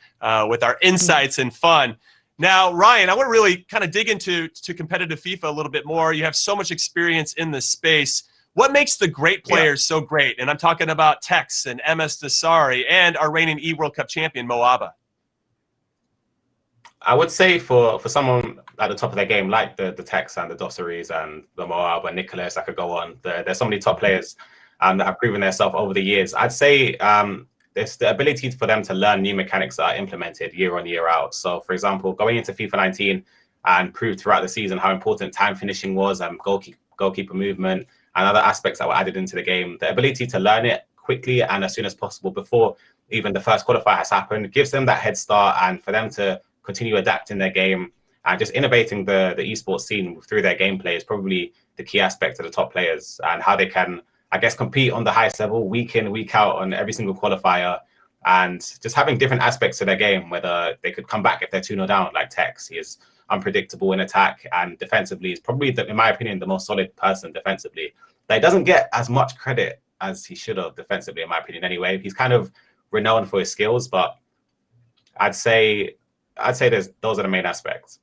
S3: with our insights and fun. Now, Ryan, I want to really kind of dig into competitive FIFA a little bit more. You have so much experience in this space. What makes the great players so great? And I'm talking about Tex and MS Dasari and our reigning E-World Cup champion, Moaba.
S7: I would say for someone at the top of their game, like the Tex and the Dossaries and the Moab and Nicholas, I could go on. There's so many top players that have proven themselves over the years. I'd say there's the ability for them to learn new mechanics that are implemented year on, year out. So, for example, going into FIFA 19 and proved throughout the season how important time finishing was and goalkeeper movement and other aspects that were added into the game. The ability to learn it quickly and as soon as possible before even the first qualifier has happened gives them that head start, and for them to continue adapting their game and just innovating the esports scene through their gameplay is probably the key aspect of the top players and how they can, I guess, compete on the highest level week in, week out on every single qualifier, and just having different aspects to their game, whether they could come back if they're 2-0 down, like Tex. He is unpredictable in attack, and defensively is probably, in my opinion, the most solid person defensively. But he doesn't get as much credit as he should have defensively, in my opinion, anyway. He's kind of renowned for his skills, but I'd say those are the main aspects.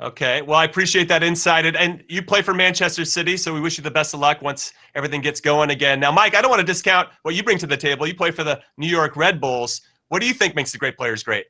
S3: Okay, well, I appreciate that insight. And you play for Manchester City, so we wish you the best of luck once everything gets going again. Now, Mike, I don't want to discount what you bring to the table. You play for the New York Red Bulls. What do you think makes the great players great?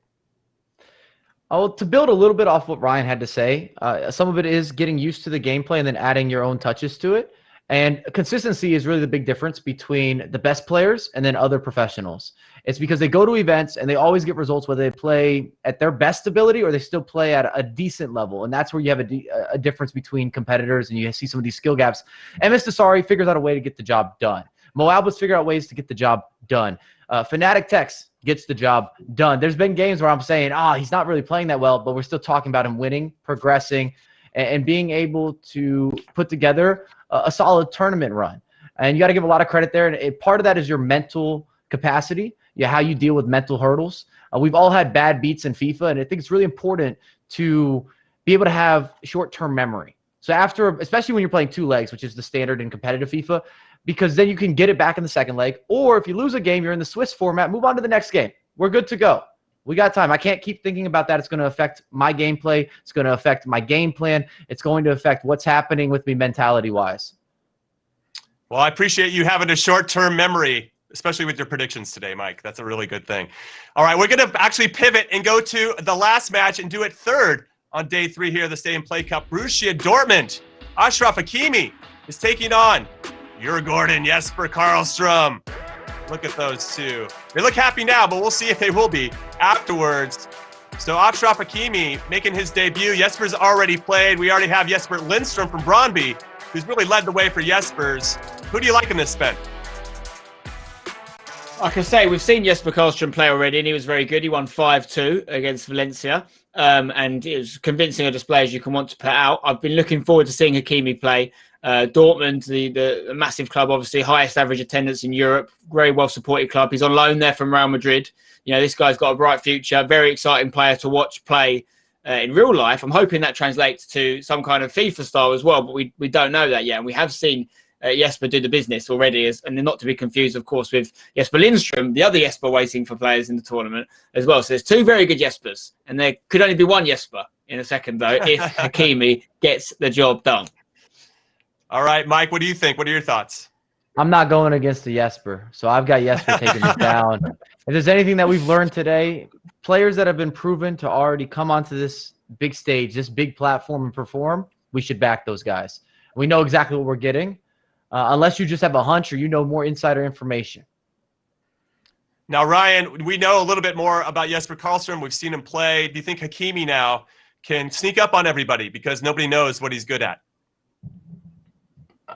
S5: Oh, to build a little bit off what Ryan had to say, some of it is getting used to the gameplay and then adding your own touches to it. And consistency is really the big difference between the best players and then other professionals. It's because they go to events and they always get results whether they play at their best ability or they still play at a decent level. And that's where you have a difference between competitors, and you see some of these skill gaps. MS Dasari figures out a way to get the job done. Moabas figure out ways to get the job done. Fnatic Tex gets the job done. There's been games where I'm saying, he's not really playing that well, but we're still talking about him winning, progressing, and being able to put together a solid tournament run. And you got to give a lot of credit there. And part of that is your mental capacity, how you deal with mental hurdles. We've all had bad beats in FIFA, and I think it's really important to be able to have short-term memory. So especially when you're playing two legs, which is the standard in competitive FIFA, because then you can get it back in the second leg. Or if you lose a game, you're in the Swiss format, move on to the next game. We're good to go. We got time. I can't keep thinking about that. It's going to affect my gameplay. It's going to affect my game plan. It's going to affect what's happening with me mentality-wise.
S3: Well, I appreciate you having a short-term memory, especially with your predictions today, Mike. That's a really good thing. All right, we're going to actually pivot and go to the last match and do it third on day 3 here of the Stay and Play Cup. Borussia Dortmund. Achraf Hakimi is taking on Gordon, Jesper Carlstrom. Look at those two. They look happy now, but we'll see if they will be afterwards. So Achraf Hakimi making his debut. Jesper's already played. We already have Jesper Lindstrom from Brøndby, who's really led the way for Jespers. Who do you like in this, Ben?
S4: Like I say, we've seen Jesper Carlstrom play already, and he was very good. He won 5-2 against Valencia, and it was convincing a display as you can want to put out. I've been looking forward to seeing Hakimi play. Dortmund, the massive club, obviously highest average attendance in Europe, very well supported club. He's on loan there from Real Madrid. This guy's got a bright future, very exciting player to watch play in real life. I'm hoping that translates to some kind of FIFA style as well, but we don't know that yet. And we have seen Jesper do the business already, and not to be confused, of course, with Jesper Lindstrom, the other Jesper waiting for players in the tournament as well. So there's two very good Jespers, and there could only be one Jesper in a second, though, if Hakimi gets the job done.
S3: All right, Mike, what do you think? What are your thoughts?
S5: I'm not going against the Jesper, so I've got Jesper taking this down. If there's anything that we've learned today, players that have been proven to already come onto this big stage, this big platform and perform, we should back those guys. We know exactly what we're getting, unless you just have a hunch or you know more insider information.
S3: Now, Ryan, we know a little bit more about Jesper Carlstrom. We've seen him play. Do you think Hakimi now can sneak up on everybody because nobody knows what he's good at?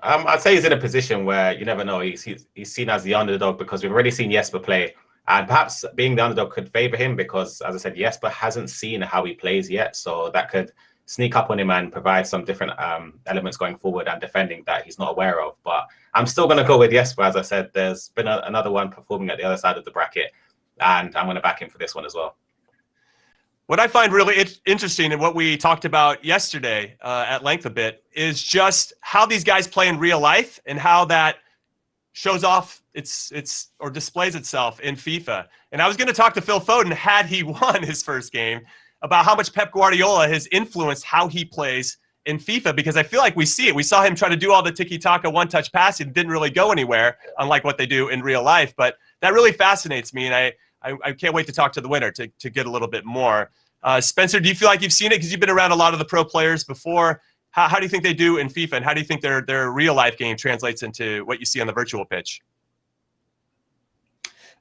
S7: I'd say he's in a position where you never know. He's seen as the underdog because we've already seen Jesper play. And perhaps being the underdog could favor him because, as I said, Jesper hasn't seen how he plays yet. So that could sneak up on him and provide some different elements going forward and defending that he's not aware of. But I'm still going to go with Jesper. As I said, there's been another one performing at the other side of the bracket, and I'm going to back him for this one as well.
S3: What I find really interesting and what we talked about yesterday at length a bit is just how these guys play in real life and how that shows off or displays itself in FIFA. And I was going to talk to Phil Foden, had he won his first game, about how much Pep Guardiola has influenced how he plays in FIFA, because I feel like we see it. We saw him try to do all the tiki-taka one-touch passing. It didn't really go anywhere, unlike what they do in real life. But that really fascinates me, and I can't wait to talk to the winner to get a little bit more. Spencer, do you feel like you've seen it? Because you've been around a lot of the pro players before. How do you think they do in FIFA, and how do you think their real life game translates into what you see on the virtual pitch?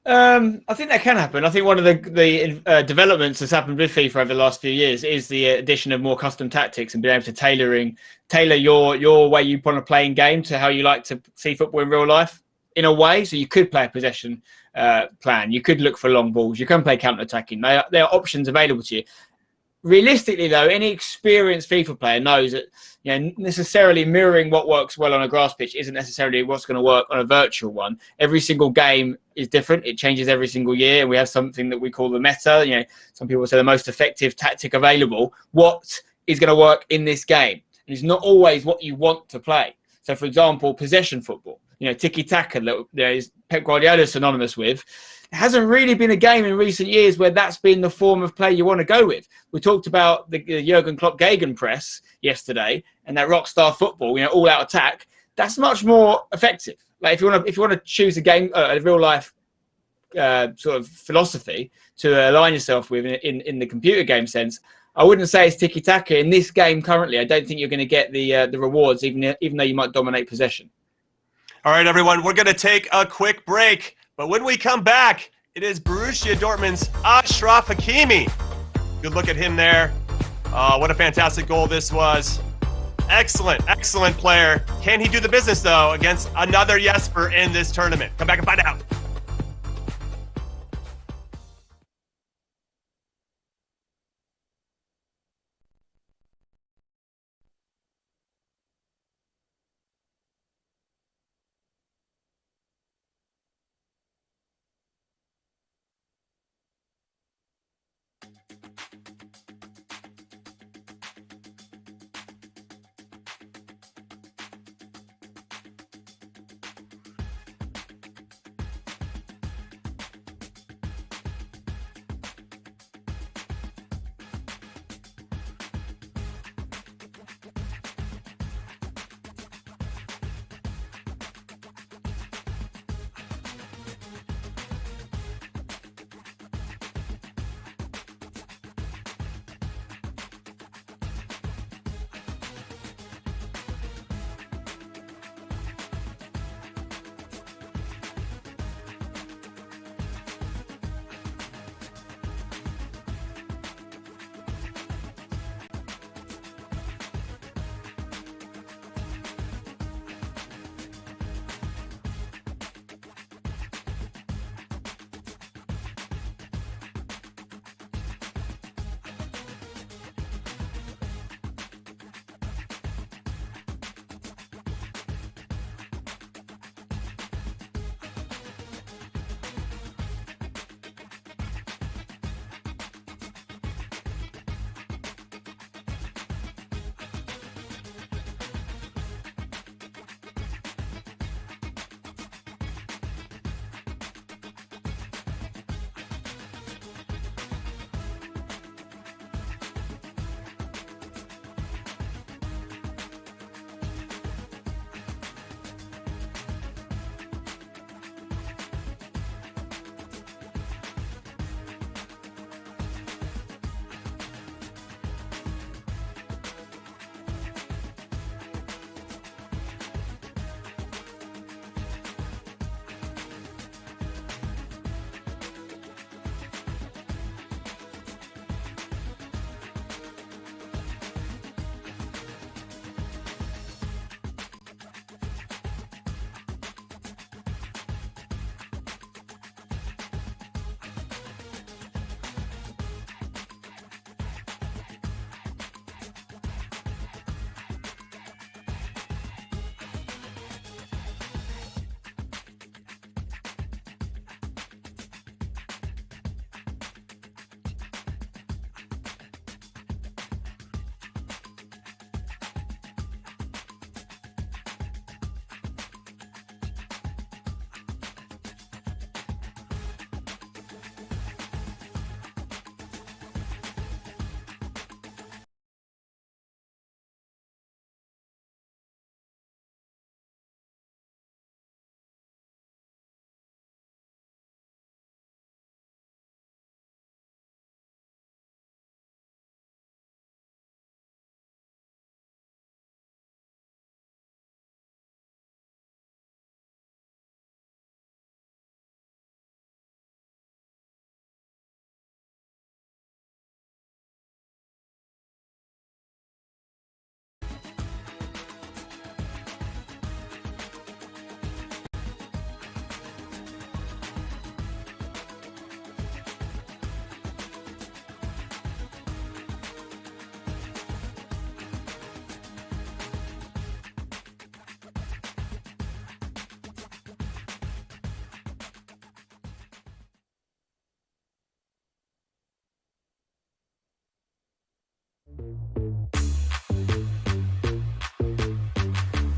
S4: I think that can happen. I think one of the developments that's happened with FIFA over the last few years is the addition of more custom tactics and being able to tailor your way you want to play in game to how you like to see football in real life. In a way, so you could play a possession plan. You could look for long balls. You can play counter-attacking. There are options available to you. Realistically, though, any experienced FIFA player knows that necessarily mirroring what works well on a grass pitch isn't necessarily what's going to work on a virtual one. Every single game is different. It changes every single year, and we have something that we call the meta. Some people say the most effective tactic available. What is going to work in this game? And it's not always what you want to play. So, for example, possession football. Tiki-taka that Pep Guardiola is synonymous with. It hasn't really been a game in recent years where that's been the form of play you want to go with. We talked about the Jurgen Klopp Gegenpress yesterday and that rock star football, all-out attack. That's much more effective. Like if you want to choose a game, a real life sort of philosophy to align yourself with in the computer game sense, I wouldn't say it's tiki-taka in this game currently. I don't think you're going to get the rewards, even though you might dominate possession.
S3: All right, everyone, we're going to take a quick break. But when we come back, it is Borussia Dortmund's Achraf Hakimi. Good look at him there. What a fantastic goal this was. Excellent, excellent player. Can he do the business, though, against another Jesper in this tournament? Come back and find out.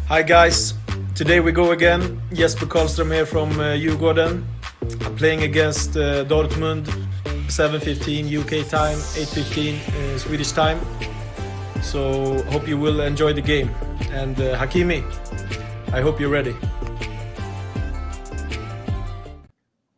S17: Hi guys, today we go again. Jesper Carlstrom here from Djurgården. I'm playing against Dortmund, 7:15 UK time, 8:15 Swedish time. So hope you will enjoy the game. And Hakimi, I hope you're ready.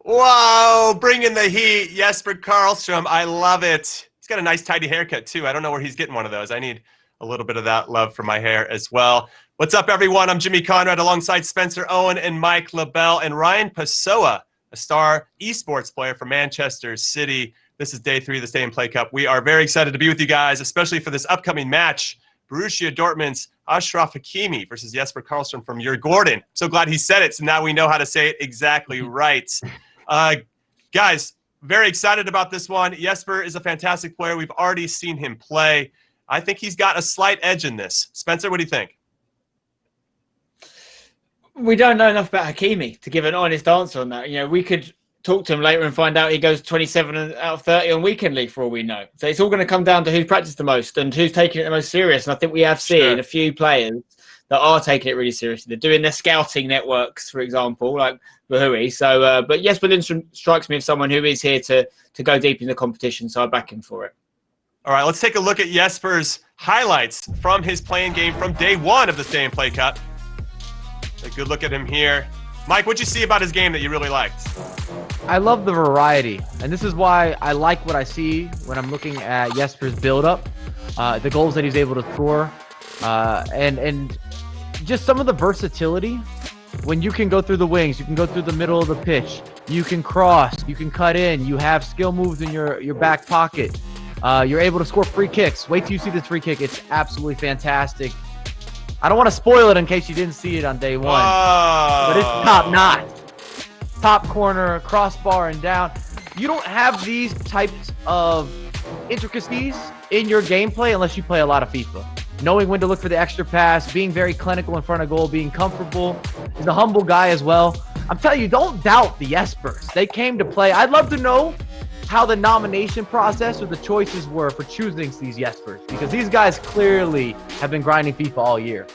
S3: Wow, bringing the heat, Jesper Carlstrom. I love it. He's got a nice tidy haircut too. I don't know where he's getting one of those. I need a little bit of that love for my hair as well. What's up, everyone? I'm Jimmy Conrad alongside Spencer Owen and Mike LaBelle and Ryan Pessoa, a star esports player from Manchester City. This is day 3 of the Stay and Play Cup. We are very excited to be with you guys, especially for this upcoming match. Borussia Dortmund's Achraf Hakimi versus Jesper Carlstrom from Djurgården. So glad he said it, so now we know how to say it exactly right. Guys, very excited about this one. Jesper is a fantastic player. We've already seen him play. I think he's got a slight edge in this. Spencer, what do you think?
S4: We don't know enough about Hakimi to give an honest answer on that. You know, we could talk to him later and find out he goes 27 out of 30 on weekend league for all we know. So it's all going to come down to who's practiced the most and who's taking it the most serious. And I think we have seen a few players that are taking it really seriously. They're doing their scouting networks, for example, like Bahoui. So, but Jesper Lindstrom strikes me as someone who is here to go deep in the competition. So I back him for it.
S3: All right, let's take a look at Jesper's highlights from his playing game from day 1 of the Stay and Play Cup. A good look at him here. Mike, what'd you see about his game that you really liked?
S5: I love the variety, and this is why I like what I see when I'm looking at Jesper's build-up, the goals that he's able to score, and just some of the versatility. When you can go through the wings, you can go through the middle of the pitch, you can cross, you can cut in, you have skill moves in your back pocket. You're able to score free kicks. Wait till you see this free kick. It's absolutely fantastic. I don't want to spoil it in case you didn't see it on day 1. But it's top-notch. Top corner, crossbar, and down. You don't have these types of intricacies in your gameplay unless you play a lot of FIFA. Knowing when to look for the extra pass, being very clinical in front of goal, being comfortable. He's a humble guy as well. I'm telling you, don't doubt the Jespers. They came to play. I'd love to know how the nomination process or the choices were for choosing these Jespers, because these guys clearly have been grinding FIFA all year.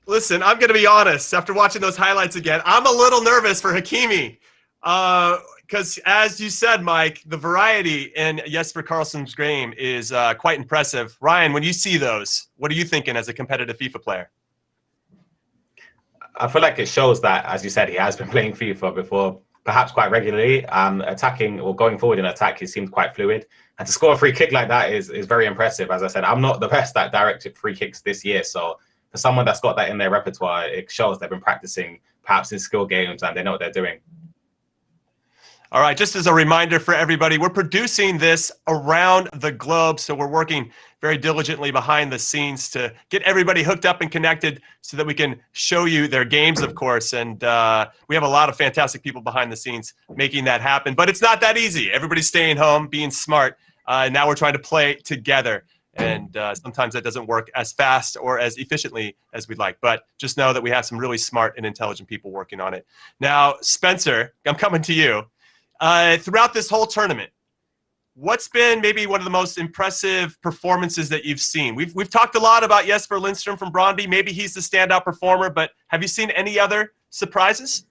S3: Listen, I'm going to be honest. After watching those highlights again, I'm a little nervous for Hakimi. Because as you said, Mike, the variety in Jesper Carlstrom's game is quite impressive. Ryan, when you see those, what are you thinking as a competitive FIFA player?
S7: I feel like it shows that, as you said, he has been playing FIFA before, perhaps quite regularly. Attacking or going forward in attack, he seemed quite fluid. And to score a free kick like that is very impressive. As I said, I'm not the best at directed free kicks this year. So for someone that's got that in their repertoire, it shows they've been practicing perhaps in skill games and they know what they're doing.
S3: All right, just as a reminder for everybody, we're producing this around the globe, so we're working very diligently behind the scenes to get everybody hooked up and connected so that we can show you their games, of course. And we have a lot of fantastic people behind the scenes making that happen. But it's not that easy. Everybody's staying home, being smart. Now we're trying to play together. And sometimes that doesn't work as fast or as efficiently as we'd like. But just know that we have some really smart and intelligent people working on it. Now, Spencer, I'm coming to you. Throughout this whole tournament, what's been maybe one of the most impressive performances that you've seen? We've talked a lot about Jesper Lindstrom from Brøndby. Maybe he's the standout performer, but have you seen any other surprises?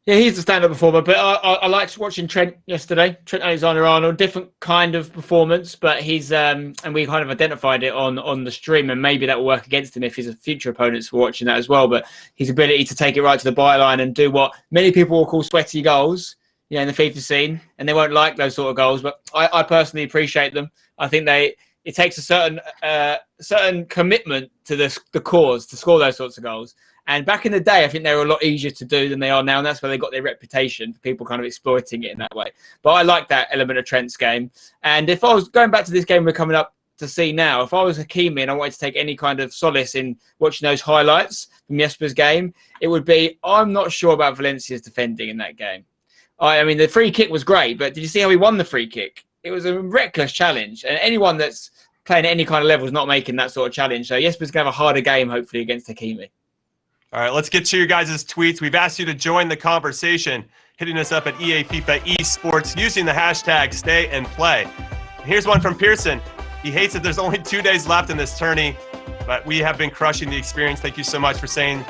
S4: Yeah, he's the stand-up performer, but I liked watching Trent yesterday. Trent Alexander-Arnold, different kind of performance, but he's and we kind of identified it on the stream, and maybe that will work against him if his future opponents were watching that as well. But his ability to take it right to the byline and do what many people will call sweaty goals, you know, in the FIFA scene, and they won't like those sort of goals, but I personally appreciate them. I think it takes a certain commitment to the cause to score those sorts of goals. And back in the day, I think they were a lot easier to do than they are now, and that's where they got their reputation for people kind of exploiting it in that way. But I like that element of Trent's game. And if I was going back to this game we're coming up to see now, if I was Hakimi and I wanted to take any kind of solace in watching those highlights from Jesper's game, it would be, I'm not sure about Valencia's defending in that game. I mean, the free kick was great, but did you see how he won the free kick? It was a reckless challenge, and anyone that's playing at any kind of level is not making that sort of challenge. So Jesper's going to have a harder game, hopefully, against Hakimi.
S3: All right, let's get to your guys' tweets. We've asked you to join the conversation, hitting us up at EA FIFA Esports using the hashtag StayAndPlay. Here's one from Pearson. He hates that there's only 2 days left in this tourney, but we have been crushing the experience. Thank you so much for saying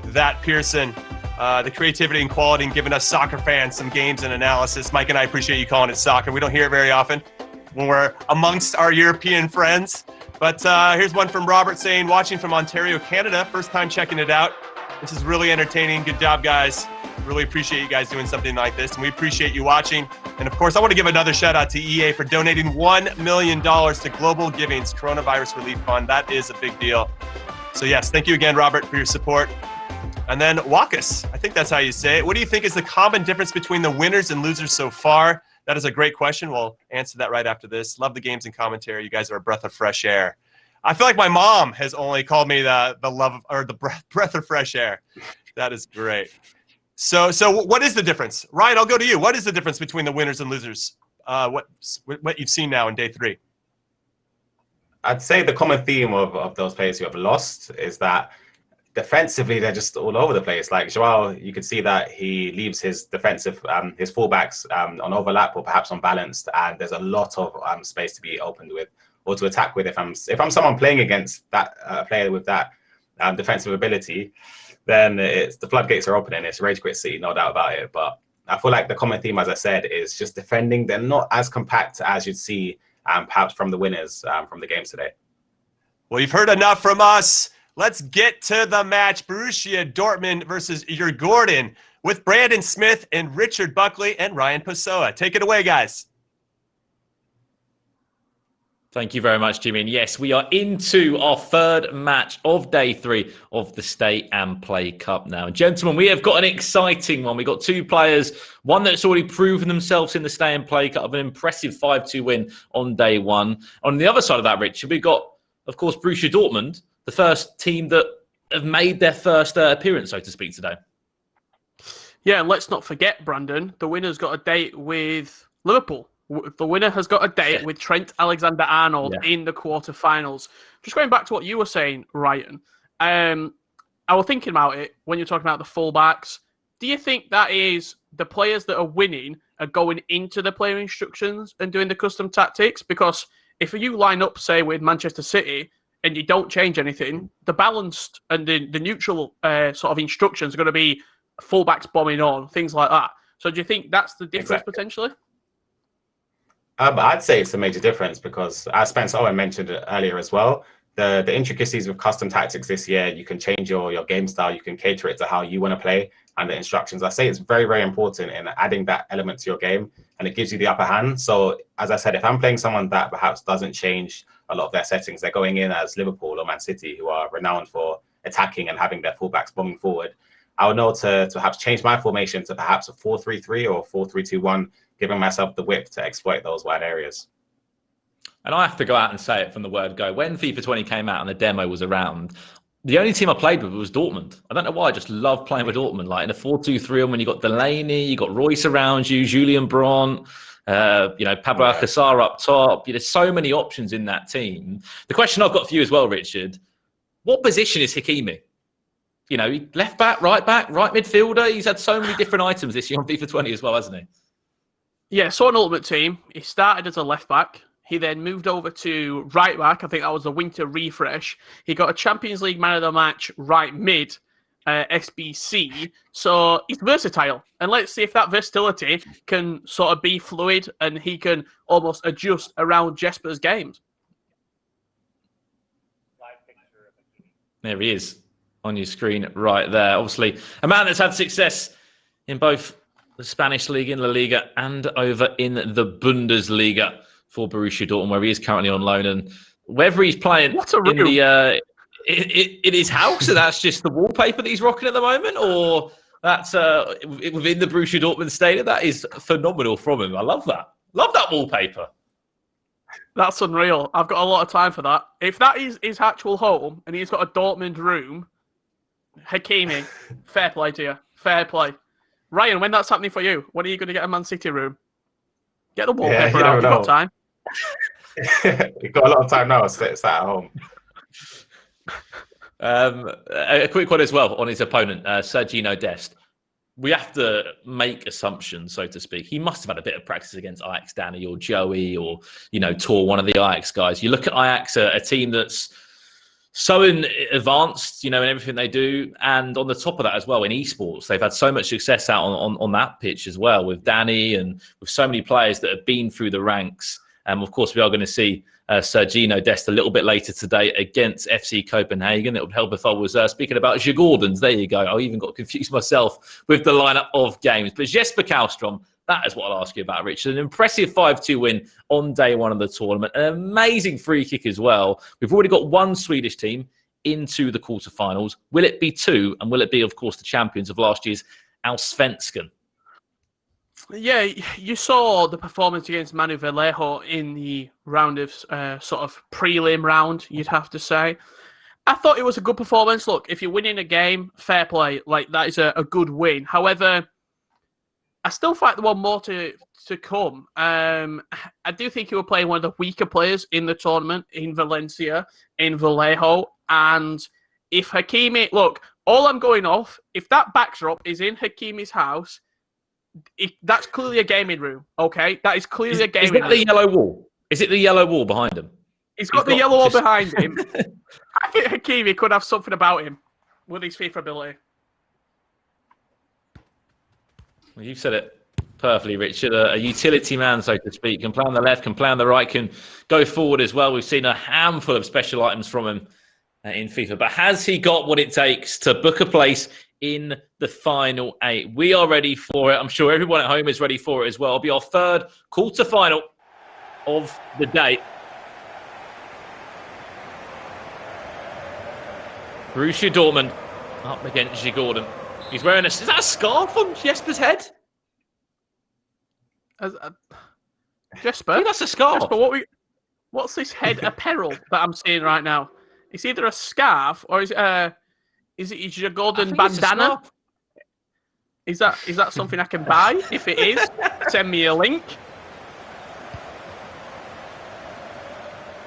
S3: that, Pearson. The creativity and quality and giving us soccer fans some games and analysis. Mike and I appreciate you calling it soccer. We don't hear it very often when we're amongst our European friends. But here's one from Robert saying, watching from Ontario, Canada. First time checking it out. This is really entertaining. Good job, guys. Really appreciate you guys doing something like this, and we appreciate you watching. And of course, I want to give another shout out to EA for donating $1 million to Global Giving's Coronavirus Relief Fund. That is a big deal. So yes, thank you again, Robert, for your support. And then Wakus, I think that's how you say it. What do you think is the common difference between the winners and losers so far? That is a great question. We'll answer that right after this. Love the games and commentary. You guys are a breath of fresh air. I feel like my mom has only called me the love of, or the breath of fresh air. That is great. So what is the difference? Ryan, I'll go to you. What is the difference between the winners and losers? What you've seen now in day 3?
S7: I'd say the common theme of those players who have lost is that defensively they're just all over the place. Like Joao, you could see that he leaves his defensive, his fullbacks on overlap or perhaps unbalanced, and there's a lot of space to be opened with or to attack with. If I'm someone playing against that player with that defensive ability, then it's the floodgates are open and it's Rage Quit City, no doubt about it. But I feel like the common theme, as I said, is just defending. They're not as compact as you'd see perhaps from the winners from the games today.
S3: Well, you've heard enough from us. Let's get to the match. Borussia Dortmund versus Gordon with Brandon Smith and Richard Buckley and Ryan Pessoa. Take it away, guys.
S9: Thank you very much, Jimmy. And yes, we are into our third match of day 3 of the Stay and Play Cup now. And gentlemen, we have got an exciting one. We've got 2 players, one that's already proven themselves in the Stay and Play Cup, an impressive 5-2 win on day 1. On the other side of that, Richard, we've got, of course, Borussia Dortmund, the first team that have made their first appearance, so to speak, today.
S10: Yeah, and let's not forget, Brandon, the winner's got a date with Liverpool. The winner has got a date with Trent Alexander-Arnold in the quarterfinals. Just going back to what you were saying, Ryan, I was thinking about it when you're talking about the fullbacks. Do you think that is the players that are winning are going into the player instructions and doing the custom tactics? Because if you line up, say, with Manchester City and you don't change anything, the balanced and the neutral sort of instructions are going to be fullbacks bombing on, things like that. So do you think that's the difference potentially?
S7: But I'd say it's a major difference because, as Spencer Owen mentioned earlier as well, the intricacies with custom tactics this year, you can change your game style, you can cater it to how you want to play, and the instructions. I say it's very, very important in adding that element to your game, and it gives you the upper hand. So, as I said, if I'm playing someone that perhaps doesn't change a lot of their settings, they're going in as Liverpool or Man City, who are renowned for attacking and having their fullbacks bombing forward, I would know to perhaps change my formation to perhaps a 4-3-3 or 4-3-2-1, giving myself the width to exploit those wide areas.
S9: And I have to go out and say it from the word go. When FIFA 20 came out and the demo was around, the only team I played with was Dortmund. I don't know why, I just love playing with Dortmund. Like in a 4-2-3, when you got Delaney, you got Royce around you, Julian Brandt, Pablo Alcácer up top. There's so many options in that team. The question I've got for you as well, Richard, what position is Hakimi? Left back, right midfielder. He's had so many different items this year on FIFA 20 as well, hasn't he?
S10: Yeah, so on Ultimate Team, he started as a left back. He then moved over to right back. I think that was a winter refresh. He got a Champions League Man of the Match right mid, SBC. So he's versatile. And let's see if that versatility can sort of be fluid and he can almost adjust around Jesper's games.
S9: There he is on your screen right there. Obviously, a man that's had success in both the Spanish League, in La Liga, and over in the Bundesliga for Borussia Dortmund, where he is currently on loan. And whether he's playing in his house, and that's just the wallpaper that he's rocking at the moment, or that's within the Borussia Dortmund stadium, that is phenomenal from him. I love that. Love that wallpaper.
S10: That's unreal. I've got a lot of time for that. If that is his actual home and he's got a Dortmund room, Hakimi, fair play to you. Fair play. Ryan, when that's happening for you, when are you going to get a Man City room? Get the wallpaper out. You've got time.
S7: You've got a lot of time now. So it's at home.
S9: A quick one as well on his opponent, Sergio Dest. we have to make assumptions, so to speak. He must have had a bit of practice against Ajax, Danny, or Joey, or, Tor, one of the Ajax guys. You look at Ajax, a team that's so advanced, in everything they do. And on the top of that as well, in esports, they've had so much success out on that pitch as well, with Danny and with so many players that have been through the ranks. Of course, we are going to see Sergino Dest a little bit later today against FC Copenhagen. It would help if I was speaking about Djurgårdens. There you go. I even got confused myself with the lineup of games. But Jesper Carlstrom, that is what I'll ask you about, Richard. An impressive 5-2 win on day one of the tournament. An amazing free kick as well. We've already got one Swedish team into the quarterfinals. Will it be two? And will it be, of course, the champions of last year's Allsvenskan?
S10: Yeah, you saw the performance against Manu Vallejo in the round of sort of prelim round, you'd have to say. I thought it was a good performance. Look, if you're winning a game, fair play. Like, that is a good win. However, I still think there were more to come. I do think you were playing one of the weaker players in the tournament, in Valencia, in Vallejo. And if Hakimi... Look, all I'm going off, if that backdrop is in Hakimi's house... that's clearly a gaming room, okay? That is clearly a gaming room.
S9: Is that the yellow wall? Is it the yellow wall behind him?
S10: He's got the yellow wall behind him. I think Hakimi could have something about him with his FIFA ability.
S9: Well, you've said it perfectly, Richard. A utility man, so to speak. Can play on the left, can play on the right, can go forward as well. We've seen a handful of special items from him in FIFA. But has he got what it takes to book a place in the final 8? We are ready for it. I'm sure everyone at home is ready for it as well. It'll be our third quarter-final of the day. Borussia Dortmund up against Djurgården. He's wearing is that a scarf on Jesper's head?
S10: Jesper?
S9: I think that's a scarf.
S10: Jesper, what's this head apparel that I'm seeing right now? It's either a scarf or is it a Djurgården bandana? Is that something I can buy? If it is, send me a link.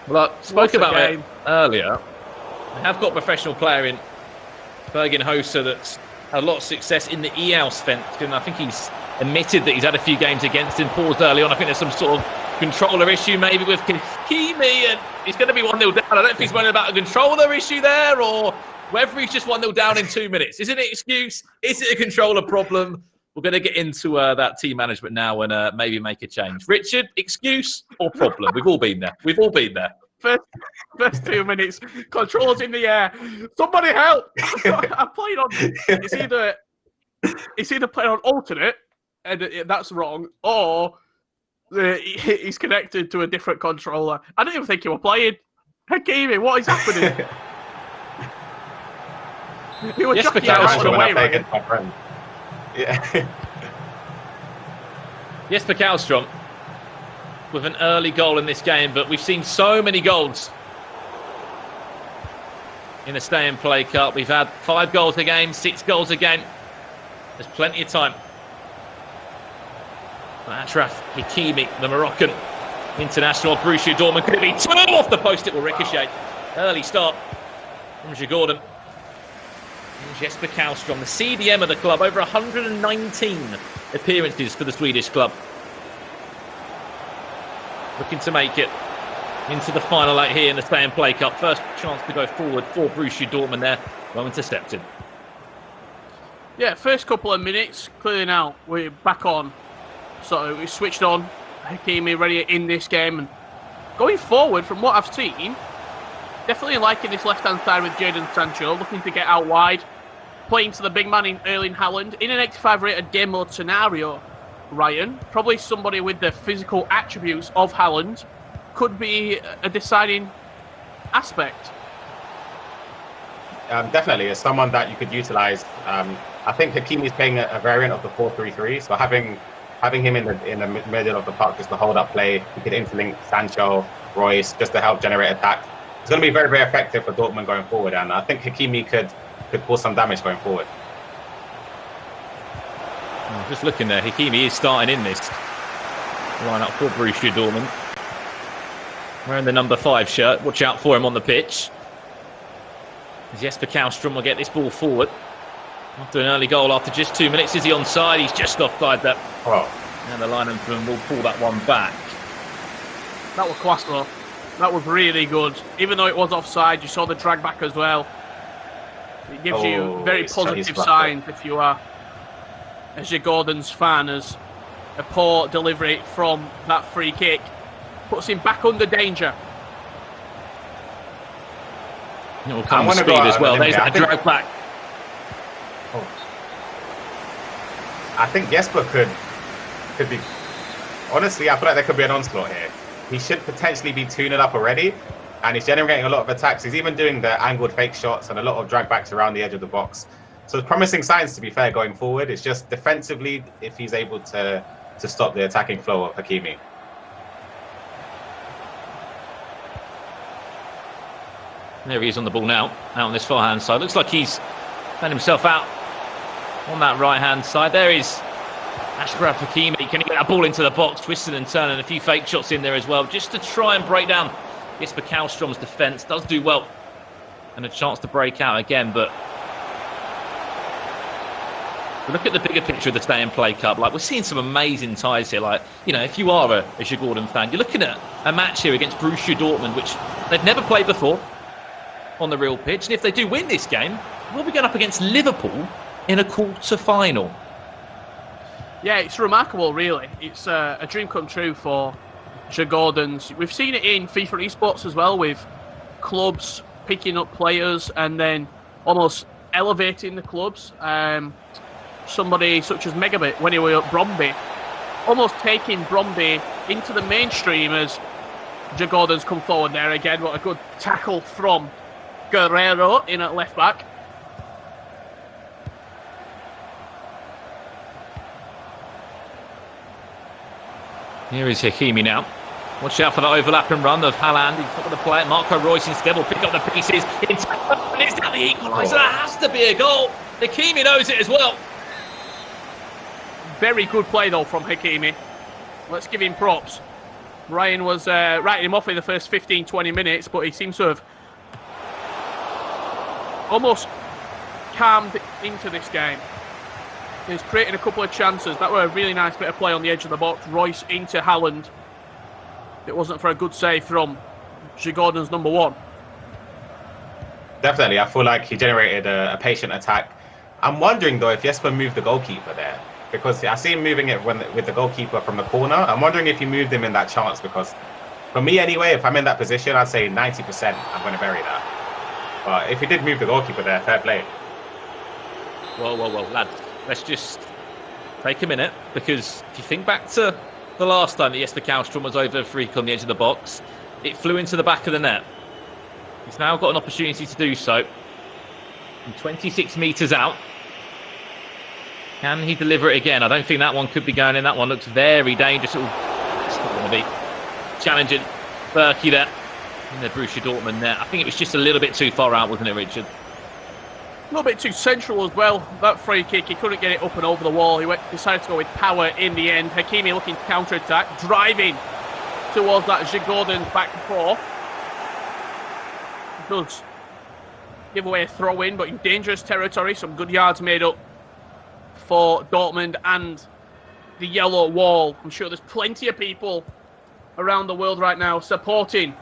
S9: Well, I spoke about it earlier. I have got a professional player in Bergen Hosa that's had a lot of success in the Allsvenskan. I think he's admitted that he's had a few games against him. Paused early on. I think there's some sort of controller issue maybe with Hakimi, and he's going to be 1-0 down. I don't know if he's worried about a controller issue there or whether he's just 1-0 down in 2 minutes. Is it an excuse? Is it a controller problem? We're going to get into that team management now and maybe make a change. Richard, excuse or problem? We've all been there. We've all been there.
S10: First 2 minutes, controllers in the air. Somebody help! I'm playing on. It's either playing on alternate, and that's wrong, or he's connected to a different controller. I didn't even think you were playing. Hakimi, what is happening? You were jockeying around away, right?
S7: My friend. Yeah.
S9: Jesper Carlstrom with an early goal in this game, but we've seen so many goals in the Stay and Play Cup. We've had 5 goals a game, 6 goals a game. There's plenty of time. Achraf Hakimi, the Moroccan international, Borussia Dortmund. Could it be 2 off the post? It will ricochet. Early start from Djurgården. Jesper Carlstrom, the CDM of the club, over 119 appearances for the Swedish club. Looking to make it into the final 8 here in the Stay and Play Cup. First chance to go forward for Borussia Dortmund there. Well intercepted.
S10: Yeah, first couple of minutes, clearly now we're back on. So we switched on. Hakimi ready in this game. And going forward, from what I've seen, definitely liking this left-hand side with Jadon Sancho, looking to get out wide, playing to the big man in Erling Haaland. In an 85 rated game mode scenario, Ryan, probably somebody with the physical attributes of Haaland could be a deciding aspect.
S7: Definitely, as someone that you could utilise. I think Hakimi is playing a variant of the 4-3-3, so having him in the middle of the park just to hold up play, he could interlink Sancho, Royce, just to help generate attack. It's going to be very, very effective for Dortmund going forward, and I think Hakimi could cause some damage going forward.
S9: Just looking there, Hakimi is starting in this lineup for Borussia Dortmund. Wearing the number 5 shirt. Watch out for him on the pitch. Jesper Carlstrom will get this ball forward. After an early goal, after just 2 minutes, is he onside? He's just offside that.
S7: Oh.
S9: And the linesman will pull that one back.
S10: That was class though. That was really good. Even though it was offside, you saw the drag back as well. It gives you very positive signs if you are, as your Gordon's fan, as a poor delivery from that free kick puts him back under danger.
S9: It will come with speed as well. There's that drag back.
S7: Oh. I think Jesper could be. Honestly, I feel like there could be an onslaught here. He should potentially be tuning up already, and he's generating a lot of attacks. He's even doing the angled fake shots and a lot of drag backs around the edge of the box. So it's promising signs, to be fair, going forward. It's just defensively, if he's able to stop the attacking flow of Hakimi.
S9: There he is on the ball now, out on this far-hand side. Looks like he's found himself out on that right-hand side. There is Achraf Hakimi. Can he get that ball into the box, twisting and turning, a few fake shots in there as well, just to try and break down Jesper Carlstrom's defence. Does do well, and a chance to break out again, but look at the bigger picture of the Stay and Play Cup. Like, we're seeing some amazing ties here. Like, you know, if you are a Gordon fan, you're looking at a match here against Borussia Dortmund, which they've never played before on the real pitch. And if they do win this game, we'll be going up against Liverpool in a quarter-final.
S10: Yeah, it's remarkable, really. It's a dream come true for Gordons. We've seen it in FIFA esports as well, with clubs picking up players and then almost elevating the clubs. Somebody such as Megabit, when he was at Bromby, almost taking Bromby into the mainstream as Gordon's come forward there again. What a good tackle from Guerrero in at left back.
S9: Here is Hakimi now. Watch out for the overlap and run of Haaland. He's top of the play. Marco Reus instead will pick up the pieces. It's down the equaliser. That has to be a goal. Hakimi knows it as well.
S10: Very good play though from Hakimi. Let's give him props. Ryan was writing him off in the first 15-20 minutes, but he seems to have almost calmed into this game. He's creating a couple of chances. That were a really nice bit of play on the edge of the box. Royce into Haaland. It wasn't for a good save from Gordon's number one.
S7: Definitely, I feel like he generated a patient attack. I'm wondering though if Jesper moved the goalkeeper there, because I see him moving it with the goalkeeper from the corner. I'm wondering if he moved him in that chance, because for me anyway, if I'm in that position, I'd say 90% I'm going to bury that. But if he did move the goalkeeper there, fair play.
S9: Well, lads, let's just take a minute, because if you think back to the last time that Jesper Carlstrom was over a freak on the edge of the box, it flew into the back of the net. He's now got an opportunity to do so. From 26 metres out. Can he deliver it again? I don't think that one could be going in. That one looks very dangerous. It's not going to be challenging Berkey there. In the Borussia Dortmund net. I think it was just a little bit too far out, wasn't it, Richard?
S10: A little bit too central as well. That free kick, he couldn't get it up and over the wall. He decided to go with power in the end. Hakimi looking to counter-attack, driving towards that Gordon's back four. Does give away a throw-in, but in dangerous territory. Some good yards made up for Dortmund and the yellow wall. I'm sure there's plenty of people around the world right now supporting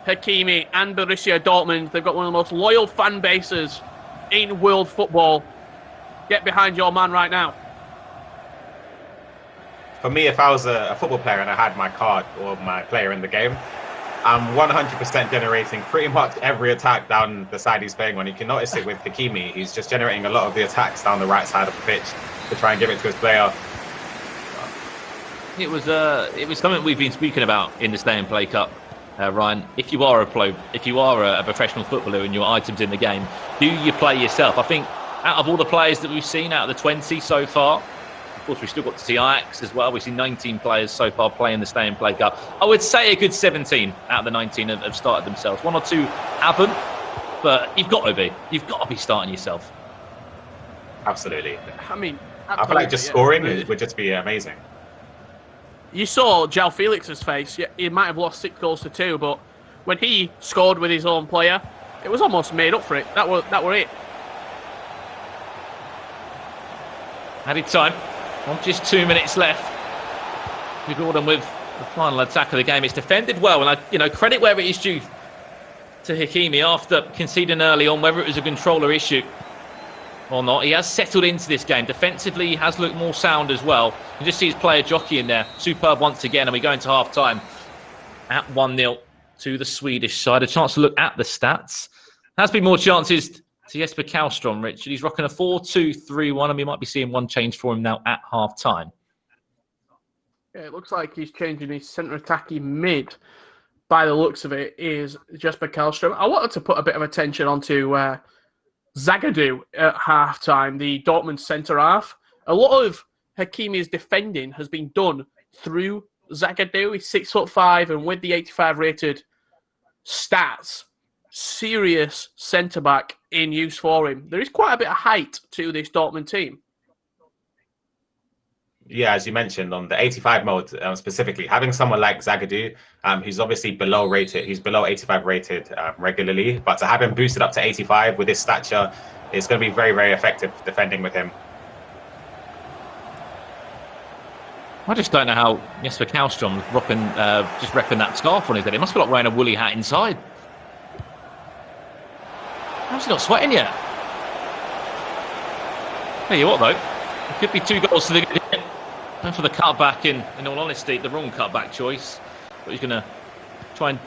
S10: Hakimi and Borussia Dortmund. They've got one of the most loyal fan bases in world football. Get behind your man right now.
S7: For me, if I was a football player and I had my card or my player in the game, I'm 100% generating pretty much every attack down the side he's playing on. You can notice it with Hakimi. He's just generating a lot of the attacks down the right side of the pitch to try and give it to his player.
S9: It was something we've been speaking about in the Stay and Play Cup, Ryan. If you are a professional footballer and your items in the game, do you play yourself? I think out of all the players that we've seen, out of the 20 so far, of course we've still got to see Ajax as well. We've seen 19 players so far playing the Stay and Play Cup. I would say a good 17 out of the 19 have started themselves. One or two haven't, but you've got to be starting yourself.
S7: Absolutely.
S10: I mean,
S7: I feel like just scoring would just be amazing.
S10: You saw João Felix's face. He might have lost 6 goals to 2, but when he scored with his own player, it was almost made up for it. That were it.
S9: Added time. On just 2 minutes left. Gordon with the final attack of the game. It's defended well, and credit where it is due to Hakimi after conceding early on, whether it was a controller issue or not. He has settled into this game. Defensively, he has looked more sound as well. You just see his player jockey in there. Superb once again, and we go into half-time at 1-0 to the Swedish side. A chance to look at the stats. Has been more chances to Jesper Carlstrom, Richard. He's rocking a 4-2-3-1, and we might be seeing one change for him now at half-time.
S10: Yeah, it looks like he's changing his centre attacking mid. By the looks of it, is Jesper Carlstrom. I wanted to put a bit of attention onto Zagadou at half-time, the Dortmund centre-half. A lot of Hakimi's defending has been done through Zagadou. He's 6'5", and with the 85 rated stats, serious centre-back in use for him. There is quite a bit of height to this Dortmund team.
S7: Yeah, as you mentioned, on the 85 mode specifically, having someone like Zagadou, who's obviously below rated, he's below 85 rated regularly, but to have him boosted up to 85 with his stature, it's going to be very, very effective defending with him.
S9: I just don't know how Jesper Carlstrom just repping that scarf on his head. It must be like wearing a woolly hat inside. How's he not sweating yet? Tell you what, though, it could be 2 goals to the good. And for the cutback, in all honesty, the wrong cutback choice. But he's going to try and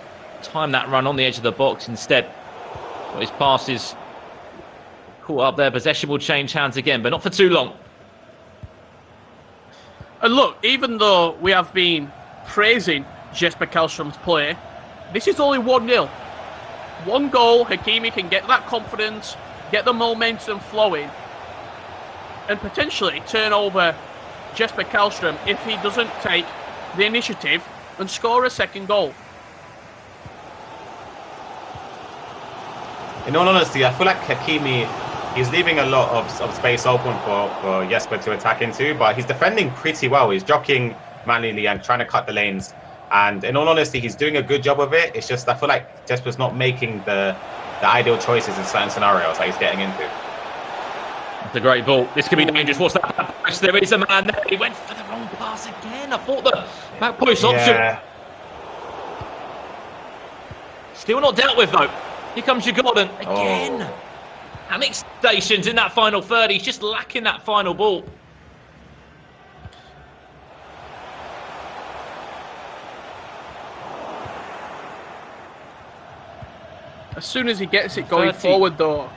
S9: time that run on the edge of the box instead. But his pass is caught up there. Possession will change hands again, but not for too long.
S10: And look, even though we have been praising Jesper Carlstrom's play, this is only 1-0. 1 goal, Hakimi can get that confidence, get the momentum flowing, and potentially turn over Jesper Carlstrom if he doesn't take the initiative and score a second goal.
S7: In all honesty, I feel like Hakimi, he's leaving a lot of space open for Jesper to attack into, but he's defending pretty well. He's jockeying manually and trying to cut the lanes. And in all honesty, he's doing a good job of it. It's just I feel like Jesper's not making the ideal choices in certain scenarios that he's getting into.
S9: It's a great ball. This could be dangerous. What's that? There is a man there. He went for the wrong pass again. I thought the back post option. Still not dealt with, though. Here comes Gordon again. Panic stations in that final third. He's just lacking that final ball.
S10: As soon as he gets it going forward, though,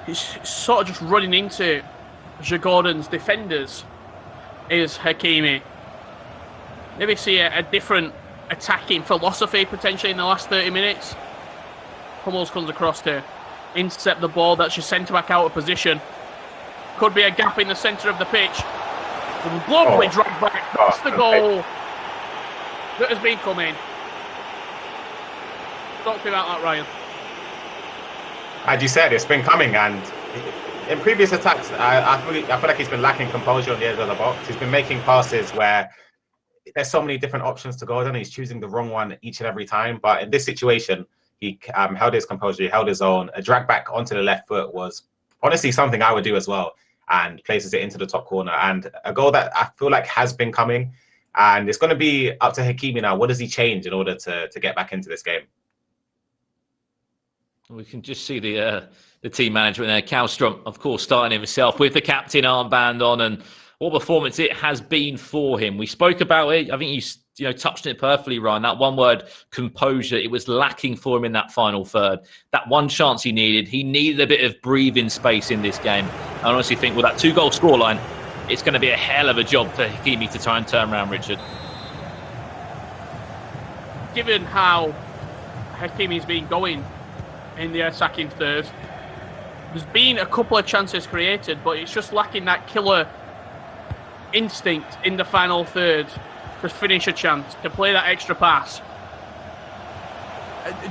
S10: he's sort of just running into Gordon's defenders, is Hakimi. Maybe see a different attacking philosophy potentially in the last 30 minutes. Hummels comes across to intercept the ball. That's your centre-back out of position. Could be a gap in the centre of the pitch. Lovely drag back. That's the goal that has been coming. Talk to me about that, Ryan.
S7: As you said, it's been coming, and in previous attacks, I feel like he's been lacking composure on the edge of the box. He's been making passes where there's so many different options to go on. He's choosing the wrong one each and every time. But in this situation, he held his composure, he held his own. A drag back onto the left foot was honestly something I would do as well, and places it into the top corner. And a goal that I feel like has been coming, and it's going to be up to Hakimi now. What does he change in order to get back into this game?
S9: We can just see the team management there. Carlstrom, of course, starting himself with the captain armband on, and what performance it has been for him. We spoke about it. I think you touched it perfectly, Ryan. That one word, composure, it was lacking for him in that final third. That one chance he needed a bit of breathing space in this game. I honestly think with that 2-goal scoreline, it's going to be a hell of a job for Hakimi to try and turn around, Richard.
S10: Given how Hakimi's been going in the attacking third, there's been a couple of chances created, but it's just lacking that killer instinct in the final third to finish a chance, to play that extra pass.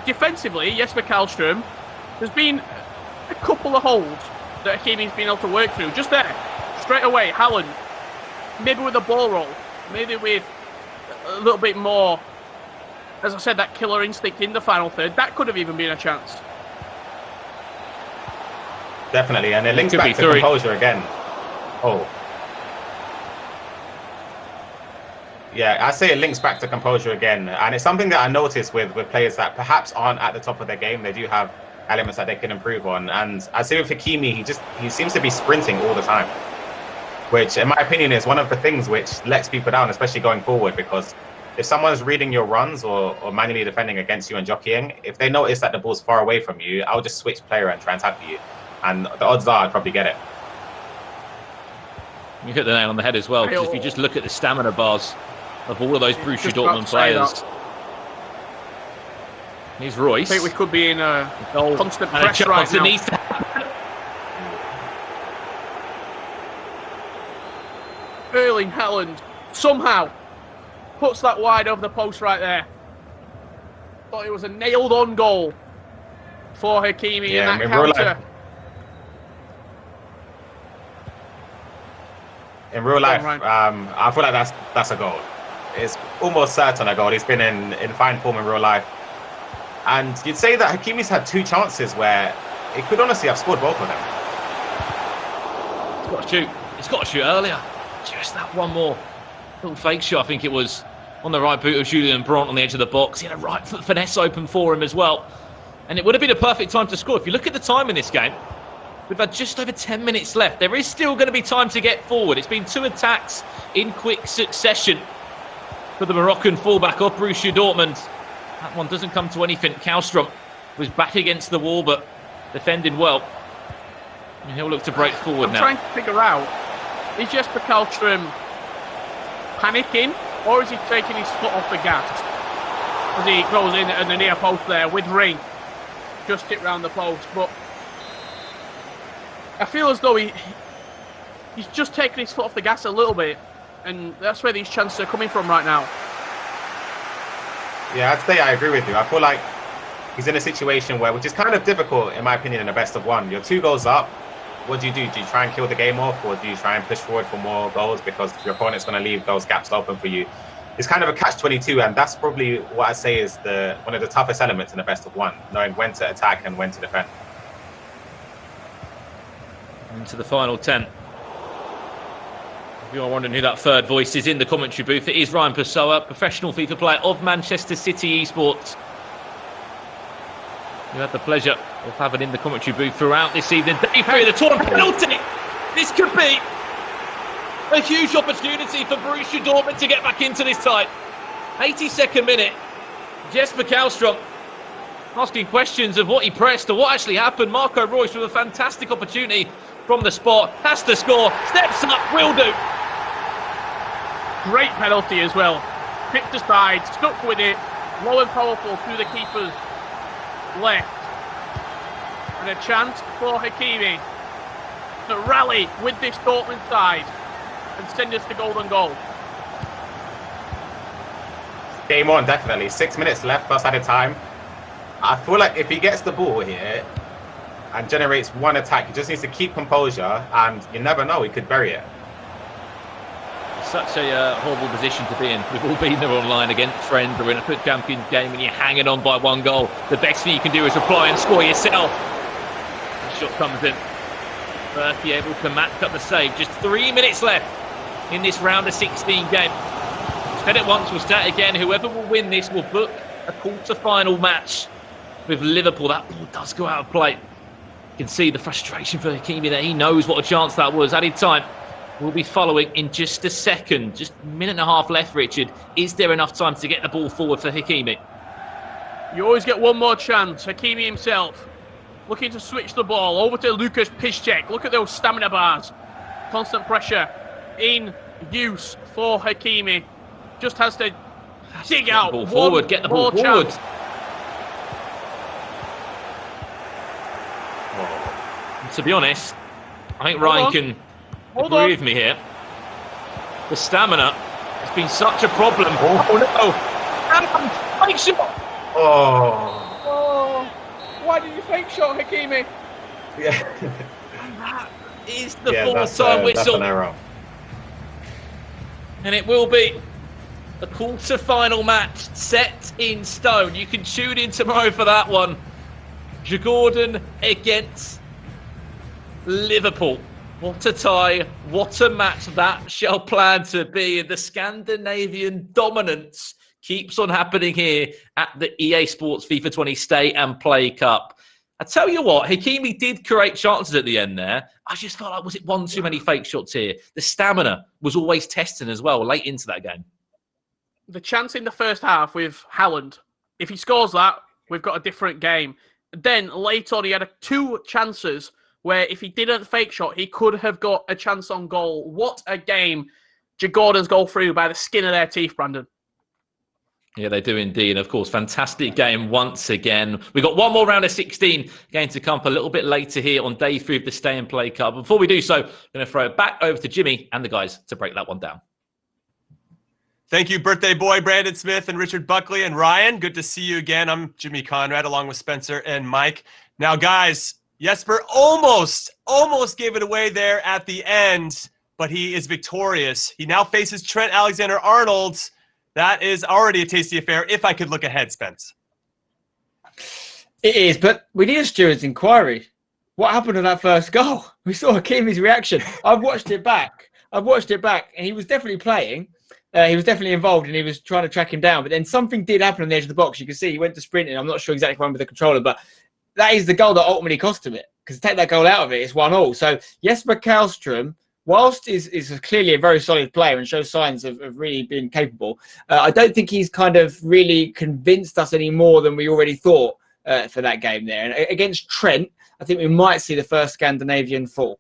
S10: Defensively, Jesper Carlstrom, there's been a couple of holes that Hakimi's been able to work through. Just there, straight away, Haaland, maybe with a ball roll, maybe with a little bit more, as I said, that killer instinct in the final third. That could have even been a chance.
S7: Definitely, and it links back to composure again. Oh, Yeah, I say it links back to composure again, and it's something that I noticed with players that perhaps aren't at the top of their game. They do have elements that they can improve on, and I say with Hakimi, he seems to be sprinting all the time, which, in my opinion, is one of the things which lets people down, especially going forward. Because if someone's reading your runs or manually defending against you and jockeying, if they notice that the ball's far away from you, I'll just switch player and try and tackle you, and the odds are I'd probably get it.
S9: You hit the nail on the head as well, because if you just look at the stamina bars of all of those Borussia Dortmund players. Here's Royce.
S10: I think we could be in a constant press right now. Erling Haaland somehow puts that wide over the post right there. Thought it was a nailed-on goal for Hakimi in that counter.
S7: In real life, I feel like that's a goal. It's almost certain a goal. He's been in fine form in real life. And you'd say that Hakimi's had 2 chances where he could honestly have scored both of them.
S9: He's got to shoot. He's got to shoot earlier. Just that one more little fake shot. I think it was on the right boot of Julien Brandt on the edge of the box. He had a right foot finesse open for him as well. And it would have been a perfect time to score. If you look at the time in this game, we've had just over 10 minutes left. There is still going to be time to get forward. It's been 2 attacks in quick succession for the Moroccan fullback of Borussia Dortmund. That one doesn't come to anything. Carlstrom was back against the wall, but defending well. And he'll look to break forward now.
S10: I'm trying to figure out, is Jesper Carlstrom panicking, or is he taking his foot off the gas as he goes in at the near post there with Ring? Just hit round the post, but I feel as though he's just taking his foot off the gas a little bit, and that's where these chances are coming from right now.
S7: Yeah, I'd say I agree with you. I feel like he's in a situation where, which is kind of difficult, in my opinion, in a best of one. You're 2 goals up. What do? Do you try and kill the game off, or do you try and push forward for more goals because your opponent's going to leave those gaps open for you? It's kind of a catch-22, and that's probably what I say is one of the toughest elements in a best of one, knowing when to attack and when to defend.
S9: Into the final 10. If you're wondering who that third voice is in the commentary booth, it is Ryan Pessoa, professional FIFA player of Manchester City Esports. You had the pleasure of having in the commentary booth throughout this evening. Day 3 of the tournament. Penalty! This could be a huge opportunity for Borussia Dortmund to get back into this tie. 82nd minute. Jesper Carlstrom asking questions of what he pressed or what actually happened. Marco Reus with a fantastic opportunity from the spot. Has to score. Steps up. Will do.
S10: Great penalty as well. Picked aside, stuck with it. Low and powerful through the keeper's left. And a chance for Hakimi to rally with this Dortmund side and send us the golden goal.
S7: Game on, definitely. 6 minutes left plus added time. I feel like if he gets the ball here and generates one attack, he just needs to keep composure, and you never know, he could bury it.
S9: Such a horrible position to be in. We've all been there online against friends or in a FUT Champions game and you're hanging on by 1 goal. The best thing you can do is reply and score yourself. The shot comes in. Berkey able to match up the save. Just 3 minutes left in this round of 16 game. Said it once, we'll start again. Whoever will win this will book a quarter-final match with Liverpool. That ball does go out of play. You can see the frustration for Hakimi there. He knows what a chance that was. Added time. We'll be following in just a second. Just a minute and a half left, Richard. Is there enough time to get the ball forward for Hakimi?
S10: You always get one more chance. Hakimi himself looking to switch the ball over to Lukas Piszczek. Look at those stamina bars. Constant pressure in use for Hakimi. Just has to dig out
S9: ball forward. Get the ball forward. To be honest, I think Ryan can agree with me here. The stamina has been such a problem. Oh no! Fake shot!
S10: Oh! Why did you fake shot, Hakimi?
S7: Yeah.
S9: And that is the fourth time whistle.
S7: That's an error.
S9: And it will be a quarter-final match set in stone. You can tune in tomorrow for that one. Djurgården against Liverpool. What a tie. What a match that shall plan to be. The Scandinavian dominance keeps on happening here at the EA Sports FIFA 20 Stay and Play Cup. I tell you what, Hakimi did create chances at the end there. I just felt like, was it one too many fake shots here? The stamina was always testing as well late into that game.
S10: The chance in the first half with Haaland, if he scores that, we've got a different game. Then late on, he had 2 chances where if he didn't fake shot, he could have got a chance on goal. What a game. Djurgården's goal through by the skin of their teeth, Brandon.
S9: Yeah, they do indeed. And of course, fantastic game once again. We've got one more round of 16 going to come up a little bit later here on day 3 of the Stay and Play Cup. Before we do so, I'm going to throw it back over to Jimmy and the guys to break that one down.
S3: Thank you, birthday boy Brandon Smith and Richard Buckley and Ryan. Good to see you again. I'm Jimmy Conrad along with Spencer and Mike. Now, guys, Jesper almost gave it away there at the end, but he is victorious. He now faces Trent Alexander-Arnold. That is already a tasty affair, if I could look ahead, Spence.
S4: It is, but we need a steward's inquiry. What happened to that first goal? We saw Hakimi's reaction. I've watched it back, and he was definitely playing. He was definitely involved, and he was trying to track him down. But then something did happen on the edge of the box. You can see he went to sprinting. I'm not sure exactly what happened with the controller, but that is the goal that ultimately cost him it. Because to take that goal out of it, it's 1-1. So Jesper Carlstrom, whilst is clearly a very solid player and shows signs of really being capable, I don't think he's kind of really convinced us any more than we already thought for that game there. And against Trent, I think we might see the first Scandinavian fall.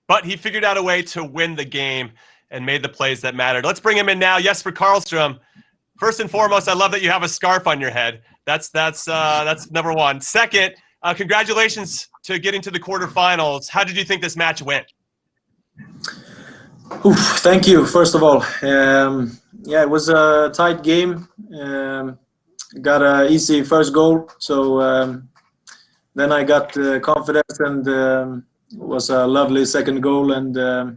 S3: But he figured out a way to win the game and made the plays that mattered. Let's bring him in now. Jesper Carlstrom. First and foremost, I love that you have a scarf on your head. That's number one. Second, congratulations to getting to the quarterfinals. How did you think this match went?
S17: Thank you, first of all. Yeah, it was a tight game. Got an easy first goal. So then I got confidence, and it was a lovely second goal. And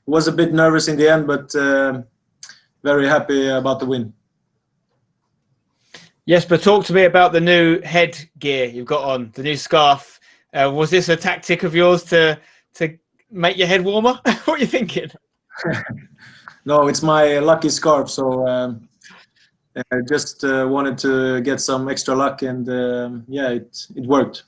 S17: was a bit nervous in the end, but very happy about the win.
S4: Jesper, talk to me about the new headgear you've got on, the new scarf. Was this a tactic of yours to make your head warmer? What are you thinking?
S17: No, it's my lucky scarf, so I just wanted to get some extra luck, and yeah, it worked.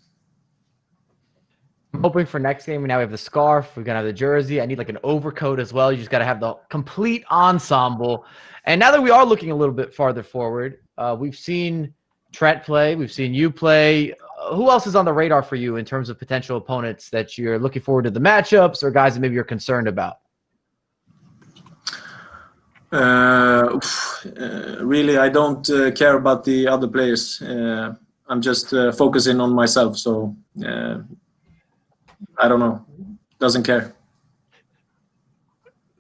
S5: I'm hoping for next game. Now we have the scarf. We're going to have the jersey. I need like an overcoat as well. You just got to have the complete ensemble. And now that we are looking a little bit farther forward, we've seen Trent play. We've seen you play. Who else is on the radar for you in terms of potential opponents that you're looking forward to the matchups, or guys that maybe you're concerned about?
S17: Really, I don't care about the other players. I'm just focusing on myself. So I don't know. Doesn't care.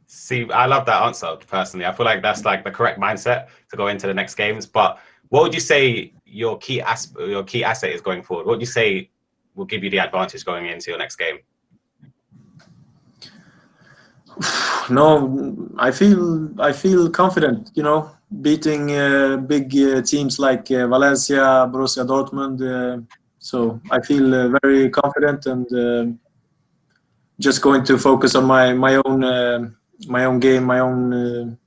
S7: See, I love that answer personally. I feel like that's like the correct mindset to go into the next games. But what would you say your key asset is going forward? What would you say will give you the advantage going into your next game?
S17: No, I feel confident. You know, beating big teams like Valencia, Borussia Dortmund. So I feel very confident, and just going to focus on my own game, my own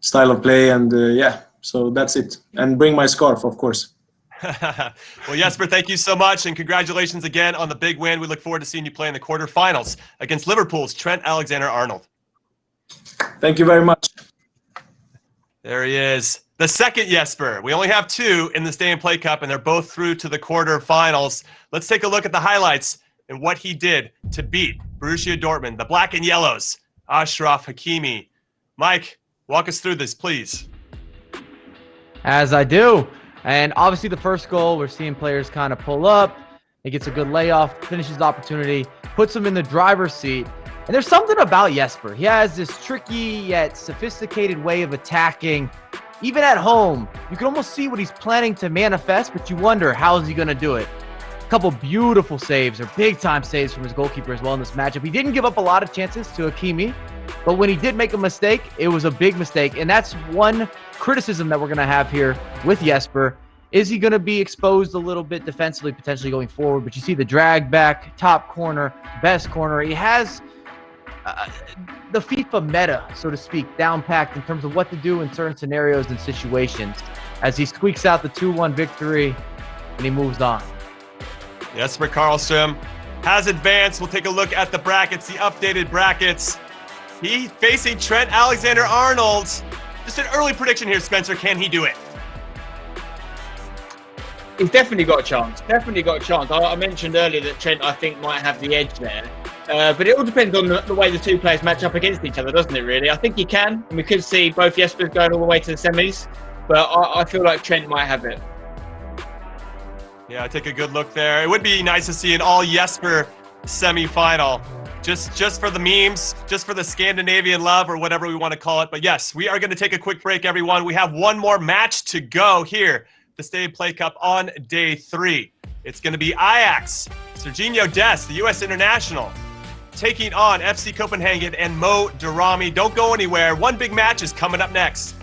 S17: style of play, and yeah. So that's it. And bring my scarf, of course.
S3: Well, Jesper, thank you so much, and congratulations again on the big win. We look forward to seeing you play in the quarterfinals against Liverpool's Trent Alexander-Arnold.
S17: Thank you very much.
S3: There he is. The second Jesper. We only have 2 in the Stay and Play Cup, and they're both through to the quarterfinals. Let's take a look at the highlights and what he did to beat Borussia Dortmund, the Black and Yellows, Achraf Hakimi. Mike, walk us through this, please.
S5: As I do. And obviously the first goal, we're seeing players kind of pull up. He gets a good layoff, finishes the opportunity, puts him in the driver's seat. And there's something about Jesper. He has this tricky yet sophisticated way of attacking. Even at home, you can almost see what he's planning to manifest, but you wonder, how is he going to do it? A couple beautiful saves, or big-time saves from his goalkeeper as well in this matchup. He didn't give up a lot of chances to Hakimi, but when he did make a mistake, it was a big mistake. And that's one criticism that we're going to have here with Jesper. Is he going to be exposed a little bit defensively, potentially going forward? But you see the drag back, top corner, best corner. He has the FIFA meta, so to speak, down packed in terms of what to do in certain scenarios and situations as he squeaks out the 2-1 victory and he moves on.
S3: Jesper Carlstrom has advanced. We'll take a look at the brackets, the updated brackets. He facing Trent Alexander-Arnold. Just an early prediction here, Spencer. Can he do it?
S4: He's definitely got a chance. Definitely got a chance. I mentioned earlier that Trent, I think, might have the edge there. But it all depends on the way the two players match up against each other, doesn't it, really? I think he can. And we could see both Jespers going all the way to the semis. But I feel like Trent might have it.
S3: Yeah, take a good look there. It would be nice to see an all Jesper semi-final. Just for the memes, just for the Scandinavian love or whatever we want to call it. But yes, we are going to take a quick break, everyone. We have one more match to go here. The Stay Play Cup on day 3. It's going to be Ajax, Serginho Dest, the U.S. international, taking on FC Copenhagen and Mo Darami. Don't go anywhere. One big match is coming up next.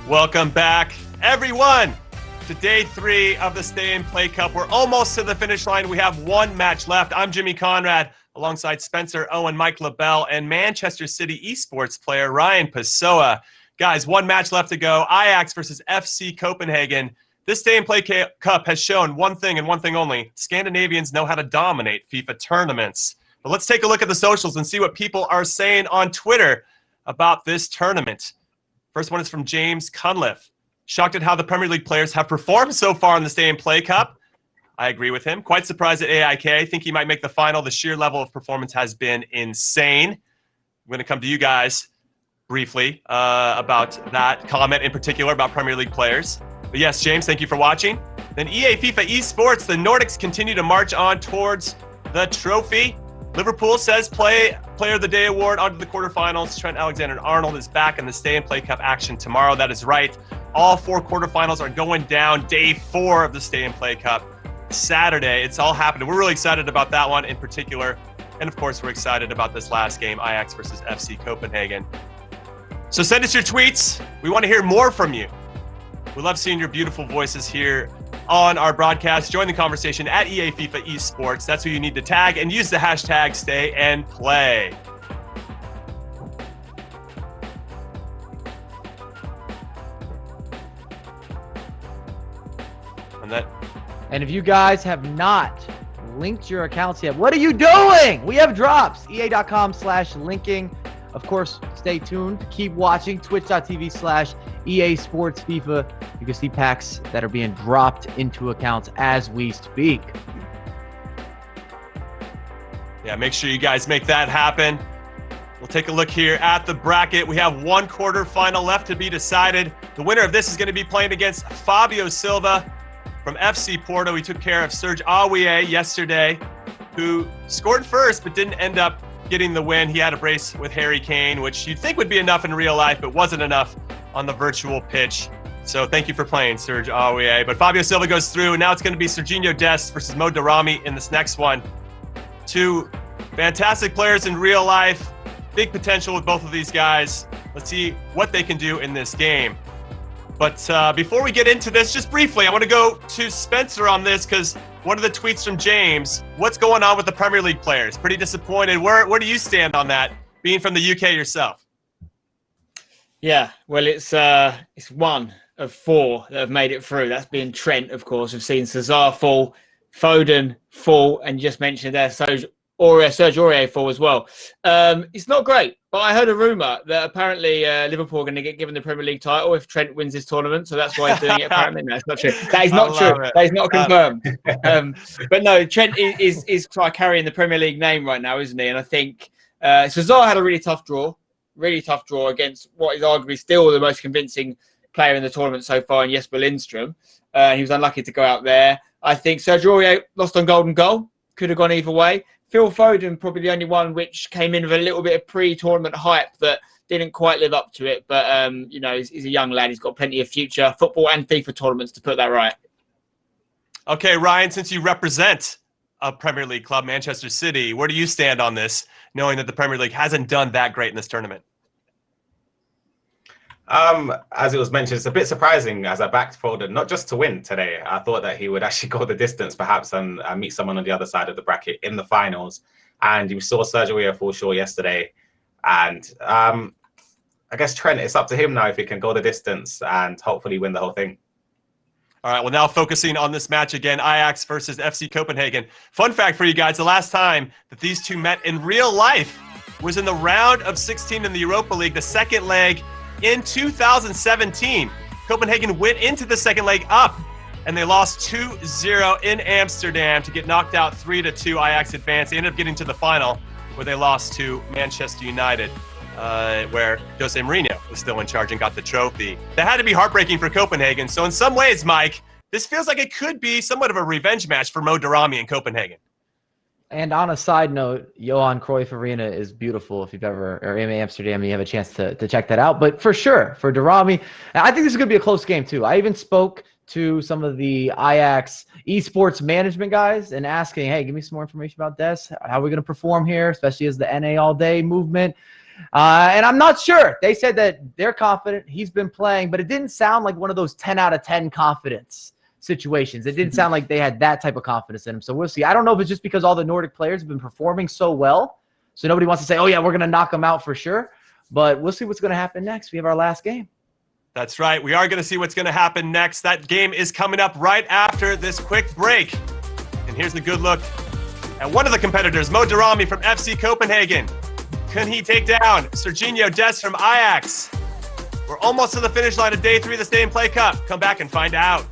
S3: Welcome back, everyone, to day 3 of the Stay and Play Cup. We're almost to the finish line. We have one match left. I'm Jimmy Conrad, alongside Spencer Owen, Mike LaBelle, and Manchester City esports player Ryan Pessoa. Guys, one match left to go. Ajax versus FC Copenhagen. This Stay and Play Cup has shown one thing and one thing only. Scandinavians know how to dominate FIFA tournaments. But let's take a look at the socials and see what people are saying on Twitter about this tournament. First one is from James Cunliffe. Shocked at how the Premier League players have performed so far in the Stay and Play Cup. I agree with him. Quite surprised at AIK. Think he might make the final. The sheer level of performance has been insane. I'm going to come to you guys briefly about that comment in particular about Premier League players. But yes, James, thank you for watching. Then EA FIFA Esports, the Nordics continue to march on towards the trophy. Liverpool says Player of the Day award onto the quarterfinals. Trent Alexander-Arnold is back in the Stay and Play Cup action tomorrow. That is right. All 4 quarterfinals are going down day 4 of the Stay and Play Cup. Saturday, it's all happening. We're really excited about that one in particular. And of course, we're excited about this last game, Ajax versus FC Copenhagen. So send us your tweets. We want to hear more from you. We love seeing your beautiful voices here on our broadcast. Join the conversation at EA FIFA Esports. That's who you need to tag, and use the hashtag Stay and Play.
S5: And if you guys have not linked your accounts yet, what are you doing? We have drops. EA.com/linking. Of course, stay tuned. Keep watching. Twitch.tv/EA Sports FIFA. You can see packs that are being dropped into accounts as we speak.
S3: Yeah, make sure you guys make that happen. We'll take a look here at the bracket. We have one quarterfinal left to be decided. The winner of this is going to be playing against Fabio Silva from FC Porto. He took care of Serge Aurier yesterday, who scored first but didn't end up getting the win. He had a brace with Harry Kane, which you'd think would be enough in real life, but wasn't enough on the virtual pitch. So thank you for playing, Serge Aurier. But Fabio Silva goes through, and now it's going to be Serginho Dest versus Mo Darami in this next one. 2 fantastic players in real life. Big potential with both of these guys. Let's see what they can do in this game. But before we get into this, just briefly, I want to go to Spencer on this, because one of the tweets from James, what's going on with the Premier League players? Pretty disappointed. Where do you stand on that, being from the UK yourself?
S4: Yeah, well, it's one of 4 that have made it through. That's been Trent, of course. We've seen Cesar fall, Foden fall, and you just mentioned there Serge Aurier fall as well. It's not great, but I heard a rumour that apparently Liverpool are going to get given the Premier League title if Trent wins this tournament, so that's why he's doing it. Apparently, no, it's not true. That is not true. That is not confirmed. But no, Trent is carrying the Premier League name right now, isn't he? And I think Cesar had a really tough draw against what is arguably still the most convincing player in the tournament so far, in Jesper Lindstrom. He was unlucky to go out there. I think Serge Aurier lost on golden goal. Could have gone either way. Phil Foden, probably the only one which came in with a little bit of pre-tournament hype that didn't quite live up to it. But, he's a young lad. He's got plenty of future football and FIFA tournaments to put that right.
S3: Okay, Ryan, since you represent a Premier League club, Manchester City, where do you stand on this, knowing that the Premier League hasn't done that great in this tournament?
S7: As it was mentioned, it's a bit surprising as I backed Foden, not just to win today. I thought that he would actually go the distance perhaps and meet someone on the other side of the bracket in the finals. And you saw Serge Aurier fall short yesterday. And I guess Trent, it's up to him now if he can go the distance and hopefully win the whole thing.
S3: All right, well, now focusing on this match again, Ajax versus FC Copenhagen. Fun fact for you guys, the last time that these two met in real life was in the round of 16 in the Europa League, the second leg in 2017. Copenhagen went into the second leg up, and they lost 2-0 in Amsterdam to get knocked out 3-2. Ajax advanced. They ended up getting to the final, where they lost to Manchester United, where Jose Mourinho was still in charge and got the trophy. That had to be heartbreaking for Copenhagen. So in some ways, Mike, this feels like it could be somewhat of a revenge match for Mo Darami in Copenhagen.
S5: And on a side note, Johan Cruyff Arena is beautiful. If you've ever, or in Amsterdam, you have a chance to check that out. But for sure, for Darami, I think this is going to be a close game too. I even spoke to some of the Ajax esports management guys and asking, hey, give me some more information about this. How are we going to perform here, especially as the NA all day movement? And I'm not sure. They said that they're confident. He's been playing, but it didn't sound like one of those 10 out of 10 confidence situations. It didn't sound like they had that type of confidence in him. So we'll see. I don't know if it's just because all the Nordic players have been performing so well. So nobody wants to say, oh, yeah, we're going to knock them out for sure. But we'll see what's going to happen next. We have our last game.
S3: That's right. We are going to see what's going to happen next. That game is coming up right after this quick break. And here's the good look at one of the competitors, Mo Darami from FC Copenhagen. Can he take down Serginho Dest from Ajax? We're almost to the finish line of day 3 of the Stay and Play Cup. Come back and find out.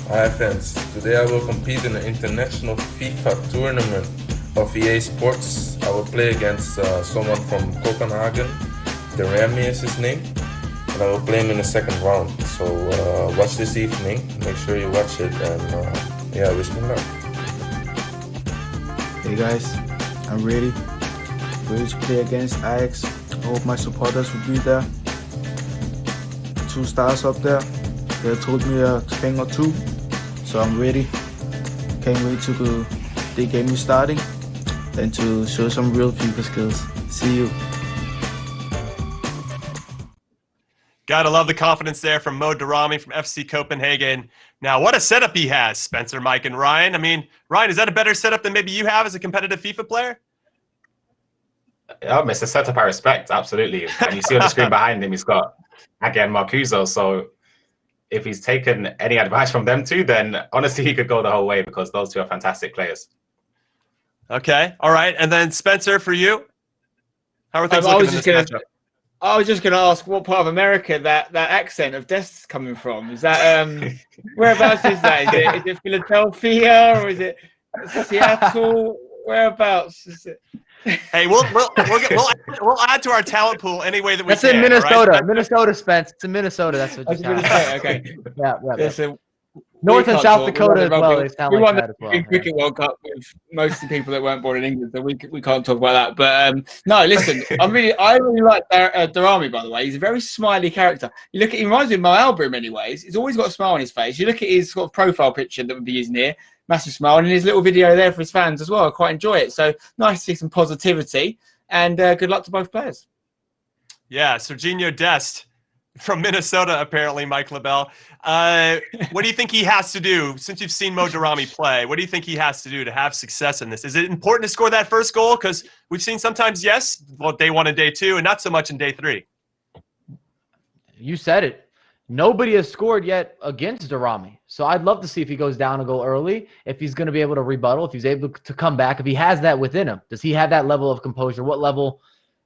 S18: Hi friends, today I will compete in the international FIFA tournament of EA Sports. I will play against someone from Copenhagen, Guimaraes is his name, and I will play him in the second round. So watch this evening. Make sure you watch it, and yeah, wish me luck.
S19: Hey guys, I'm ready to play against Ajax. I hope my supporters will be there. 2 stars up there. They told me a thing or two, so I'm ready. Can't wait to the game is starting and to show some real FIFA skills. See you.
S3: Gotta love the confidence there from Mo Darami from FC Copenhagen. Now, what a setup he has, Spencer, Mike, and Ryan. I mean, Ryan, is that a better setup than maybe you have as a competitive FIFA player?
S7: It's a setup I respect, absolutely. And you see on the screen behind him, he's got Age and Marcuso. So if he's taken any advice from them two, then honestly, he could go the whole way because those two are fantastic players.
S3: Okay, all right. And then Spencer, for you, how are things looking in this matchup?
S4: I was just going to ask what part of America that accent of Dest's coming from. Is that whereabouts is that? Is it Philadelphia or is it Seattle? Whereabouts is it?
S3: Hey, we'll add to our talent pool any way that we can.
S5: That's in Minnesota.
S3: Right?
S5: Minnesota, Spence. It's in Minnesota. That's what you said.
S4: Okay.
S5: Yeah. North and South Dakota as well. They sound
S4: we
S5: like
S4: won
S5: that as well.
S4: the Cricket World Cup with most of the people that weren't born in England, so we can't talk about that. But no, listen, I really like Darami, by the way. He's a very smiley character. You look at he reminds me of Mo Alba in many ways. He's always got a smile on his face. You look at his sort of profile picture that we'll be using here, massive smile, and his little video there for his fans as well. I quite enjoy it. So nice to see some positivity, and good luck to both players.
S3: Yeah, Serginho Dest from Minnesota, apparently, Mike LaBelle. What do you think he has to do, since you've seen Mo Darami play, what do you think he has to do to have success in this? Is it important to score that first goal? Because we've seen sometimes, yes, well, day 1 and day 2, and not so much in day 3.
S5: You said it. Nobody has scored yet against Darami. So I'd love to see if he goes down a goal early, if he's going to be able to rebuttal, if he's able to come back, if he has that within him. Does he have that level of composure? What level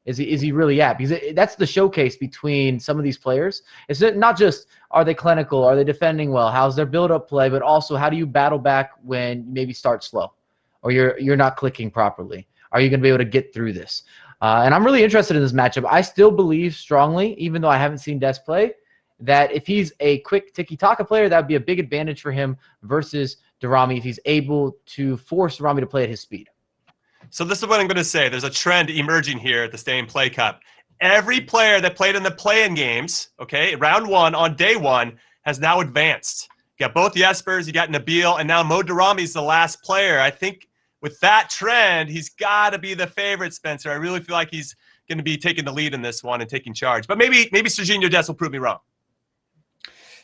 S5: is he really at? Because that's the showcase between some of these players. It's not just are they clinical, are they defending well, how's their build-up play, but also how do you battle back when you maybe start slow or you're not clicking properly? Are you going to be able to get through this? And I'm really interested in this matchup. I still believe strongly, even though I haven't seen Des play, that if he's a quick tiki-taka player, that would be a big advantage for him versus Darami if he's able to force Darami to play at his speed.
S3: So this is what I'm going to say. There's a trend emerging here at the Stay and Play Cup. Every player that played in the play-in games, okay, round 1 on day 1, has now advanced. You got both Jespers, you got Nabil, and now Mo Darami's the last player. I think with that trend, he's got to be the favorite, Spencer. I really feel like he's going to be taking the lead in this one and taking charge. But maybe Serginho Dest will prove me wrong.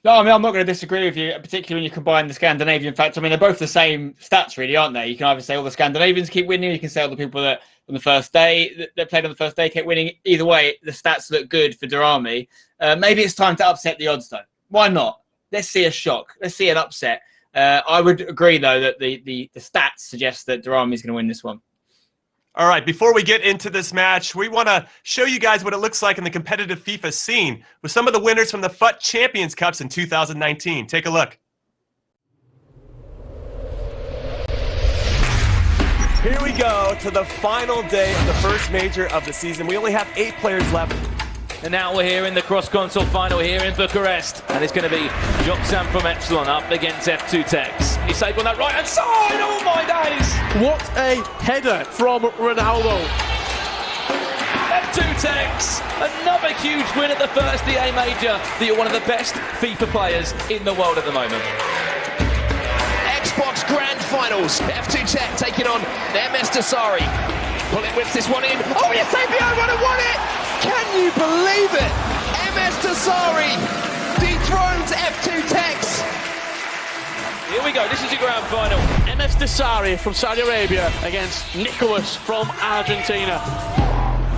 S4: No, I mean, I'm not going to disagree with you, particularly when you combine the Scandinavian factor. I mean, they're both the same stats, really, aren't they? You can either say all the Scandinavians keep winning, or you can say all the people that on the first day that played on the first day kept winning. Either way, the stats look good for Darami. Maybe it's time to upset the odds, though. Why not? Let's see a shock. Let's see an upset. I would agree, though, that the stats suggest that Darami is going to win this one.
S3: All right, before we get into this match, we want to show you guys what it looks like in the competitive FIFA scene with some of the winners from the FUT Champions Cups in 2019. Take a look. Here we go to the final day of the first major of the season. We only have 8 players left.
S20: And now we're here in the cross-console final here in Bucharest. And it's going to be Joksan from Epsilon up against F2 Tex. He's safe on that right-hand side. Oh, my days.
S10: What a header from Ronaldo.
S20: F2 Tex, another huge win at the first EA Major. You're one of the best FIFA players in the world at the moment.
S15: Xbox Grand Finals. F2 Tech taking on MS Dasari. Bullet whips this one in. Oh, yes, ABO would have won it. Can you believe it? MS Dasari dethrones F2 Tex.
S20: Here we go, this is your grand final.
S10: MS Dasari from Saudi Arabia against Nicholas from Argentina.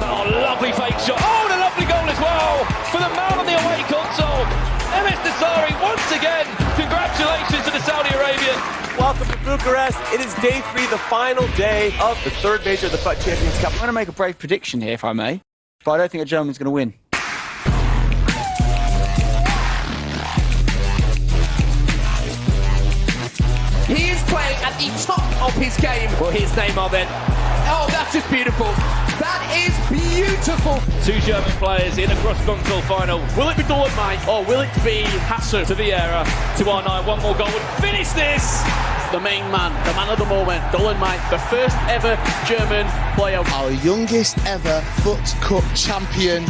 S20: Oh, lovely fake shot. Oh, and a lovely goal as well for the man on the away console. MS Dasari once again. Congratulations to the Saudi Arabian.
S1: Welcome to Bucharest. It is day 3, the final day of the 3rd major of the FUT Champions Cup.
S21: I'm going to make a brave prediction here, if I may, but I don't think a German's going to win.
S15: He is playing at the top of his game.
S20: Well, here's Neymar then.
S15: Oh, that's just beautiful. That is beautiful.
S20: Two German players in a cross-continental final. Will it be Dolomite or will it be Hasser to the era to R9? One more goal would finish this.
S10: The main man, the man of the moment, Dolomite, the first ever German player.
S2: Our youngest ever FUT Cup champion.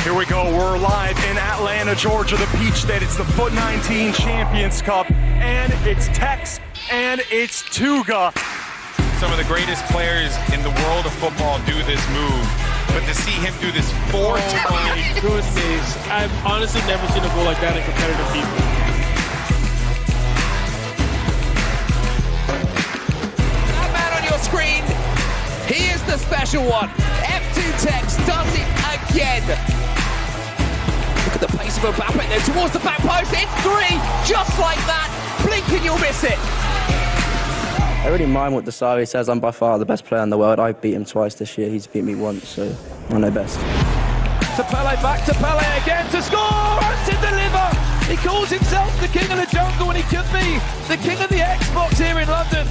S22: Here we go, we're live in Atlanta, Georgia, the Peach State. It's the FUT 19 Champions Cup, and it's Tex, and it's Tuga. Some of the greatest players in the world of football do this move, but to see him do this 4 times.
S14: Oh my goodness, I've honestly never seen a goal like that in competitive FIFA.
S15: That man on your screen, he is the special one. F2 Tex does it again. Look at the pace of Mbappe there towards the back post. It's 3, just like that. Blink and you'll miss it.
S23: I don't really mind what Desari says. I'm by far the best player in the world. I beat him twice this year. He's beat me once, so I know best.
S20: To Pele, back to Pele again to score and to deliver. He calls himself the king of the jungle, and he could be the king of the Xbox here in London.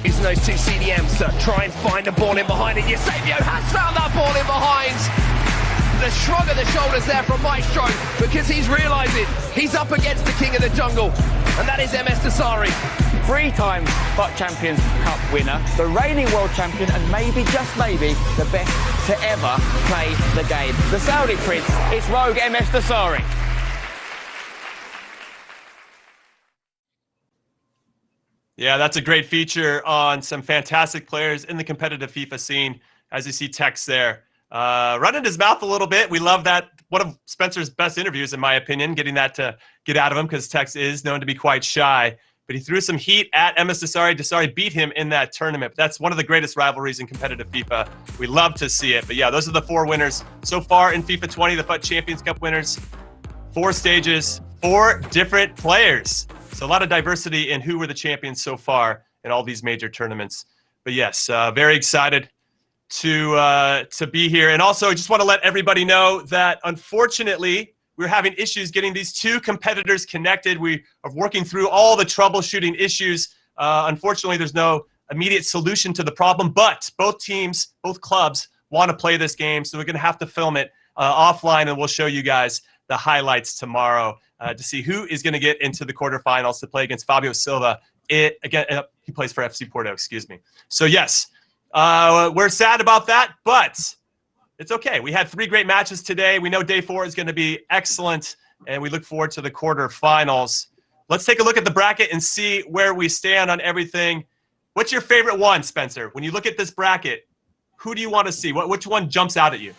S15: Using those 2 CDMs to try and find the ball in behind it. Eusebio has found that ball in behind. The shrug of the shoulders there from Maestro, because he's realising he's up against the king of the jungle, and that is MS Desari.
S21: 3 times FUT Champions Cup winner, the reigning world champion, and maybe, just maybe, the best to ever play the game. The Saudi Prince, it's Rogue MS Desari.
S3: Yeah, that's a great feature on some fantastic players in the competitive FIFA scene, as you see Tex there. Running his mouth a little bit. We love that. One of Spencer's best interviews, in my opinion, getting that to get out of him, because Tex is known to be quite shy. But he threw some heat at MS Desari. Desari beat him in that tournament. That's one of the greatest rivalries in competitive FIFA. We love to see it. But yeah, those are the 4 winners so far in FIFA 20, the FUT Champions Cup winners. 4 stages, 4 different players. So a lot of diversity in who were the champions so far in all these major tournaments. But yes, very excited to be here. And also, I just want to let everybody know that unfortunately, we're having issues getting these 2 competitors connected. We are working through all the troubleshooting issues. Unfortunately, there's no immediate solution to the problem, but both teams, both clubs want to play this game. So we're going to have to film it offline, and we'll show you guys the highlights tomorrow to see who is going to get into the quarterfinals to play against Fabio Silva. He plays for FC Porto, excuse me. So yes, we're sad about that, but it's okay. We had 3 great matches today. We know day 4 is going to be excellent, and we look forward to the quarterfinals. Let's take a look at the bracket and see where we stand on everything. What's your favorite one, Spencer? When you look at this bracket, who do you want to see? Which one jumps out at you?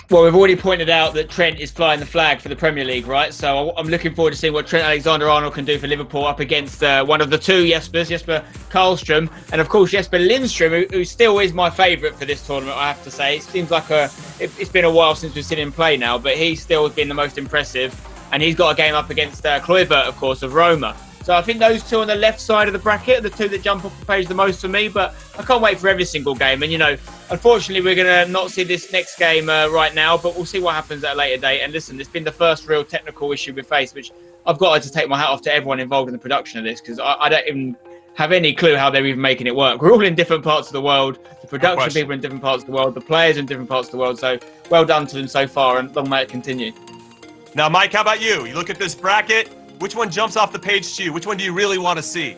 S4: Well, we've already pointed out that Trent is flying the flag for the Premier League, right? So I'm looking forward to seeing what Trent Alexander-Arnold can do for Liverpool up against one of the 2 Jespers, Jesper Carlstrom, and of course Jesper Lindstrom, who still is my favourite for this tournament, I have to say. It seems like it's been a while since we've seen him play now, but he's still been the most impressive, and he's got a game up against Kluivert, of course, of Roma. So I think those 2 on the left side of the bracket are the 2 that jump off the page the most for me, but I can't wait for every single game. And, unfortunately, we're going to not see this next game right now, but we'll see what happens at a later date. And listen, it's been the first real technical issue we've faced, which I've got to take my hat off to everyone involved in the production of this, because I don't even have any clue how they're even making it work. We're all in different parts of the world. The production people in different parts of the world. The players in different parts of the world. So well done to them so far, and long may it continue.
S3: Now, Mike, how about you? You look at this bracket. Which one jumps off the page to you? Which one do you really want to see?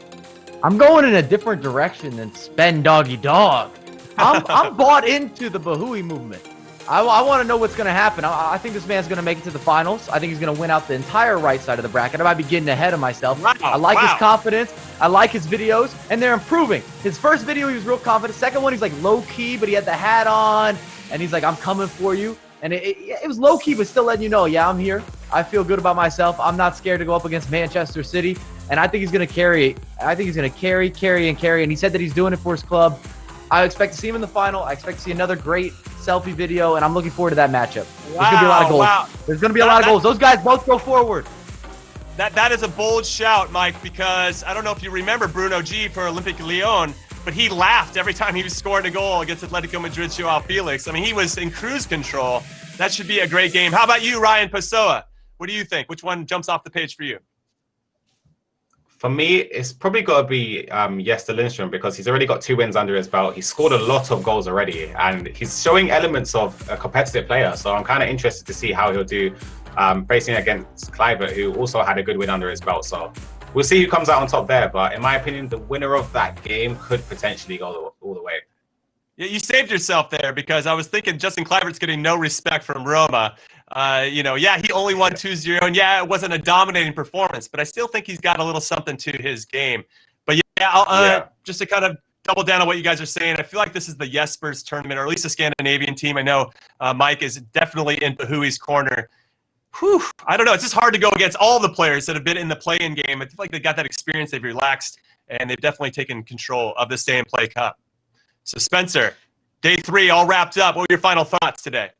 S5: I'm going in a different direction than Spen Doggy Dog. I'm bought into the Bahoui movement. I want to know what's going to happen. I think this man's going to make it to the finals. I think he's going to win out the entire right side of the bracket. I might be getting ahead of myself. Wow, I like his confidence. I like his videos, and they're improving. His first video, he was real confident. Second one, he's like low-key, but he had the hat on, and he's like, I'm coming for you. And it was low-key, but still letting you know, yeah, I'm here. I feel good about myself. I'm not scared to go up against Manchester City. And I think he's going to carry. I think he's going to carry. And he said that he's doing it for his club. I expect to see him in the final. I expect to see another great selfie video, and I'm looking forward to that matchup. There's going to be a lot of goals. Wow. There's going to be a lot of goals. Those guys both go forward.
S3: That is a bold shout, Mike, because I don't know if you remember Bruno G for Olympique Lyon, but he laughed every time he was scoring a goal against Atletico Madrid's Joao Felix. I mean, he was in cruise control. That should be a great game. How about you, Ryan Pessoa? What do you think? Which one jumps off the page for you?
S7: For me, it's probably got to be Jesper Lindstrom, because he's already got 2 wins under his belt. He's scored a lot of goals already, and he's showing elements of a competitive player. So I'm kind of interested to see how he'll do facing against Kluivert, who also had a good win under his belt. So we'll see who comes out on top there. But in my opinion, the winner of that game could potentially go all the way.
S3: Yeah, you saved yourself there, because I was thinking Justin Kluivert's getting no respect from Roma. He only won 2-0, and it wasn't a dominating performance, but I still think he's got a little something to his game. But just to kind of double down on what you guys are saying, I feel like this is the Jesper's tournament, or at least a Scandinavian team. I know Mike is definitely in Bahoui's corner. Whew, I don't know. It's just hard to go against all the players that have been in the play-in game. I feel like they got that experience. They've relaxed, and they've definitely taken control of the Stay and Play Cup. So, Spencer, day 3 all wrapped up. What were your final thoughts today?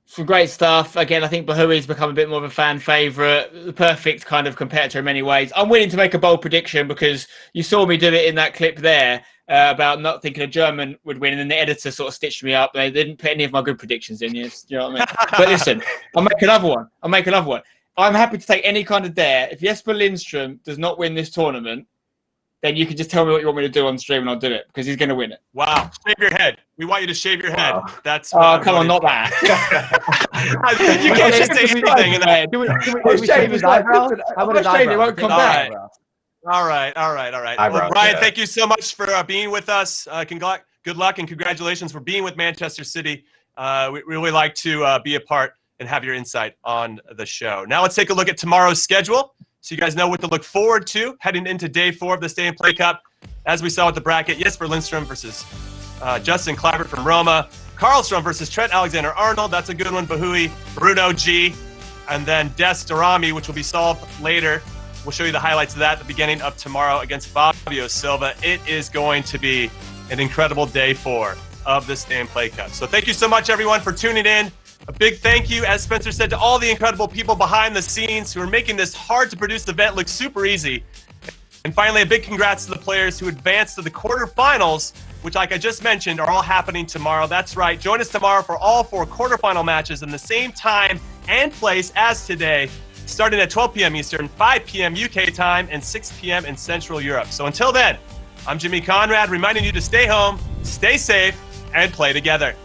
S4: Some great stuff. Again, I think Bahoui's become a bit more of a fan favourite, the perfect kind of competitor in many ways. I'm willing to make a bold prediction, because you saw me do it in that clip there about not thinking a German would win, and then the editor sort of stitched me up. They didn't put any of my good predictions in. You know what I mean? But listen, I'll make another one. I'm happy to take any kind of dare. If Jesper Lindstrom does not win this tournament, then you can just tell me what you want me to do on stream, and I'll do it, because he's going to win it.
S3: Wow. Shave your head. We want you to shave your head. That's
S4: come on, not that.
S3: You can't just say anything in that.
S5: Can we shave his eyebrows? How about his eyebrows?
S4: It won't come back.
S3: All right. Well, Brian, thank you so much for being with us. Good luck and congratulations for being with Manchester City. We really like to be a part and have your insight on the show. Now let's take a look at tomorrow's schedule, so you guys know what to look forward to heading into day 4 of the Stay and Play Cup. As we saw with the bracket, Jesper Lindstrom versus Justin Kluivert from Roma. Carlstrom versus Trent Alexander-Arnold. That's a good one. Bahoui, Bruno G. And then Des Darami, which will be solved later. We'll show you the highlights of that at the beginning of tomorrow against Fabio Silva. It is going to be an incredible day 4 of the Stay and Play Cup. So thank you so much, everyone, for tuning in. A big thank you, as Spencer said, to all the incredible people behind the scenes who are making this hard-to-produce event look super easy. And finally, a big congrats to the players who advanced to the quarterfinals, which, like I just mentioned, are all happening tomorrow. That's right. Join us tomorrow for all 4 quarterfinal matches in the same time and place as today, starting at 12 p.m. Eastern, 5 p.m. UK time, and 6 p.m. in Central Europe. So until then, I'm Jimmy Conrad, reminding you to stay home, stay safe, and play together.